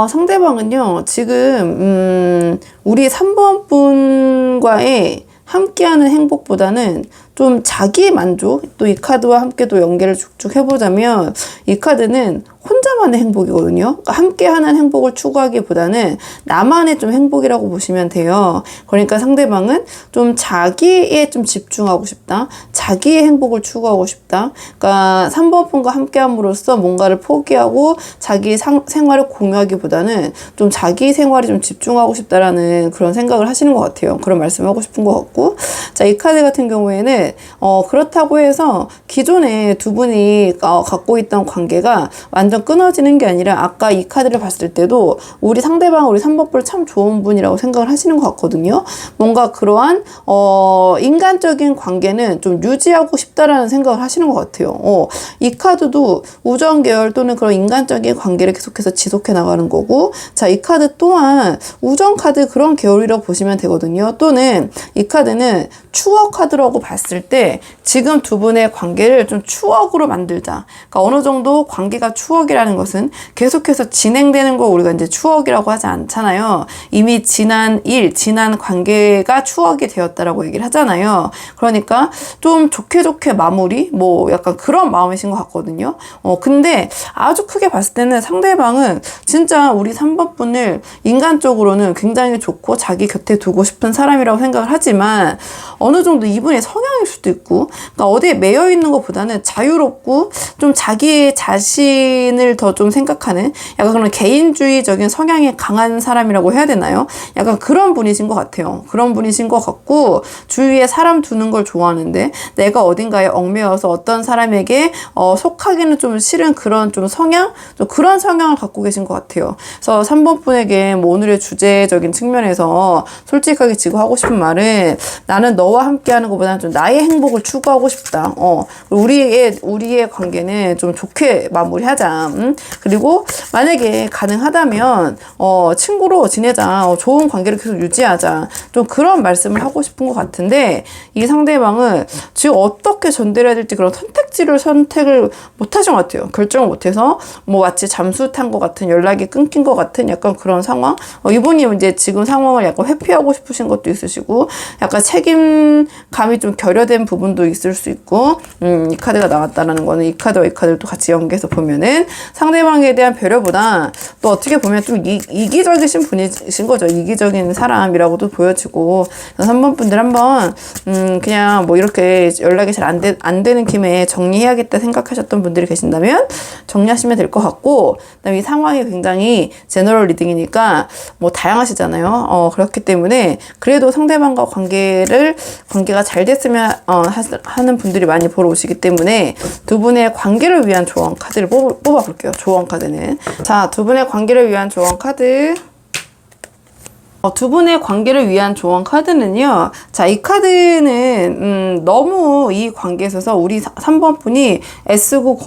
상대방은요, 지금, 우리 3번 분과의 함께하는 행복보다는 좀 자기 만족, 또 이 카드와 함께 또 연계를 쭉쭉 해보자면, 이 카드는 혼자만의 행복이거든요. 그러니까 함께하는 행복을 추구하기보다는 나만의 좀 행복이라고 보시면 돼요. 그러니까 상대방은 좀 자기에 좀 집중하고 싶다. 자기의 행복을 추구하고 싶다. 그러니까 3번 분과 함께함으로써 뭔가를 포기하고 자기 생활을 공유하기보다는 좀 자기 생활에 좀 집중하고 싶다라는 그런 생각을 하시는 것 같아요. 그런 말씀을 하고 싶은 것 같고, 자, 이 카드 같은 경우에는 그렇다고 해서 기존에 두 분이 갖고 있던 관계가 완전 끊어지는 게 아니라, 아까 이 카드를 봤을 때도 우리 상대방, 우리 3번 분 참 좋은 분이라고 생각을 하시는 것 같거든요. 뭔가 그러한 인간적인 관계는 좀 유지하고 싶다라는 생각을 하시는 것 같아요. 이 카드도 우정 계열 또는 그런 인간적인 관계를 계속해서 지속해 나가는 거고, 자, 이 카드 또한 우정 카드 그런 계열이라고 보시면 되거든요. 또는 이 카드는 추억 카드라고 봤을 때 지금 두 분의 관계를 좀 추억으로 만들자. 그러니까 어느 정도 관계가 추억이라는 것은 계속해서 진행되는 거 우리가 이제 추억이라고 하지 않잖아요. 이미 지난 일, 지난 관계가 추억이 되었다라고 얘기를 하잖아요. 그러니까 좀 좋게 마무리? 뭐 약간 그런 마음이신 것 같거든요. 근데 아주 크게 봤을 때는 상대방은 진짜 우리 3번 분을 인간적으로는 굉장히 좋고 자기 곁에 두고 싶은 사람이라고 생각을 하지만 어느 정도 이분의 성향일 수도 있고, 그러니까 어디에 매여 있는 것보다는 자유롭고 좀 자기 자신을 더 좀 생각하는 약간 그런 개인주의적인 성향이 강한 사람이라고 해야 되나요? 약간 그런 분이신 것 같아요. 그런 분이신 것 같고, 주위에 사람 두는 걸 좋아하는데 내가 어딘가에 얽매여서 어떤 사람에게 속하기는 좀 싫은 그런 좀 성향? 좀 그런 성향을 갖고 계신 것 같아요. 그래서 3번 분에게 뭐 오늘의 주제적인 측면에서 솔직하게 지고 하고 싶은 말은, 나는 너와 함께 하는 것보다는 좀 나의 행복을 추구하고 싶다. 우리의 관계는 좀 좋게 마무리하자. 그리고 만약에 가능하다면 친구로 지내자. 좋은 관계를 계속 유지하자. 좀 그런 말씀을 하고 싶은 것 같은데, 이 상대방은 지금 어떻게 전달해야 될지 그런 선택을 못 하신 것 같아요. 결정을 못해서 뭐 마치 잠수 탄 것 같은, 연락이 끊긴 것 같은 약간 그런 상황. 이분이 이제 지금 상황을 약간 회피하고 싶으신 것도 있으시고, 약간 책임감이 좀 결여된 부분도 있을 수 있고, 이 카드가 나왔다라는 거는 이 카드와 이 카드를 또 같이 연계해서 보면은 상대방에 대한 배려보다 또 어떻게 보면 좀 이기적이신 분이신 거죠. 이기적인 사람이라고도 보여지고, 3번 분들 한번 그냥 뭐 이렇게 연락이 잘 안 되는 김에 정리해야겠다 생각하셨던 분들이 계신다면 정리하시면 될 것 같고, 그다음에 이 상황이 굉장히 제너럴 리딩이니까 뭐 다양하시잖아요. 그렇기 때문에 그래도 상대방과 관계가 잘 됐으면 하는 분들이 많이 보러 오시기 때문에 두 분의 관계를 위한 조언 카드를 뽑아볼게요. 조언 카드는. 자, 두 분의 관계를 위한 조언 카드. 두 분의 관계를 위한 조언 카드는요. 자, 이 카드는 너무 이 관계에 있어서 우리 3번 분이 애쓰고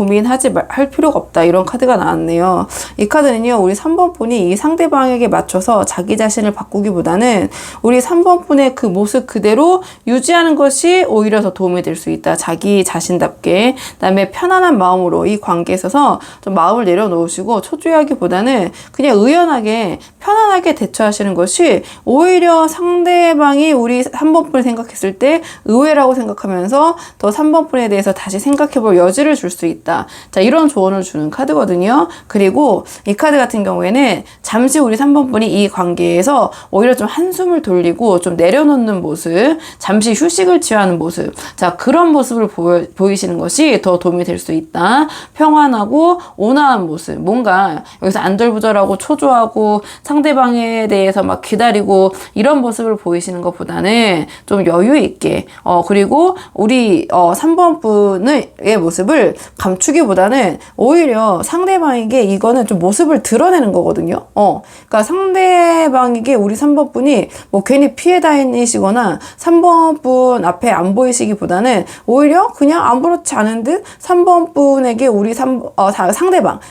할 필요가 없다. 이런 카드가 나왔네요. 이 카드는요. 우리 3번 분이 이 상대방에게 맞춰서 자기 자신을 바꾸기보다는 우리 3번 분의 그 모습 그대로 유지하는 것이 오히려 더 도움이 될 수 있다. 자기 자신답게. 그다음에 편안한 마음으로 이 관계에 있어서 좀 마음을 내려놓으시고 초조해하기보다는 그냥 의연하게 편안하게 대처하시는 것이 오히려 상대방이 우리 3번 분을 생각했을 때 의외라고 생각하면서 더 3번 분에 대해서 다시 생각해볼 여지를 줄 수 있다. 자, 이런 조언을 주는 카드거든요. 그리고 이 카드 같은 경우에는 잠시 우리 3번 분이 이 관계에서 오히려 좀 한숨을 돌리고 좀 내려놓는 모습, 잠시 휴식을 취하는 모습, 자, 그런 모습을 보이시는 것이 더 도움이 될 수 있다. 평안하고 온화한 모습, 뭔가 여기서 안절부절하고 초조하고 상대방에 대해서 막 기다리고 이런 모습을 보이시는 것보다는 좀 여유 있게, 그리고 우리 3번 분의 모습을 감추기보다는 오히려 상대방에게 이거는 좀 모습을 드러내는 거거든요. 그러니까 상대방에게 우리 3번 분이 뭐 괜히 피해 다니시거나 3번 분 앞에 안 보이시기보다는 오히려 그냥 아무렇지 않은 듯 3번 분에게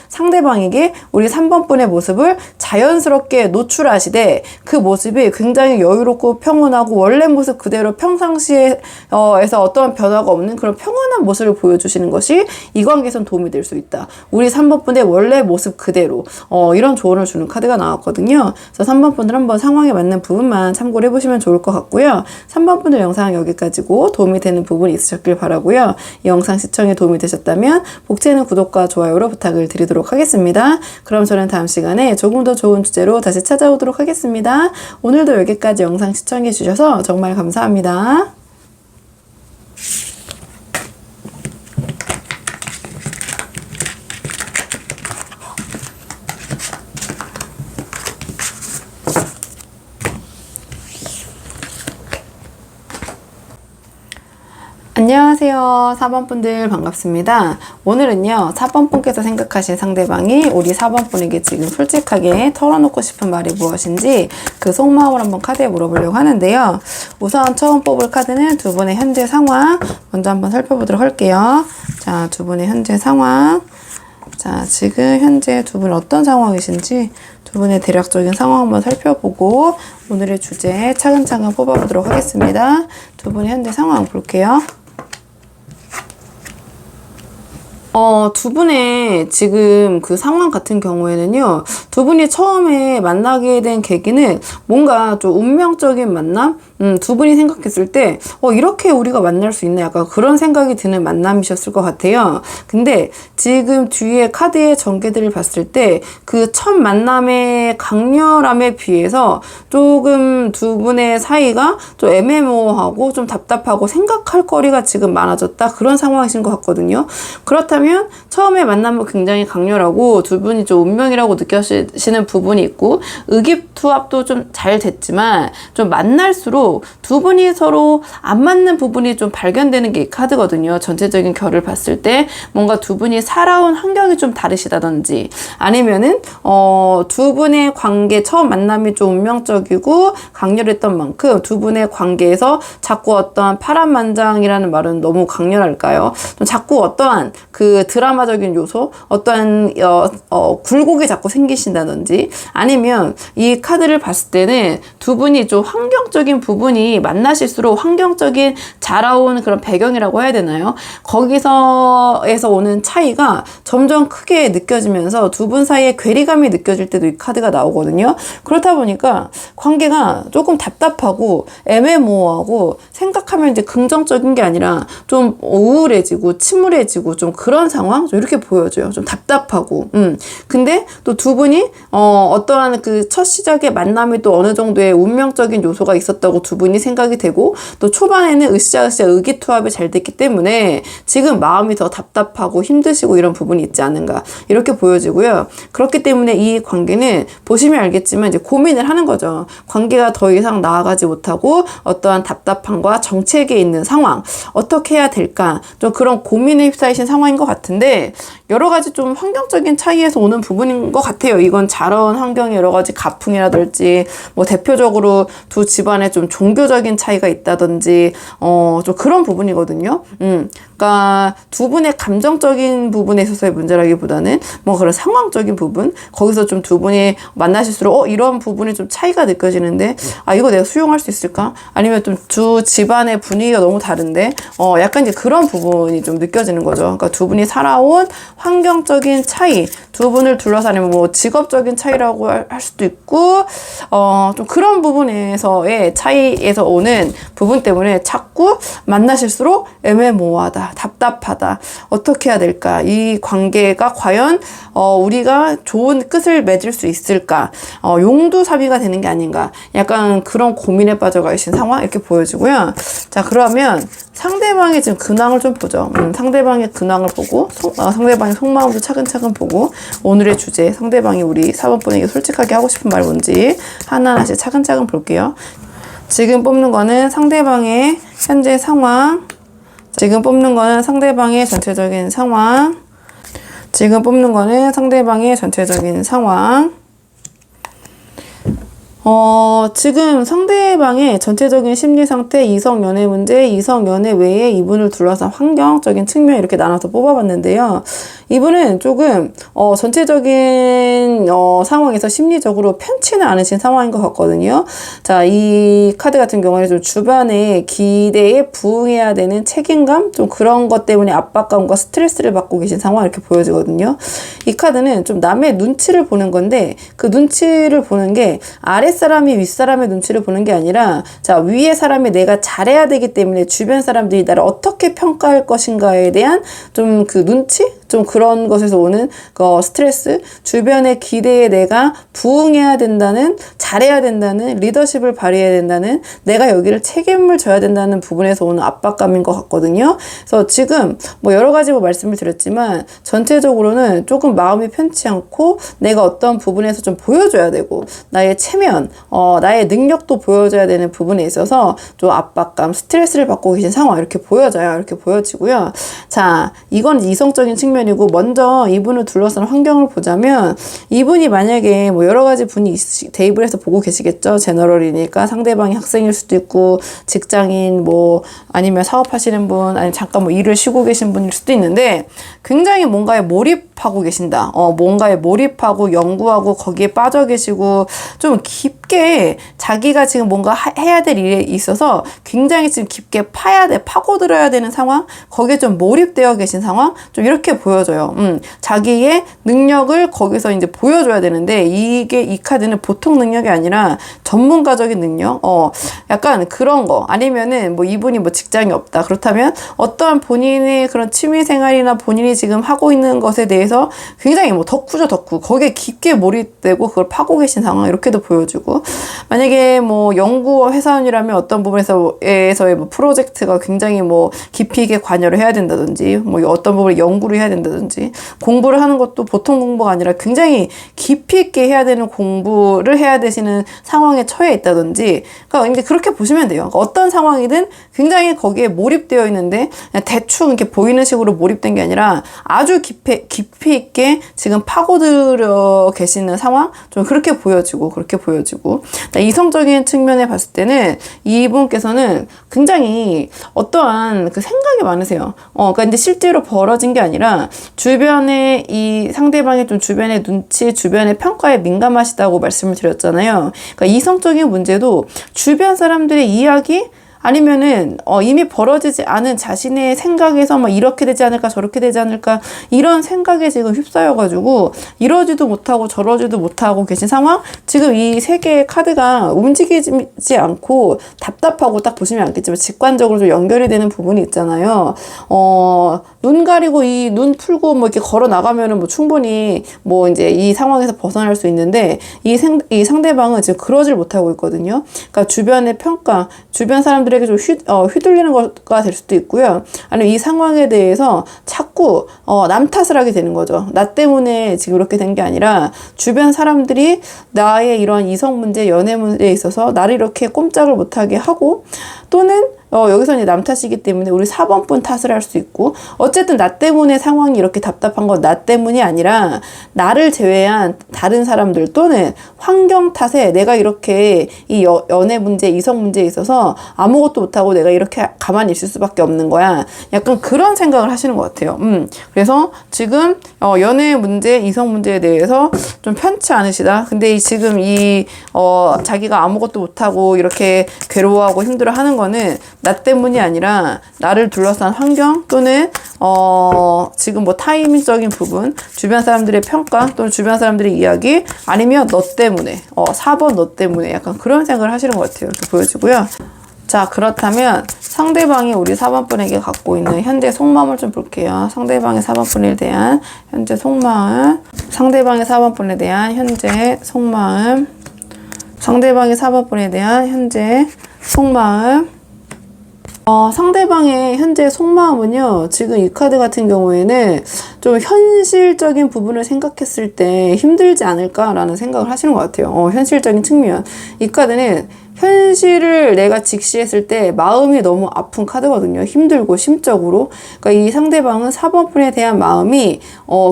상대방에게 우리 3번 분의 모습을 자연스럽게 노출하시되, 그 모습이 굉장히 여유롭고 평온하고 원래 모습 그대로 평상시에 에서 어떠한 변화가 없는 그런 평온한 모습을 보여주시는 것이 이 관계에선 도움이 될 수 있다. 우리 3번 분의 원래 모습 그대로 이런 조언을 주는 카드가 나왔거든요. 그래서 3번 분들 한번 상황에 맞는 부분만 참고를 해보시면 좋을 것 같고요. 3번 분들 영상 여기까지고 도움이 되는 부분이 있으셨길 바라고요. 이 영상 시청에 도움이 되셨다면 복채는 구독과 좋아요로 부탁을 드리도록 하겠습니다. 그럼 저는 다음 시간에 조금 더 좋은 주제로 다시 찾아오도록 하겠습니다. 오늘도 여기까지 영상 시청해 주셔서 정말 감사합니다. 안녕하세요. 4번 분들 반갑습니다. 오늘은요, 4번 분께서 생각하신 상대방이 우리 4번 분에게 지금 솔직하게 털어놓고 싶은 말이 무엇인지 그 속마음을 한번 카드에 물어보려고 하는데요. 우선 처음 뽑을 카드는 두 분의 현재 상황 먼저 한번 살펴보도록 할게요. 자, 두 분의 현재 상황. 자, 지금 현재 두 분 어떤 상황이신지 두 분의 대략적인 상황 한번 살펴보고 오늘의 주제 차근차근 뽑아보도록 하겠습니다. 두 분의 현재 상황 볼게요. 두 분의 지금 그 상황 같은 경우에는요, 두 분이 처음에 만나게 된 계기는 뭔가 좀 운명적인 만남? 두 분이 생각했을 때, 이렇게 우리가 만날 수 있나? 약간 그런 생각이 드는 만남이셨을 것 같아요. 근데 지금 뒤에 카드의 전개들을 봤을 때, 그 첫 만남의 강렬함에 비해서 조금 두 분의 사이가 좀 애매모호하고 좀 답답하고 생각할 거리가 지금 많아졌다. 그런 상황이신 것 같거든요. 그렇다면 처음에 만남은 굉장히 강렬하고 두 분이 좀 운명이라고 느껴지시는 부분이 있고 의기투합도 좀 잘 됐지만 좀 만날수록 두 분이 서로 안 맞는 부분이 좀 발견되는 게 이 카드거든요. 전체적인 결을 봤을 때 뭔가 두 분이 살아온 환경이 좀 다르시다든지 아니면은 두 분의 관계 처음 만남이 좀 운명적이고 강렬했던 만큼 두 분의 관계에서 자꾸 어떠한 파란만장이라는 말은 너무 강렬할까요? 좀 자꾸 어떠한 그 드라마적인 요소, 어떠한 굴곡이 자꾸 생기신다든지 아니면 이 카드를 봤을 때는 두 분이 좀 환경적인 부분이 만나실수록 환경적인 자라온 그런 배경이라고 해야 되나요? 거기서에서 오는 차이가 점점 크게 느껴지면서 두 분 사이에 괴리감이 느껴질 때도 이 카드가 나오거든요. 그렇다 보니까 관계가 조금 답답하고 애매모호하고 생각하면 이제 긍정적인 게 아니라 좀 우울해지고 침울해지고 좀 그런 상황? 좀 이렇게 보여져요. 좀 답답하고. 근데 또 두 분이 어떠한 그 첫 시작의 만남이 또 어느 정도의 운명적인 요소가 있었다고 두 분이 생각이 되고 또 초반에는 으쌰으쌰 의기투합이 잘 됐기 때문에 지금 마음이 더 답답하고 힘드시고 이런 부분이 있지 않은가 이렇게 보여지고요. 그렇기 때문에 이 관계는 보시면 알겠지만 이제 고민을 하는 거죠. 관계가 더 이상 나아가지 못하고 어떠한 답답함과 정체기에 있는 상황 어떻게 해야 될까 좀 그런 고민에 휩싸이신 상황인 것 같은데 여러 가지 좀 환경적인 차이에서 오는 부분인 것 같아요. 이건 자라온 환경의 여러 가지 가풍이라든지 뭐 대표적으로 두 집안에 좀 종교적인 차이가 있다든지 좀 그런 부분이거든요. 그러니까 두 분의 감정적인 부분에 있어서의 문제라기보다는 뭐 그런 상황적인 부분 거기서 좀 두 분이 만나실수록 이런 부분이 좀 차이가 느껴지는데 이거 내가 수용할 수 있을까? 아니면 좀 두 집안의 분위기가 너무 다른데 약간 이제 그런 부분이 좀 느껴지는 거죠. 그러니까 두 분이 살아온 환경적인 차이 두 분을 둘러싸 아니면 뭐 직업적인 차이라고 할 수도 있고 좀 그런 부분에서의 차이에서 오는 부분 때문에 자꾸 만나실수록 애매모호하다 답답하다 어떻게 해야 될까 이 관계가 과연 우리가 좋은 끝을 맺을 수 있을까 용두사미가 되는 게 아닌가 약간 그런 고민에 빠져가 계신 상황 이렇게 보여지고요. 자 그러면 상대방의 지금 근황을 좀 보죠. 상대방의 근황을 보고 상대방의 속마음도 차근차근 보고 오늘의 주제 상대방이 우리 4번분에게 솔직하게 하고 싶은 말 뭔지 하나하나씩 차근차근 볼게요. 지금 뽑는 거는 상대방의 현재 상황 지금 뽑는 거는 상대방의 전체적인 상황 지금 뽑는 거는 상대방의 전체적인 상황 지금 상대방의 전체적인 심리 상태, 이성 연애 문제, 이성 연애 외에 이분을 둘러싼 환경적인 측면 이렇게 나눠서 뽑아봤는데요. 이분은 조금 전체적인 상황에서 심리적으로 편치는 않으신 상황인 것 같거든요. 자, 이 카드 같은 경우는 좀 주변의 기대에 부응해야 되는 책임감, 좀 그런 것 때문에 압박감과 스트레스를 받고 계신 상황 이렇게 보여지거든요. 이 카드는 좀 남의 눈치를 보는 건데 그 눈치를 보는 게 아랫사람이 윗사람의 눈치를 보는 게 아니라 자 위에 사람이 내가 잘해야 되기 때문에 주변 사람들이 나를 어떻게 평가할 것인가에 대한 좀 그 눈치? 좀 그런 것에서 오는 스트레스, 주변의 기대에 내가 부응해야 된다는, 잘해야 된다는, 리더십을 발휘해야 된다는, 내가 여기를 책임을 져야 된다는 부분에서 오는 압박감인 것 같거든요. 그래서 지금 뭐 여러 가지 말씀을 드렸지만 전체적으로는 조금 마음이 편치 않고 내가 어떤 부분에서 좀 보여줘야 되고 나의 체면, 나의 능력도 보여줘야 되는 부분에 있어서 좀 압박감, 스트레스를 받고 계신 상황 이렇게 보여져요. 이렇게 보여지고요. 자, 이건 이성적인 측면이고 먼저 이분을 둘러싼 환경을 보자면 이분이 만약에 뭐 여러 가지 분이 테이블에서 보고 계시겠죠. 제너럴이니까 상대방이 학생일 수도 있고 직장인 뭐 아니면 사업하시는 분 아니면 잠깐 뭐 일을 쉬고 계신 분일 수도 있는데 굉장히 뭔가에 몰입 몰입하고 계신다. 뭔가에 몰입하고 연구하고 거기에 빠져 계시고 좀 깊게 자기가 지금 뭔가 해야 될 일에 있어서 굉장히 지금 깊게 파고들어야 되는 상황, 거기에 좀 몰입되어 계신 상황, 좀 이렇게 보여져요. 자기의 능력을 거기서 이제 보여줘야 되는데 이게 이 카드는 보통 능력이 아니라 전문가적인 능력, 약간 그런 거 아니면은 뭐 이분이 뭐 직장이 없다 그렇다면 어떠한 본인의 그런 취미 생활이나 본인이 지금 하고 있는 것에 대해서 굉장히 뭐 덕후죠, 덕후. 거기에 깊게 몰입되고 그걸 파고 계신 상황 이렇게도 보여주고, 만약에 뭐 연구 회사원이라면 어떤 부분에서의 뭐 프로젝트가 굉장히 뭐 깊이 있게 관여를 해야 된다든지, 뭐 어떤 부분에 연구를 해야 된다든지, 공부를 하는 것도 보통 공부가 아니라 굉장히 깊이 있게 해야 되는 공부를 해야 되시는 상황에 처해 있다든지, 그러니까 이제 그렇게 보시면 돼요. 그러니까 어떤 상황이든 굉장히 거기에 몰입되어 있는데 그냥 대충 이렇게 보이는 식으로 몰입된 게 아니라 아주 깊이 있게 지금 파고들어 계시는 상황, 좀 그렇게 보여지고 이성적인 측면에 봤을 때는 이분께서는 굉장히 어떠한 그 생각이 많으세요. 그러니까 이제 실제로 벌어진 게 아니라 주변에 이 상대방의 좀 주변의 눈치, 주변의 평가에 민감하시다고 말씀을 드렸잖아요. 그러니까 이성적인 문제도 주변 사람들의 이야기, 아니면은 이미 벌어지지 않은 자신의 생각에서 막 이렇게 되지 않을까 저렇게 되지 않을까 이런 생각에 지금 휩싸여가지고 이러지도 못하고 저러지도 못하고 계신 상황. 지금 이 세 개의 카드가 움직이지 않고 답답하고, 딱 보시면 알겠지만 직관적으로 좀 연결이 되는 부분이 있잖아요. 눈 가리고 이 눈 풀고 뭐 이렇게 걸어 나가면은 뭐 충분히 뭐 이제 이 상황에서 벗어날 수 있는데 이 상대방은 지금 그러질 못하고 있거든요. 그러니까 주변의 평가, 주변 사람들에게 좀 휘둘리는 것가 될 수도 있고요. 아니면 이 상황에 대해서 자꾸 남 탓을 하게 되는 거죠. 나 때문에 지금 이렇게 된 게 아니라 주변 사람들이 나의 이런 이성 문제, 연애 문제에 있어서 나를 이렇게 꼼짝을 못하게 하고, 또는 여기서 이제 남 탓이기 때문에 우리 4번 분 탓을 할 수 있고, 어쨌든 나 때문에 상황이 이렇게 답답한 건 나 때문이 아니라 나를 제외한 다른 사람들 또는 환경 탓에 내가 이렇게 이 연애 문제, 이성 문제에 있어서 아무것도 못하고 내가 이렇게 가만히 있을 수밖에 없는 거야. 약간 그런 생각을 하시는 것 같아요. 그래서 지금 연애 문제, 이성 문제에 대해서 좀 편치 않으시다. 근데 지금 자기가 아무것도 못하고 이렇게 괴로워하고 힘들어하는 거는 나 때문이 아니라 나를 둘러싼 환경 또는 지금 뭐 타이밍적인 부분, 주변 사람들의 평가 또는 주변 사람들의 이야기, 아니면 너 때문에 4번 너 때문에 약간 그런 생각을 하시는 것 같아요. 이렇게 보여지고요. 자, 그렇다면 상대방이 우리 4번 분에게 갖고 있는 현재 속마음을 좀 볼게요. 상대방의 4번 분에 대한 현재 속마음, 상대방의 4번 분에 대한 현재 속마음, 상대방의 4번 분에 대한 현재 속마음. 상대방의 현재 속마음은요, 지금 이 카드 같은 경우에는 좀 현실적인 부분을 생각했을 때 힘들지 않을까라는 생각을 하시는 것 같아요. 현실적인 측면. 이 카드는 현실을 내가 직시했을 때 마음이 너무 아픈 카드거든요. 힘들고 심적으로. 그러니까 이 상대방은 4번 분에 대한 마음이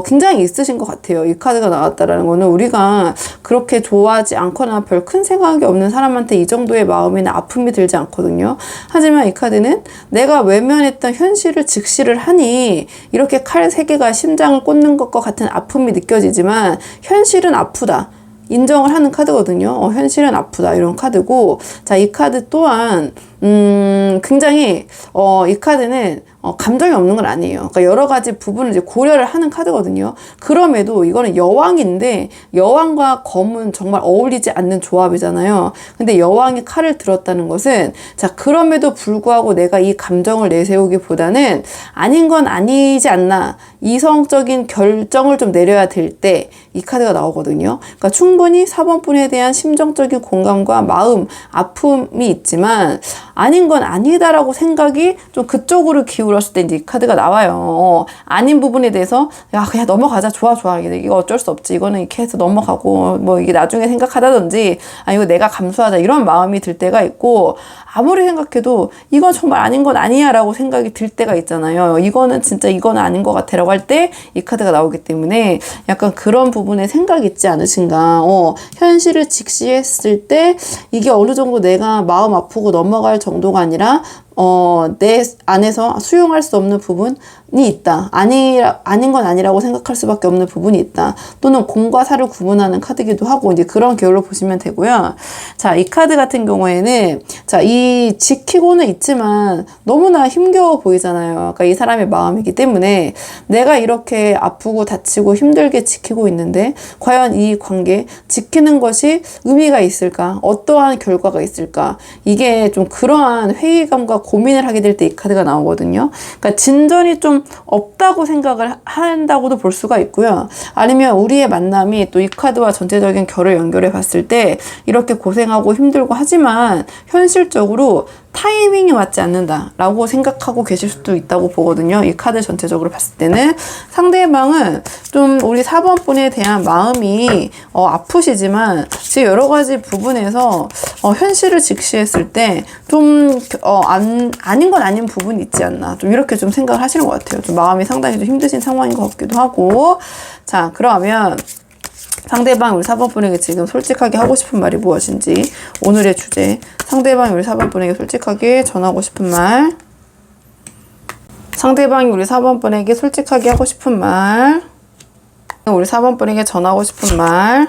굉장히 있으신 것 같아요. 이 카드가 나왔다라는 거는 우리가 그렇게 좋아하지 않거나 별 큰 생각이 없는 사람한테 이 정도의 마음이나 아픔이 들지 않거든요. 하지만 이 카드는 내가 외면했던 현실을 직시를 하니 이렇게 칼 3개가 심장을 꽂는 것과 같은 아픔이 느껴지지만 현실은 아프다. 인정을 하는 카드거든요. 현실은 아프다, 이런 카드고. 자, 이 카드 또한 굉장히 이 카드는 감정이 없는 건 아니에요. 그러니까 여러 가지 부분을 이제 고려를 하는 카드거든요. 그럼에도 이거는 여왕인데, 여왕과 검은 정말 어울리지 않는 조합이잖아요. 근데 여왕이 칼을 들었다는 것은, 자, 그럼에도 불구하고 내가 이 감정을 내세우기보다는 아닌 건 아니지 않나, 이성적인 결정을 좀 내려야 될 때 이 카드가 나오거든요. 그러니까 충분히 4번 분에 대한 심정적인 공감과 마음, 아픔이 있지만 아닌 건 아니다라고 생각이 좀 그쪽으로 기울었을 때 이제 이 카드가 나와요. 아닌 부분에 대해서 야, 그냥 넘어가자, 좋아 이거 어쩔 수 없지, 이거는 이렇게 해서 넘어가고 뭐 이게 나중에 생각하다든지, 이거 내가 감수하자, 이런 마음이 들 때가 있고, 아무리 생각해도 이건 정말 아닌 건 아니야 라고 생각이 들 때가 있잖아요. 이거는 진짜 이건 아닌 것 같아 라고 할 때 이 카드가 나오기 때문에 약간 그런 부분에 생각이 있지 않으신가. 현실을 직시했을 때 이게 어느 정도 내가 마음 아프고 넘어갈 정도가 아니라 내 안에서 수용할 수 없는 부분이 있다. 아닌 건 아니라고 생각할 수밖에 없는 부분이 있다. 또는 공과 사를 구분하는 카드기도 하고, 이제 그런 계열로 보시면 되고요. 자, 이 카드 같은 경우에는, 자, 이 지키고는 있지만 너무나 힘겨워 보이잖아요. 그러니까 이 사람의 마음이기 때문에 내가 이렇게 아프고 다치고 힘들게 지키고 있는데, 과연 이 관계, 지키는 것이 의미가 있을까? 어떠한 결과가 있을까? 이게 좀 그러한 회의감과 고민을 하게 될 때 이 카드가 나오거든요. 그러니까 진전이 좀 없다고 생각을 한다고도 볼 수가 있고요. 아니면 우리의 만남이 또 이 카드와 전체적인 결을 연결해 봤을 때 이렇게 고생하고 힘들고 하지만 현실적으로 타이밍이 맞지 않는다라고 생각하고 계실 수도 있다고 보거든요. 이 카드 전체적으로 봤을 때는 상대방은 좀 우리 4번 분에 대한 마음이 아프시지만 지금 여러 가지 부분에서 현실을 직시했을 때 좀 아닌 건 아닌 부분이 있지 않나, 좀 이렇게 좀 생각을 하시는 것 같아요. 좀 마음이 상당히 좀 힘드신 상황인 것 같기도 하고. 자, 그러면 상대방 우리 4번 분에게 지금 솔직하게 하고 싶은 말이 무엇인지, 오늘의 주제, 상대방이 우리 4번 분에게 솔직하게 전하고 싶은 말, 상대방이 우리 4번 분에게 솔직하게 하고 싶은 말, 우리 4번 분에게 전하고 싶은 말.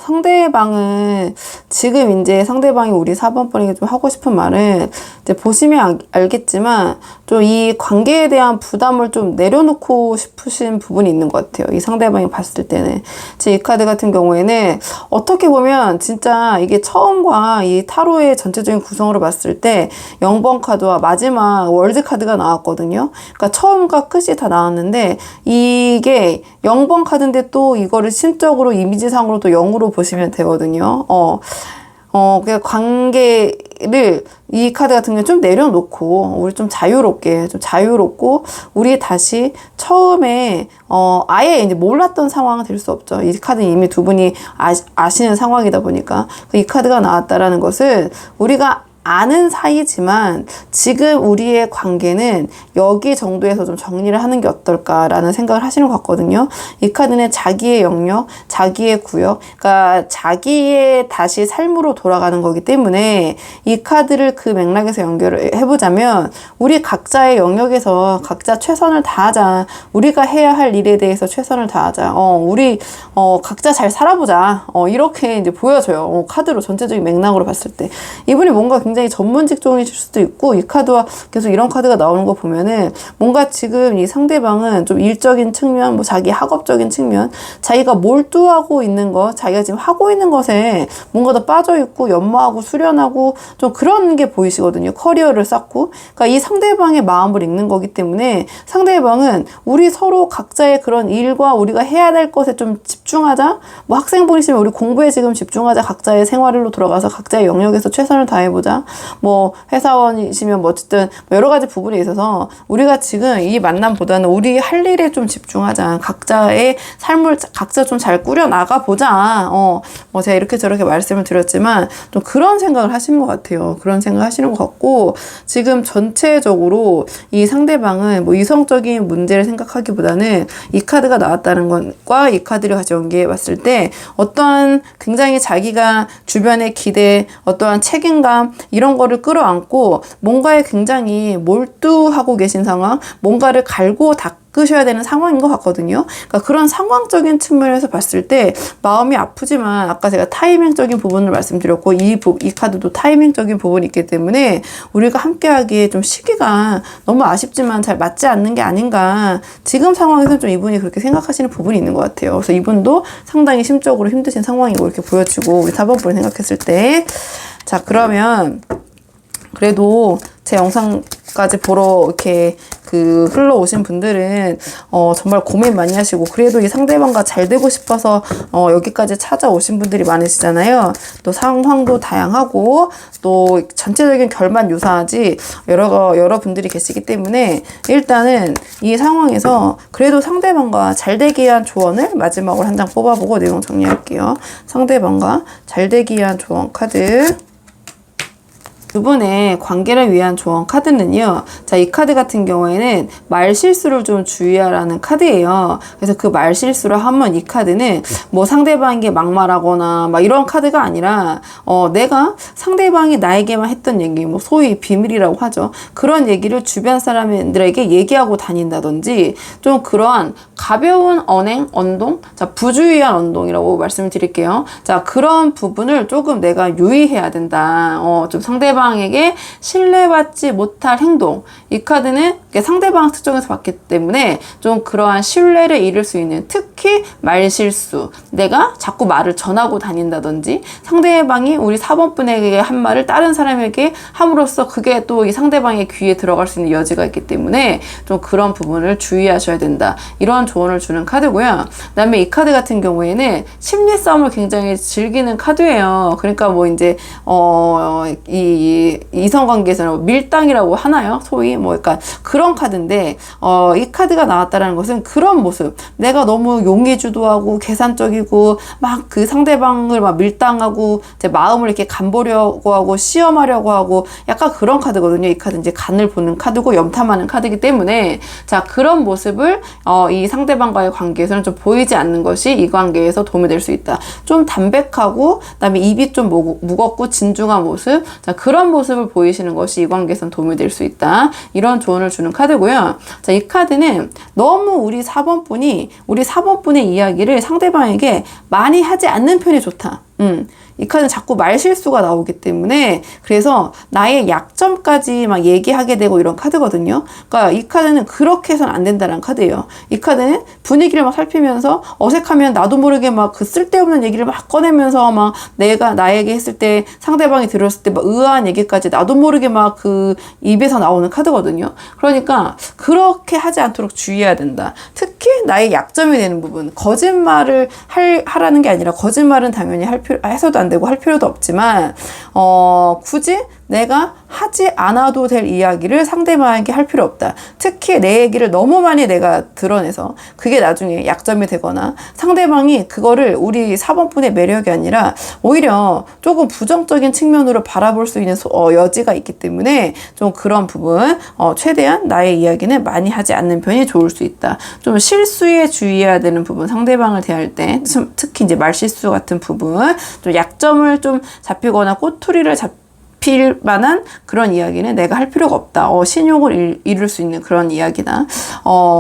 상대방은 지금 이제 상대방이 우리 4번 분에게 좀 하고 싶은 말은, 이제 보시면 알겠지만 좀 이 관계에 대한 부담을 좀 내려놓고 싶으신 부분이 있는 것 같아요. 이 상대방이 봤을 때는. 이 카드 같은 경우에는 어떻게 보면 진짜 이게 처음과 이 타로의 전체적인 구성으로 봤을 때 0번 카드와 마지막 월드 카드가 나왔거든요. 그러니까 처음과 끝이 다 나왔는데 이게 0번 카드인데 또 이거를 심적으로 이미지상으로 또 0으로 보시면 되거든요. 그냥 관계를 이 카드 같은 경우는 좀 내려놓고 우리 좀 자유롭고 우리 다시 처음에 아예 이제 몰랐던 상황은 될 수 없죠. 이 카드는 이미 두 분이 아시는 상황이다 보니까 이 카드가 나왔다라는 것은 우리가 아는 사이지만 지금 우리의 관계는 여기 정도에서 좀 정리를 하는 게 어떨까라는 생각을 하시는 것 같거든요. 이 카드는 자기의 영역, 자기의 구역, 그러니까 자기의 다시 삶으로 돌아가는 거기 때문에 이 카드를 그 맥락에서 연결을 해보자면 우리 각자의 영역에서 각자 최선을 다하자. 우리가 해야 할 일에 대해서 최선을 다하자. 우리 각자 잘 살아보자. 이렇게 이제 보여져요. 카드로 전체적인 맥락으로 봤을 때 이분이 뭔가 굉장히 전문 직종이실 수도 있고, 이 카드와 계속 이런 카드가 나오는 거 보면은 뭔가 지금 이 상대방은 좀 일적인 측면, 뭐 자기 학업적인 측면, 자기가 몰두하고 있는 것, 자기가 지금 하고 있는 것에 뭔가 더 빠져있고 연마하고 수련하고 좀 그런 게 보이시거든요. 커리어를 쌓고. 그러니까 이 상대방의 마음을 읽는 거기 때문에 상대방은 우리 서로 각자의 그런 일과 우리가 해야 될 것에 좀 집중하자. 뭐 학생분이시면 우리 공부에 지금 집중하자. 각자의 생활로 돌아가서 각자의 영역에서 최선을 다해보자. 뭐 회사원이시면 뭐 어쨌든 여러 가지 부분에 있어서 우리가 지금 이 만남보다는 우리 할 일에 좀 집중하자. 각자의 삶을 각자 좀 잘 꾸려 나가 보자. 뭐 제가 이렇게 저렇게 말씀을 드렸지만 좀 그런 생각을 하시는 것 같아요. 그런 생각 하시는 것 같고, 지금 전체적으로 이 상대방은 뭐 이성적인 문제를 생각하기보다는 이 카드가 나왔다는 것과 이 카드를 같이 연계해 봤을 때 어떠한 굉장히 자기가 주변의 기대, 어떠한 책임감 이런 거를 끌어안고 뭔가에 굉장히 몰두하고 계신 상황, 뭔가를 갈고 닦으셔야 되는 상황인 것 같거든요. 그러니까 그런 상황적인 측면에서 봤을 때 마음이 아프지만 아까 제가 타이밍적인 부분을 말씀드렸고 이 카드도 타이밍적인 부분이 있기 때문에 우리가 함께하기에 좀 시기가 너무 아쉽지만 잘 맞지 않는 게 아닌가, 지금 상황에서는 좀 이분이 그렇게 생각하시는 부분이 있는 것 같아요. 그래서 이분도 상당히 심적으로 힘드신 상황이고 이렇게 보여지고, 우리 4번 분을 생각했을 때, 자, 그러면 그래도 제 영상까지 보러 이렇게 흘러오신 분들은 정말 고민 많이 하시고 그래도 이 상대방과 잘 되고 싶어서 여기까지 찾아오신 분들이 많으시잖아요. 또 상황도 다양하고 또 전체적인 결만 유사하지 여러 분들이 계시기 때문에 일단은 이 상황에서 그래도 상대방과 잘 되기 위한 조언을 마지막으로 한 장 뽑아보고 내용 정리할게요. 상대방과 잘 되기 위한 조언 카드. 두 분의 관계를 위한 조언 카드는요. 자, 이 카드 같은 경우에는 말실수를 좀 주의하라는 카드예요. 그래서 그 말실수를 하면 이 카드는 뭐 상대방에게 막말하거나 막 이런 카드가 아니라 내가 상대방이 나에게만 했던 얘기, 뭐 소위 비밀이라고 하죠. 그런 얘기를 주변 사람들에게 얘기하고 다닌다든지 좀 그러한 가벼운 언동, 자, 부주의한 언동이라고 말씀을 드릴게요. 자, 그런 부분을 조금 내가 유의해야 된다. 좀 상대방에게 신뢰받지 못할 행동. 이 카드는 상대방 특정에서 봤기 때문에 좀 그러한 신뢰를 잃을 수 있는, 특히 말실수. 내가 자꾸 말을 전하고 다닌다든지 상대방이 우리 4번분에게 한 말을 다른 사람에게 함으로써 그게 또 이 상대방의 귀에 들어갈 수 있는 여지가 있기 때문에 좀 그런 부분을 주의하셔야 된다. 이런 조언을 주는 카드고요. 그 다음에 이 카드 같은 경우에는 심리 싸움을 굉장히 즐기는 카드예요. 그러니까 뭐 이제 이 이성관계에서는 밀당이라고 하나요? 소위 뭐 그러니까 그런 카드인데 이 카드가 나왔다라는 것은 그런 모습. 내가 너무 용의주도하고 계산적이고 막 그 상대방을 막 밀당하고 제 마음을 이렇게 간보려고 하고 시험하려고 하고 약간 그런 카드거든요. 이 카드 이제 간을 보는 카드고 염탐하는 카드이기 때문에 자, 그런 모습을 이 상대방과의 관계에서는 좀 보이지 않는 것이 이 관계에서 도움이 될 수 있다. 좀 담백하고 그다음에 입이 좀 무겁고 진중한 모습. 자, 그런 모습을 보이시는 것이 이 관계에서는 도움이 될 수 있다. 이런 조언을 주는 카드고요. 자, 이 카드는 너무 우리 4번분의 이야기를 상대방에게 많이 하지 않는 편이 좋다. 이 카드는 자꾸 말실수가 나오기 때문에 그래서 나의 약점까지 막 얘기하게 되고 이런 카드거든요. 그러니까 이 카드는 그렇게 해서는 안 된다는 카드예요. 이 카드는 분위기를 막 살피면서 어색하면 나도 모르게 막 그 쓸데없는 얘기를 막 꺼내면서 막 내가 나에게 했을 때 상대방이 들었을 때 막 의아한 얘기까지 나도 모르게 막 그 입에서 나오는 카드거든요. 그러니까 그렇게 하지 않도록 주의해야 된다. 특히 나의 약점이 되는 부분, 거짓말을 하라는 게 아니라 거짓말은 당연히 해서도 안 되고 할 필요도 없지만 굳이 내가 하지 않아도 될 이야기를 상대방에게 할 필요 없다. 특히 내 얘기를 너무 많이 내가 드러내서 그게 나중에 약점이 되거나 상대방이 그거를 우리 4번분의 매력이 아니라 오히려 조금 부정적인 측면으로 바라볼 수 있는 여지가 있기 때문에 좀 그런 부분 최대한 나의 이야기는 많이 하지 않는 편이 좋을 수 있다. 좀 실수에 주의해야 되는 부분, 상대방을 대할 때 특히 이제 말실수 같은 부분, 좀 약점을 좀 잡히거나 꼬투리를 잡힐 만한 그런 이야기는 내가 할 필요가 없다. 신용을 잃을 수 있는 그런 이야기나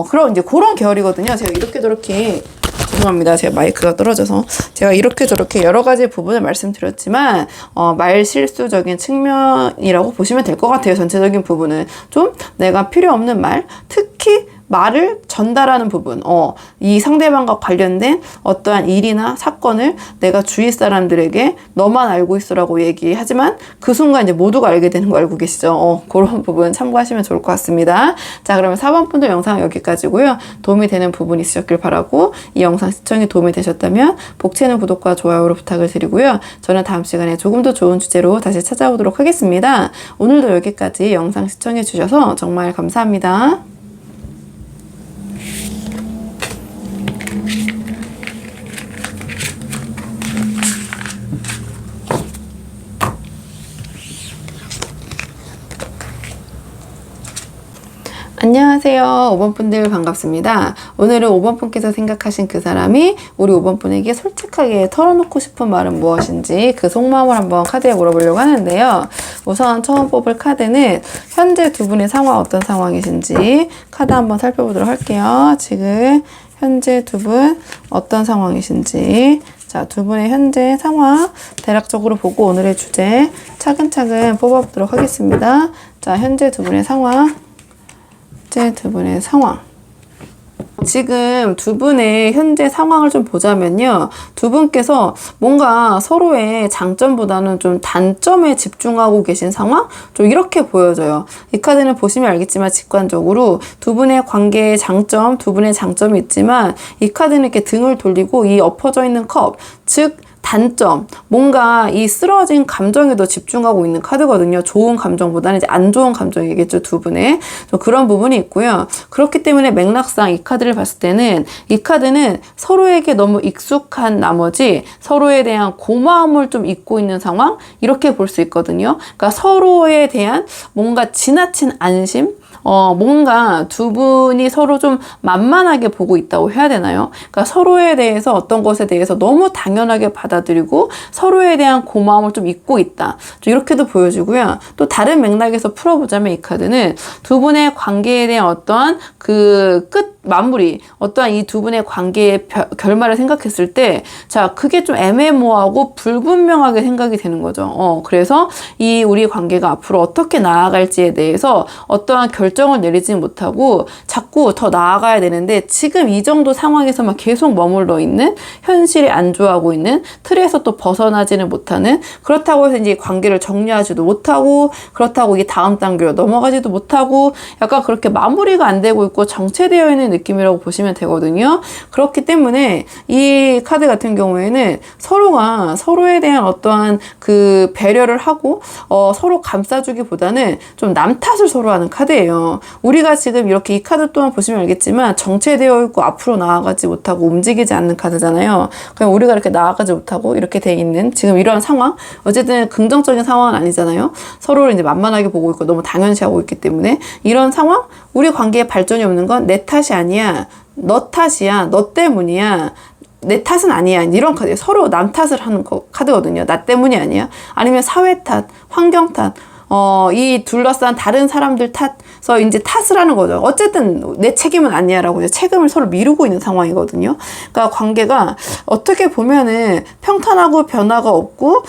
그런 이제 그런 계열이거든요. 제가 이렇게 저렇게 죄송합니다. 제가 마이크가 떨어져서 제가 이렇게 저렇게 여러 가지 부분을 말씀드렸지만 말실수적인 측면이라고 보시면 될 것 같아요. 전체적인 부분은 좀 내가 필요 없는 말, 특히 말을 전달하는 부분, 이 상대방과 관련된 어떠한 일이나 사건을 내가 주위 사람들에게 너만 알고 있어라고 얘기하지만 그 순간 이제 모두가 알게 되는 거 알고 계시죠? 그런 부분 참고하시면 좋을 것 같습니다. 자, 그러면 4번분들 영상 여기까지고요. 도움이 되는 부분 있으셨길 바라고 이 영상 시청이 도움이 되셨다면 복 채널 구독과 좋아요로 부탁을 드리고요. 저는 다음 시간에 조금 더 좋은 주제로 다시 찾아오도록 하겠습니다. 오늘도 여기까지 영상 시청해 주셔서 정말 감사합니다. 안녕하세요. 5번분들 반갑습니다. 오늘은 5번분께서 생각하신 그 사람이 우리 5번분에게 솔직하게 털어놓고 싶은 말은 무엇인지 그 속마음을 한번 카드에 물어보려고 하는데요. 우선 처음 뽑을 카드는 현재 두 분의 상황 어떤 상황이신지 카드 한번 살펴보도록 할게요. 지금 현재 두 분 어떤 상황이신지, 자, 두 분의 현재 상황 대략적으로 보고 오늘의 주제 차근차근 뽑아보도록 하겠습니다. 자, 현재 두 분의 상황, 두 분의 상황. 지금 두 분의 현재 상황을 좀 보자면요. 두 분께서 뭔가 서로의 장점보다는 좀 단점에 집중하고 계신 상황? 좀 이렇게 보여져요. 이 카드는 보시면 알겠지만 직관적으로 두 분의 관계의 장점, 두 분의 장점이 있지만 이 카드는 이렇게 등을 돌리고 이 엎어져 있는 컵, 즉 단점, 뭔가 이 쓰러진 감정에 더 집중하고 있는 카드거든요. 좋은 감정보다는 이제 안 좋은 감정이겠죠, 두 분의. 좀 그런 부분이 있고요. 그렇기 때문에 맥락상 이 카드를 봤을 때는 이 카드는 서로에게 너무 익숙한 나머지 서로에 대한 고마움을 좀 잊고 있는 상황? 이렇게 볼 수 있거든요. 그러니까 서로에 대한 뭔가 지나친 안심? 뭔가 두 분이 서로 좀 만만하게 보고 있다고 해야 되나요? 그러니까 서로에 대해서 어떤 것에 대해서 너무 당연하게 받아들이고 서로에 대한 고마움을 좀 잊고 있다. 좀 이렇게도 보여지고요. 또 다른 맥락에서 풀어보자면 이 카드는 두 분의 관계에 대한 어떠한 그 끝 마무리, 어떠한 이 두 분의 관계의 결말을 생각했을 때, 자, 그게 좀 애매모호하고 불분명하게 생각이 되는 거죠. 그래서 이 우리 관계가 앞으로 어떻게 나아갈지에 대해서 어떠한 결정을 내리지 못하고 자꾸 더 나아가야 되는데 지금 이 정도 상황에서만 계속 머물러 있는, 현실에 안주하고 있는, 틀에서 또 벗어나지는 못하는, 그렇다고 해서 이제 관계를 정리하지도 못하고, 그렇다고 이게 다음 단계로 넘어가지도 못하고, 약간 그렇게 마무리가 안 되고 있고 정체되어 있는 느낌이라고 보시면 되거든요. 그렇기 때문에 이 카드 같은 경우에는 서로가 서로에 대한 어떠한 그 배려를 하고 서로 감싸주기보다는 좀 남 탓을 서로 하는 카드예요. 우리가 지금 이렇게 이 카드 또한 보시면 알겠지만 정체되어 있고 앞으로 나아가지 못하고 움직이지 않는 카드잖아요. 그냥 우리가 이렇게 나아가지 못하고 이렇게 돼 있는 지금 이런 상황, 어쨌든 긍정적인 상황은 아니잖아요. 서로를 이제 만만하게 보고 있고 너무 당연시하고 있기 때문에 이런 상황, 우리 관계에 발전이 없는 건 내 탓이 아니야, 너 탓이야, 너 때문이야, 내 탓은 아니야, 이런 카드예요. 서로 남 탓을 하는 카드거든요. 나 때문이 아니야. 아니면 사회 탓, 환경 탓, 이 둘러싼 다른 사람들 탓서 이제 탓을 하는 거죠. 어쨌든 내 책임은 아니야라고 이제 책임을 서로 미루고 있는 상황이거든요. 그러니까 관계가 어떻게 보면은 평탄하고 변화가 없고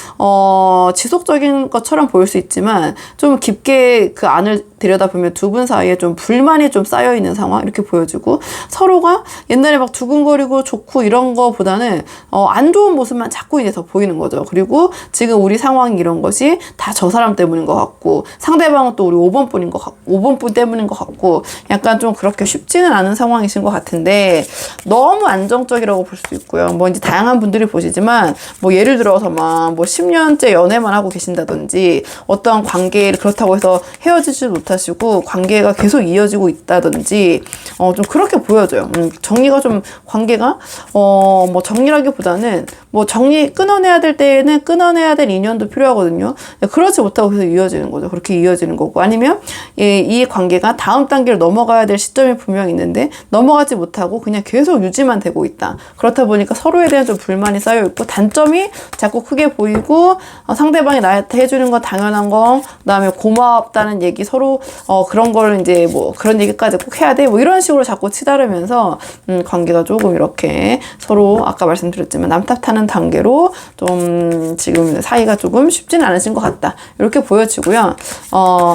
지속적인 것처럼 보일 수 있지만 좀 깊게 그 안을 들여다보면 두 분 사이에 좀 불만이 좀 쌓여 있는 상황 이렇게 보여지고, 서로가 옛날에 막 두근거리고 좋고 이런 거보다는 안 좋은 모습만 자꾸 이제 더 보이는 거죠. 그리고 지금 우리 상황이 이런 것이 다 저 사람 때문인 것 같고, 상대방은 또 우리 5번 분인 것 같고, 5번 분 때문인 것 같고, 약간 좀 그렇게 쉽지는 않은 상황이신 것 같은데, 너무 안정적이라고 볼 수 있고요. 뭐 이제 다양한 분들이 보시지만, 뭐 예를 들어서 막 뭐 10년째 연애만 하고 계신다든지, 어떠한 관계를 그렇다고 해서 헤어지지 못하시고 관계가 계속 이어지고 있다든지, 좀 그렇게 보여져요. 정리가 좀, 관계가 뭐 정리라기보다는 뭐 끊어내야 될 때에는 끊어내야 될 인연도 필요하거든요. 그렇지 못하고 계속 이어지는 거죠. 그렇게 이어지는 거고, 아니면 이 관계가 다음 단계로 넘어가야 될 시점이 분명히 있는데 넘어가지 못하고 그냥 계속 유지만 되고 있다. 그렇다 보니까 서로에 대한 좀 불만이 쌓여 있고, 단점이 자꾸 크게 보이고, 상대방이 나한테 해주는 건 당연한 거, 그다음에 고맙다는 얘기, 서로 그런 걸 이제 뭐 그런 얘기까지 꼭 해야 돼, 뭐 이런 식으로 자꾸 치달으면서 관계가 조금 이렇게 서로 아까 말씀드렸지만 남 탓하는 단계로 좀 지금 사이가 조금 쉽지는 않으신 것 같다, 이렇게 보여지고요.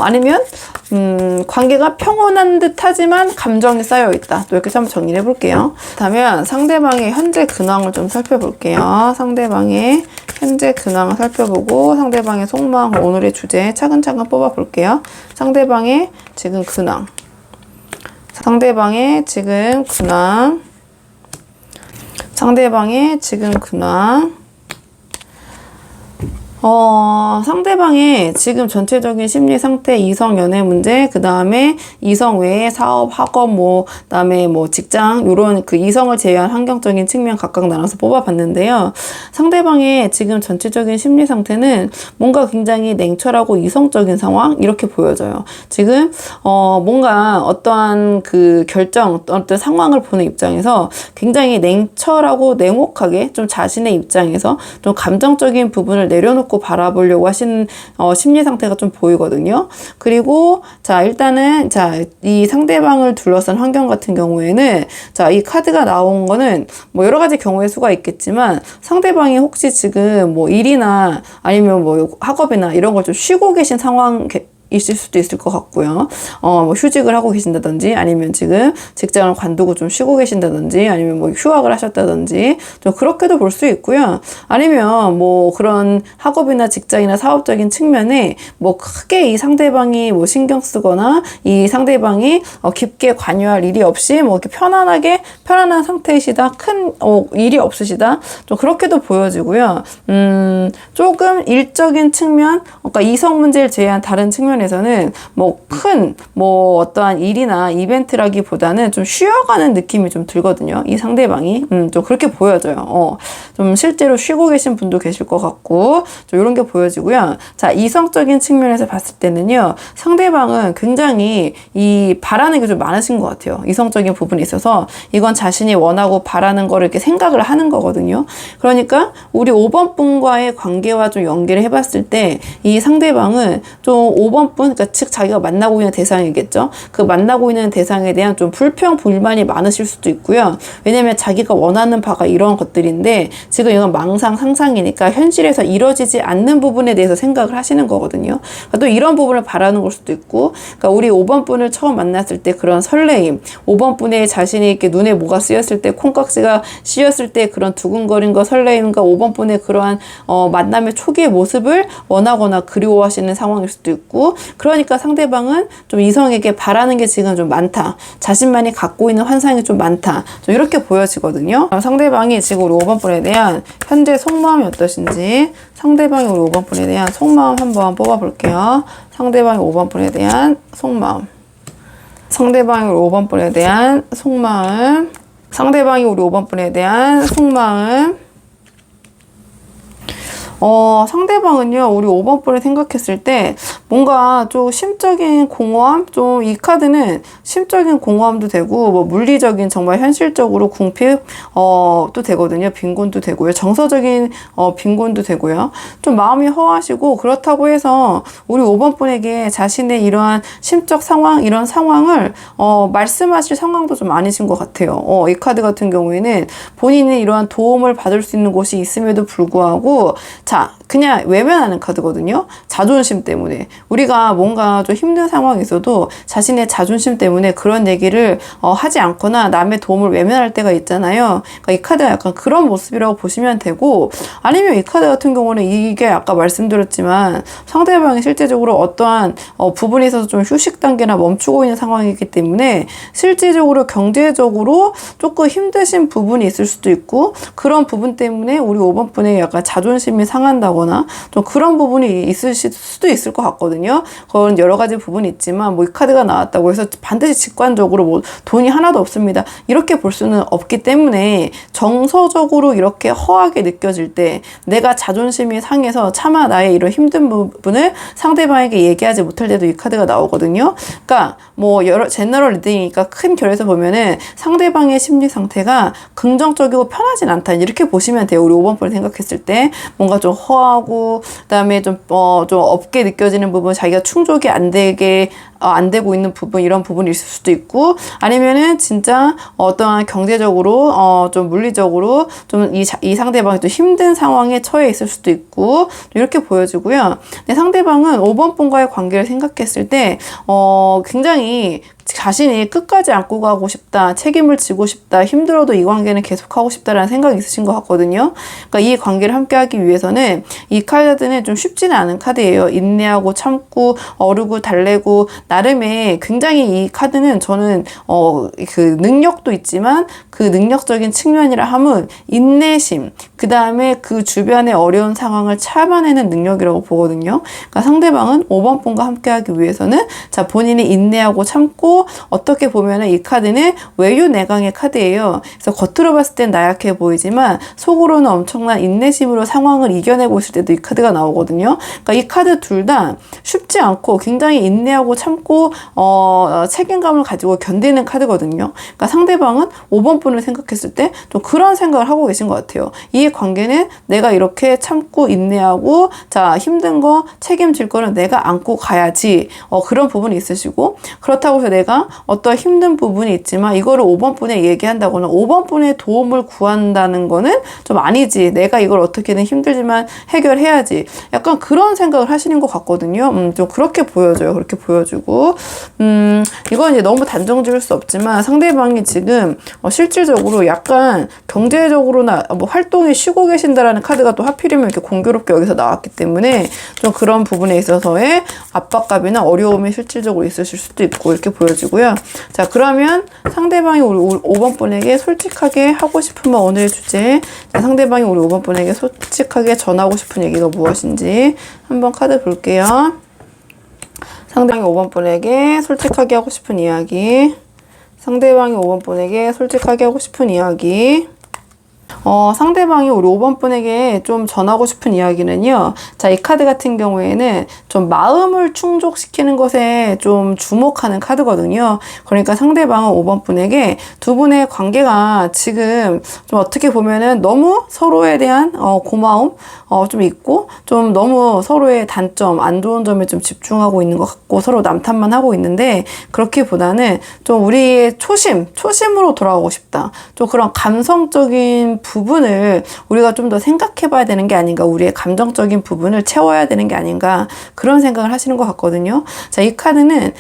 아니면 관계가 평온한 듯 하지만 감정이 쌓여 있다, 또 이렇게 한번 정리를 해볼게요. 그렇다면 상대방의 현재 근황을 좀 살펴볼게요. 상대방의 현재 근황을 살펴보고 상대방의 속마음, 오늘의 주제 차근차근 뽑아볼게요. 상대방의 지금 근황, 상대방의 지금 근황, 상대방의 지금 근황. 상대방의 지금 전체적인 심리 상태, 이성 연애 문제, 그 다음에 이성 외에 사업, 학업, 뭐, 그 다음에 뭐 직장, 요런 그 이성을 제외한 환경적인 측면 각각 나눠서 뽑아봤는데요. 상대방의 지금 전체적인 심리 상태는 뭔가 굉장히 냉철하고 이성적인 상황? 이렇게 보여져요. 지금, 뭔가 어떠한 그 결정, 어떤 상황을 보는 입장에서 굉장히 냉철하고 냉혹하게 좀 자신의 입장에서 좀 감정적인 부분을 내려놓고 바라보려고 하시는 심리 상태가 좀 보이거든요. 그리고 자, 일단은 자, 이 상대방을 둘러싼 환경 같은 경우에는 자, 이 카드가 나온 거는 뭐 여러 가지 경우의 수가 있겠지만, 상대방이 혹시 지금 뭐 일이나 아니면 뭐 학업이나 이런 걸 좀 쉬고 계신 상황 있을 수도 있을 것 같고요. 뭐 휴직을 하고 계신다든지 아니면 지금 직장을 관두고 좀 쉬고 계신다든지 아니면 뭐 휴학을 하셨다든지 좀 그렇게도 볼 수 있고요. 아니면 뭐 그런 학업이나 직장이나 사업적인 측면에 뭐 크게 이 상대방이 뭐 신경 쓰거나 이 상대방이 깊게 관여할 일이 없이 뭐 이렇게 편안한 상태이시다. 큰 일이 없으시다. 좀 그렇게도 보여지고요. 조금 일적인 측면, 그러니까 이성 문제를 제외한 다른 측면에서는 뭐 큰 뭐 어떠한 일이나 이벤트라기보다는 좀 쉬어가는 느낌이 좀 들거든요. 이 상대방이 좀 그렇게 보여져요. 좀 실제로 쉬고 계신 분도 계실 것 같고 좀 이런 게 보여지고요. 자, 이성적인 측면에서 봤을 때는요, 상대방은 굉장히 이 바라는 게 좀 많으신 것 같아요. 이성적인 부분이 있어서 이건 자신이 원하고 바라는 거를 이렇게 생각을 하는 거거든요. 그러니까 우리 5번 분과의 관계와 좀 연계를 해봤을 때 이 상대방은 좀 5번 분, 그러니까 즉 자기가 만나고 있는 대상이겠죠. 그 만나고 있는 대상에 대한 좀 불평불만이 많으실 수도 있고요. 왜냐면 자기가 원하는 바가 이런 것들인데 지금 이건 망상, 상상이니까 현실에서 이루어지지 않는 부분에 대해서 생각을 하시는 거거든요. 그러니까 또 이런 부분을 바라는 걸 수도 있고, 그러니까 우리 5번 분을 처음 만났을 때 그런 설레임, 5번 분의 자신이 이렇게 눈에 뭐가 쓰였을 때, 콩깍지가 씌었을 때 그런 두근거린 거, 설레임과 5번 분의 그러한 만남의 초기의 모습을 원하거나 그리워하시는 상황일 수도 있고, 그러니까 상대방은 좀 이성에게 바라는 게 지금 좀 많다. 자신만이 갖고 있는 환상이 좀 많다. 좀 이렇게 보여지거든요. 상대방이 지금 우리 5번 분에 대한 현재 속마음이 어떠신지, 상대방이 우리 5번 분에 대한 속마음 한번 뽑아볼게요. 상대방이 5번 분에 대한 속마음. 상대방이 우리 5번 분에 대한 속마음. 상대방이 우리 5번 분에 대한 속마음. 상대방은요, 우리 5번 분을 생각했을 때 뭔가 좀 심적인 공허함? 좀 이 카드는 심적인 공허함도 되고, 뭐 물리적인 정말 현실적으로 궁핍, 또 되거든요. 빈곤도 되고요. 정서적인, 빈곤도 되고요. 좀 마음이 허하시고, 그렇다고 해서 우리 5번 분에게 자신의 이러한 심적 상황, 이런 상황을, 말씀하실 상황도 좀 아니신 것 같아요. 이 카드 같은 경우에는 본인이 이러한 도움을 받을 수 있는 곳이 있음에도 불구하고, 자, 그냥 외면하는 카드거든요. 자존심 때문에. 우리가 뭔가 좀 힘든 상황이 있어도 자신의 자존심 때문에 그런 얘기를 하지 않거나 남의 도움을 외면할 때가 있잖아요. 그러니까 이 카드가 약간 그런 모습이라고 보시면 되고, 아니면 이 카드 같은 경우는 이게 아까 말씀드렸지만 상대방이 실제적으로 어떠한 부분에 있어서 좀 휴식 단계나 멈추고 있는 상황이기 때문에 실질적으로 경제적으로 조금 힘드신 부분이 있을 수도 있고, 그런 부분 때문에 우리 5번 분에게 약간 자존심이 상한다거나 좀 그런 부분이 있을 수도 있을 것 같거든요. 그건 여러 가지 부분이 있지만 뭐 이 카드가 나왔다고 해서 반드시 직관적으로 뭐 돈이 하나도 없습니다, 이렇게 볼 수는 없기 때문에 정서적으로 이렇게 허하게 느껴질 때 내가 자존심이 상해서 차마 나의 이런 힘든 부분을 상대방에게 얘기하지 못할 때도 이 카드가 나오거든요. 그러니까 뭐 여러 제너럴 리딩이니까 큰 결에서 보면은 상대방의 심리 상태가 긍정적이고 편하진 않다, 이렇게 보시면 돼요. 우리 5번 분을 생각했을 때 뭔가 좀 허하고, 그다음에 좀 없게 느껴지는 부분, 자기가 충족이 안 되고 있는 부분, 이런 부분이 있을 수도 있고, 아니면은 진짜 어떠한 경제적으로 좀 물리적으로 좀 이 상대방이 좀 힘든 상황에 처해 있을 수도 있고, 이렇게 보여지고요. 근데 상대방은 5번 분과의 관계를 생각했을 때 굉장히 자신이 끝까지 안고 가고 싶다, 책임을 지고 싶다, 힘들어도 이 관계는 계속하고 싶다라는 생각이 있으신 것 같거든요. 그러니까 이 관계를 함께하기 위해서는 이 카드는 좀 쉽지는 않은 카드예요. 인내하고 참고 어르고 달래고, 나름의 굉장히 이 카드는 저는 그 능력도 있지만 그 능력적인 측면이라 함은 인내심, 그 다음에 그 주변의 어려운 상황을 참아내는 능력이라고 보거든요. 그러니까 상대방은 5번 분과 함께하기 위해서는 자, 본인이 인내하고 참고, 어떻게 보면은 이 카드는 외유내강의 카드예요. 그래서 겉으로 봤을 땐 나약해 보이지만 속으로는 엄청난 인내심으로 상황을 이겨내고 있을 때도 이 카드가 나오거든요. 그러니까 이 카드 둘 다 쉽지 않고 굉장히 인내하고 참고 참고 책임감을 가지고 견디는 카드거든요. 그러니까 상대방은 5번 분을 생각했을 때 좀 그런 생각을 하고 계신 것 같아요. 이 관계는 내가 이렇게 참고 인내하고 자 힘든 거 책임질 거는 내가 안고 가야지 그런 부분이 있으시고, 그렇다고 해서 내가 어떤 힘든 부분이 있지만 이거를 5번 분에 얘기한다거나 5번 분의 도움을 구한다는 거는 좀 아니지, 내가 이걸 어떻게든 힘들지만 해결해야지, 약간 그런 생각을 하시는 것 같거든요. 좀 그렇게 보여져요. 그렇게 보여주고 이건 이제 너무 단정 지을 수 없지만 상대방이 지금 실질적으로 약간 경제적으로나 뭐 활동에 쉬고 계신다라는 카드가 또 하필이면 이렇게 공교롭게 여기서 나왔기 때문에 좀 그런 부분에 있어서의 압박감이나 어려움이 실질적으로 있으실 수도 있고 이렇게 보여지고요. 자, 그러면 상대방이 우리 5번 분에게 솔직하게 하고 싶은 말, 오늘의 주제. 자, 상대방이 우리 5번 분에게 솔직하게 전하고 싶은 얘기가 무엇인지 한번 카드 볼게요. 상대방이 5번 분에게 솔직하게 하고 싶은 이야기. 상대방이 5번 분에게 솔직하게 하고 싶은 이야기. 상대방이 우리 5번 분에게 좀 전하고 싶은 이야기는요. 자, 이 카드 같은 경우에는 좀 마음을 충족시키는 것에 좀 주목하는 카드거든요. 그러니까 상대방은 5번 분에게 두 분의 관계가 지금 좀 어떻게 보면은 너무 서로에 대한 고마움 좀 있고, 좀 너무 서로의 단점, 안 좋은 점에 좀 집중하고 있는 것 같고 서로 남탓만 하고 있는데, 그렇기보다는 좀 우리의 초심으로 돌아가고 싶다. 좀 그런 감성적인 부분을 우리가 좀 더 생각해 봐야 되는 게 아닌가, 우리의 감정적인 부분을 채워야 되는 게 아닌가, 그런 생각을 하시는 것 같거든요. 자, 이 카드는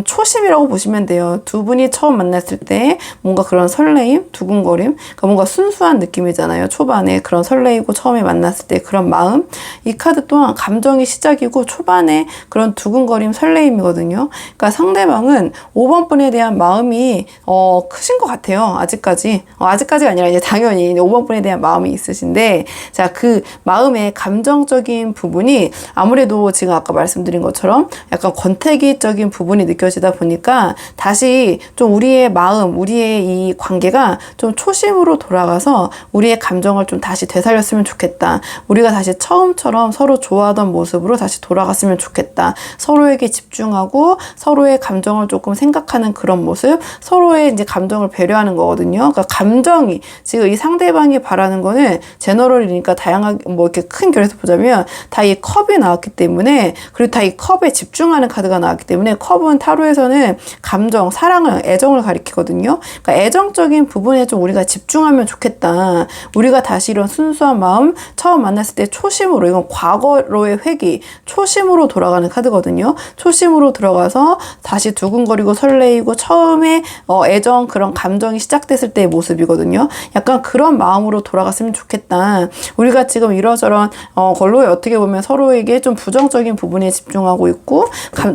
초심이라고 보시면 돼요. 두 분이 처음 만났을 때 뭔가 그런 설레임, 두근거림, 그러니까 뭔가 순수한 느낌이잖아요. 초반에 그런 설레이고 처음에 만났을 때 그런 마음. 이 카드 또한 감정이 시작이고 초반에 그런 두근거림, 설레임이거든요. 그러니까 상대방은 5번 분에 대한 마음이 크신 것 같아요. 아직까지가 아니라 이제 당연히 5번 분에 대한 마음이 있으신데, 자, 그 마음의 감정적인 부분이 아무래도 지금 아까 말씀드린 것처럼 약간 권태기적인 부분이 느껴지다 보니까 다시 좀 우리의 마음, 우리의 이 관계가 좀 초심으로 돌아가서 우리의 감정을 좀 다시 되살렸으면 좋겠다. 우리가 다시 처음처럼 서로 좋아하던 모습으로 다시 돌아갔으면 좋겠다. 서로에게 집중하고 서로의 감정을 조금 생각하는 그런 모습, 서로의 이제 감정을 배려하는 거거든요. 그러니까 감정이 지금 이 상대방이 바라는 거는 제너럴이니까 다양하게 뭐 이렇게 큰 결에서 보자면 다 이 컵이 나왔기 때문에, 그리고 다 이 컵에 집중하는 카드가 나왔기 때문에, 컵은 타로에서는 감정, 사랑을, 애정을 가리키거든요. 그러니까 애정적인 부분에 좀 우리가 집중하면 좋겠다. 우리가 다시 이런 순수한 마음, 처음 만났을 때 초심으로, 이건 과거로의 회귀, 초심으로 돌아가는 카드거든요. 초심으로 들어가서 다시 두근거리고 설레이고 처음에 애정, 그런 감정이 시작됐을 때의 모습이거든요. 약간 그런 마음으로 돌아갔으면 좋겠다. 우리가 지금 이러저런 걸로 어떻게 보면 서로에게 좀 부정적인 부분에 집중하고 있고,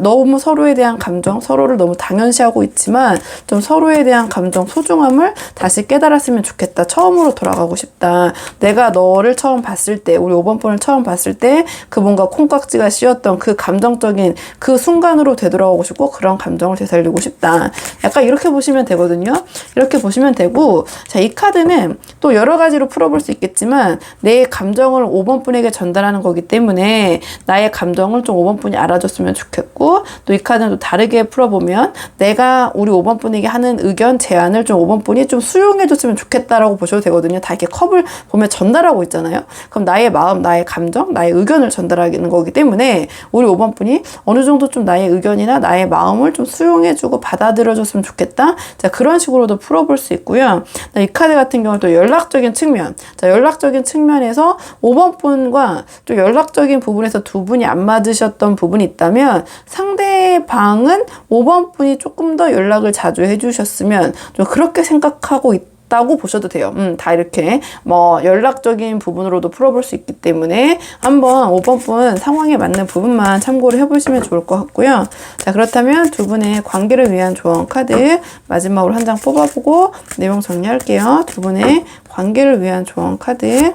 너무 서로에 대한 감정, 서로를 너무 당연시하고 있지만 좀 서로에 대한 감정, 소중함을 다시 깨달았으면 좋겠다. 처음으로 돌아가고 싶다. 내가 너를 처음 봤을 때, 우리 5번 분을 처음 봤을 때 그 뭔가 콩깍지가 씌었던 그 감정적인 그 순간으로 되돌아오고 싶고, 그런 감정을 되살리고 싶다. 약간 이렇게 보시면 되거든요. 이렇게 보시면 되고, 자, 이 카드는 또 여러 가지로 풀어볼 수 있겠지만 내 감정을 5번 분에게 전달하는 거기 때문에 나의 감정을 좀 5번 분이 알아줬으면 좋겠고, 또 이 카드는 또 다르게 풀어보면 내가 우리 5번 분에게 하는 의견, 제안을 좀 5번 분이 좀 수용해줬으면 좋겠다라고 보셔도 되거든요. 다 이렇게 컵을 보면 전달하고 있잖아요. 그럼 나의 마음, 나의 감정, 나의 의견을 전달하는 거기 때문에 우리 5번 분이 어느 정도 좀 나의 의견이나 나의 마음을 좀 수용해주고 받아들여줬으면 좋겠다. 자, 그런 식으로도 풀어볼 수 있고요. 이 카드 같은 경우는 또 연락적인 측면. 자, 연락적인 측면에서 5번 분과 좀 연락적인 부분에서 두 분이 안 맞으셨던 부분이 있다면, 상대방은 5번 분이 조금 더 연락을 자주 해주셨으면 좀 그렇게 생각하고 있다고 보셔도 돼요. 다 이렇게 뭐 연락적인 부분으로도 풀어볼 수 있기 때문에 한번 5번 분 상황에 맞는 부분만 참고를 해보시면 좋을 것 같고요. 자, 그렇다면 두 분의 관계를 위한 조언 카드 마지막으로 한 장 뽑아보고 내용 정리할게요. 두 분의 관계를 위한 조언 카드.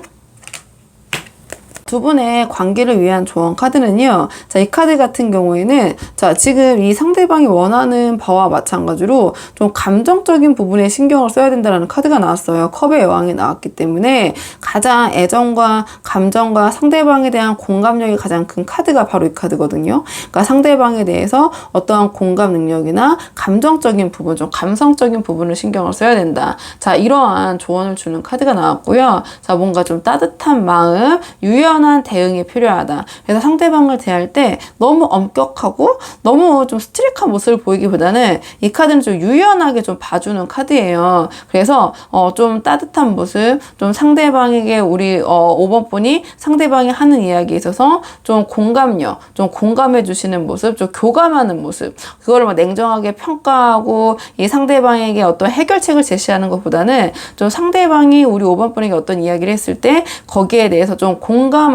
두 분의 관계를 위한 조언 카드는요. 자, 이 카드 같은 경우에는 자, 지금 이 상대방이 원하는 바와 마찬가지로 좀 감정적인 부분에 신경을 써야 된다는 카드가 나왔어요. 컵의 여왕이 나왔기 때문에 가장 애정과 감정과 상대방에 대한 공감력이 가장 큰 카드가 바로 이 카드거든요. 그러니까 상대방에 대해서 어떠한 공감 능력이나 감정적인 부분, 좀 감성적인 부분을 신경을 써야 된다. 자, 이러한 조언을 주는 카드가 나왔고요. 자, 뭔가 좀 따뜻한 마음, 유연한 대응이 필요하다. 그래서 상대방을 대할 때 너무 엄격하고 너무 좀 스트릭한 모습을 보이기보다는 이 카드는 좀 유연하게 좀 봐주는 카드예요. 그래서 좀 따뜻한 모습, 좀 상대방에게 우리 5번 분이 상대방이 하는 이야기에 있어서 좀 공감력, 좀 공감해 주시는 모습, 좀 교감하는 모습, 그거를 막 냉정하게 평가하고 이 상대방에게 어떤 해결책을 제시하는 것보다는 좀 상대방이 우리 5번 분에게 어떤 이야기를 했을 때 거기에 대해서 좀 공감하고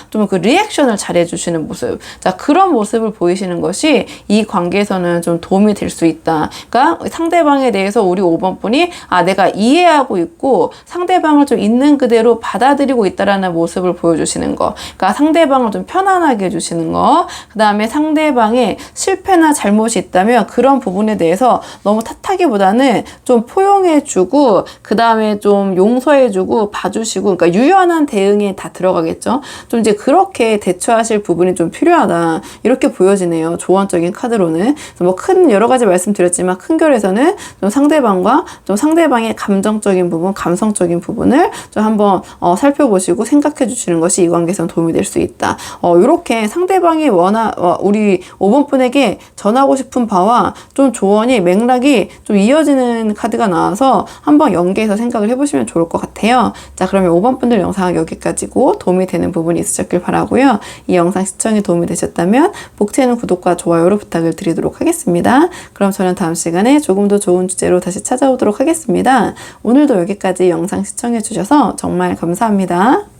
좀 그 리액션을 잘해 주시는 모습, 자, 그런 모습을 보이시는 것이 이 관계에서는 좀 도움이 될 수 있다. 그러니까 상대방에 대해서 우리 5번 분이 내가 이해하고 있고 상대방을 좀 있는 그대로 받아들이고 있다라는 모습을 보여주시는 거. 그러니까 상대방을 좀 편안하게 해주시는 거. 그 다음에 상대방의 실패나 잘못이 있다면 그런 부분에 대해서 너무 탓하기보다는 좀 포용해주고 그 다음에 좀 용서해주고 봐주시고, 그러니까 유연한 대응에 다 들어가겠죠. 좀 이제 그렇게 대처하실 부분이 좀 필요하다. 이렇게 보여지네요. 조언적인 카드로는. 뭐 큰 여러 가지 말씀드렸지만 큰 결에서는 좀 상대방과 좀 상대방의 감정적인 부분, 감성적인 부분을 좀 한번 살펴보시고 생각해 주시는 것이 이 관계에서는 도움이 될 수 있다. 이렇게 상대방이 우리 5번 분에게 전하고 싶은 바와 좀 조언이 맥락이 좀 이어지는 카드가 나와서 한번 연계해서 생각을 해보시면 좋을 것 같아요. 자, 그러면 5번 분들 영상은 여기까지고 도움이 되는 부분이 있으셨길 바라고요. 이 영상 시청에 도움이 되셨다면 복채는 구독과 좋아요로 부탁을 드리도록 하겠습니다. 그럼 저는 다음 시간에 조금 더 좋은 주제로 다시 찾아오도록 하겠습니다. 오늘도 여기까지 영상 시청해 주셔서 정말 감사합니다.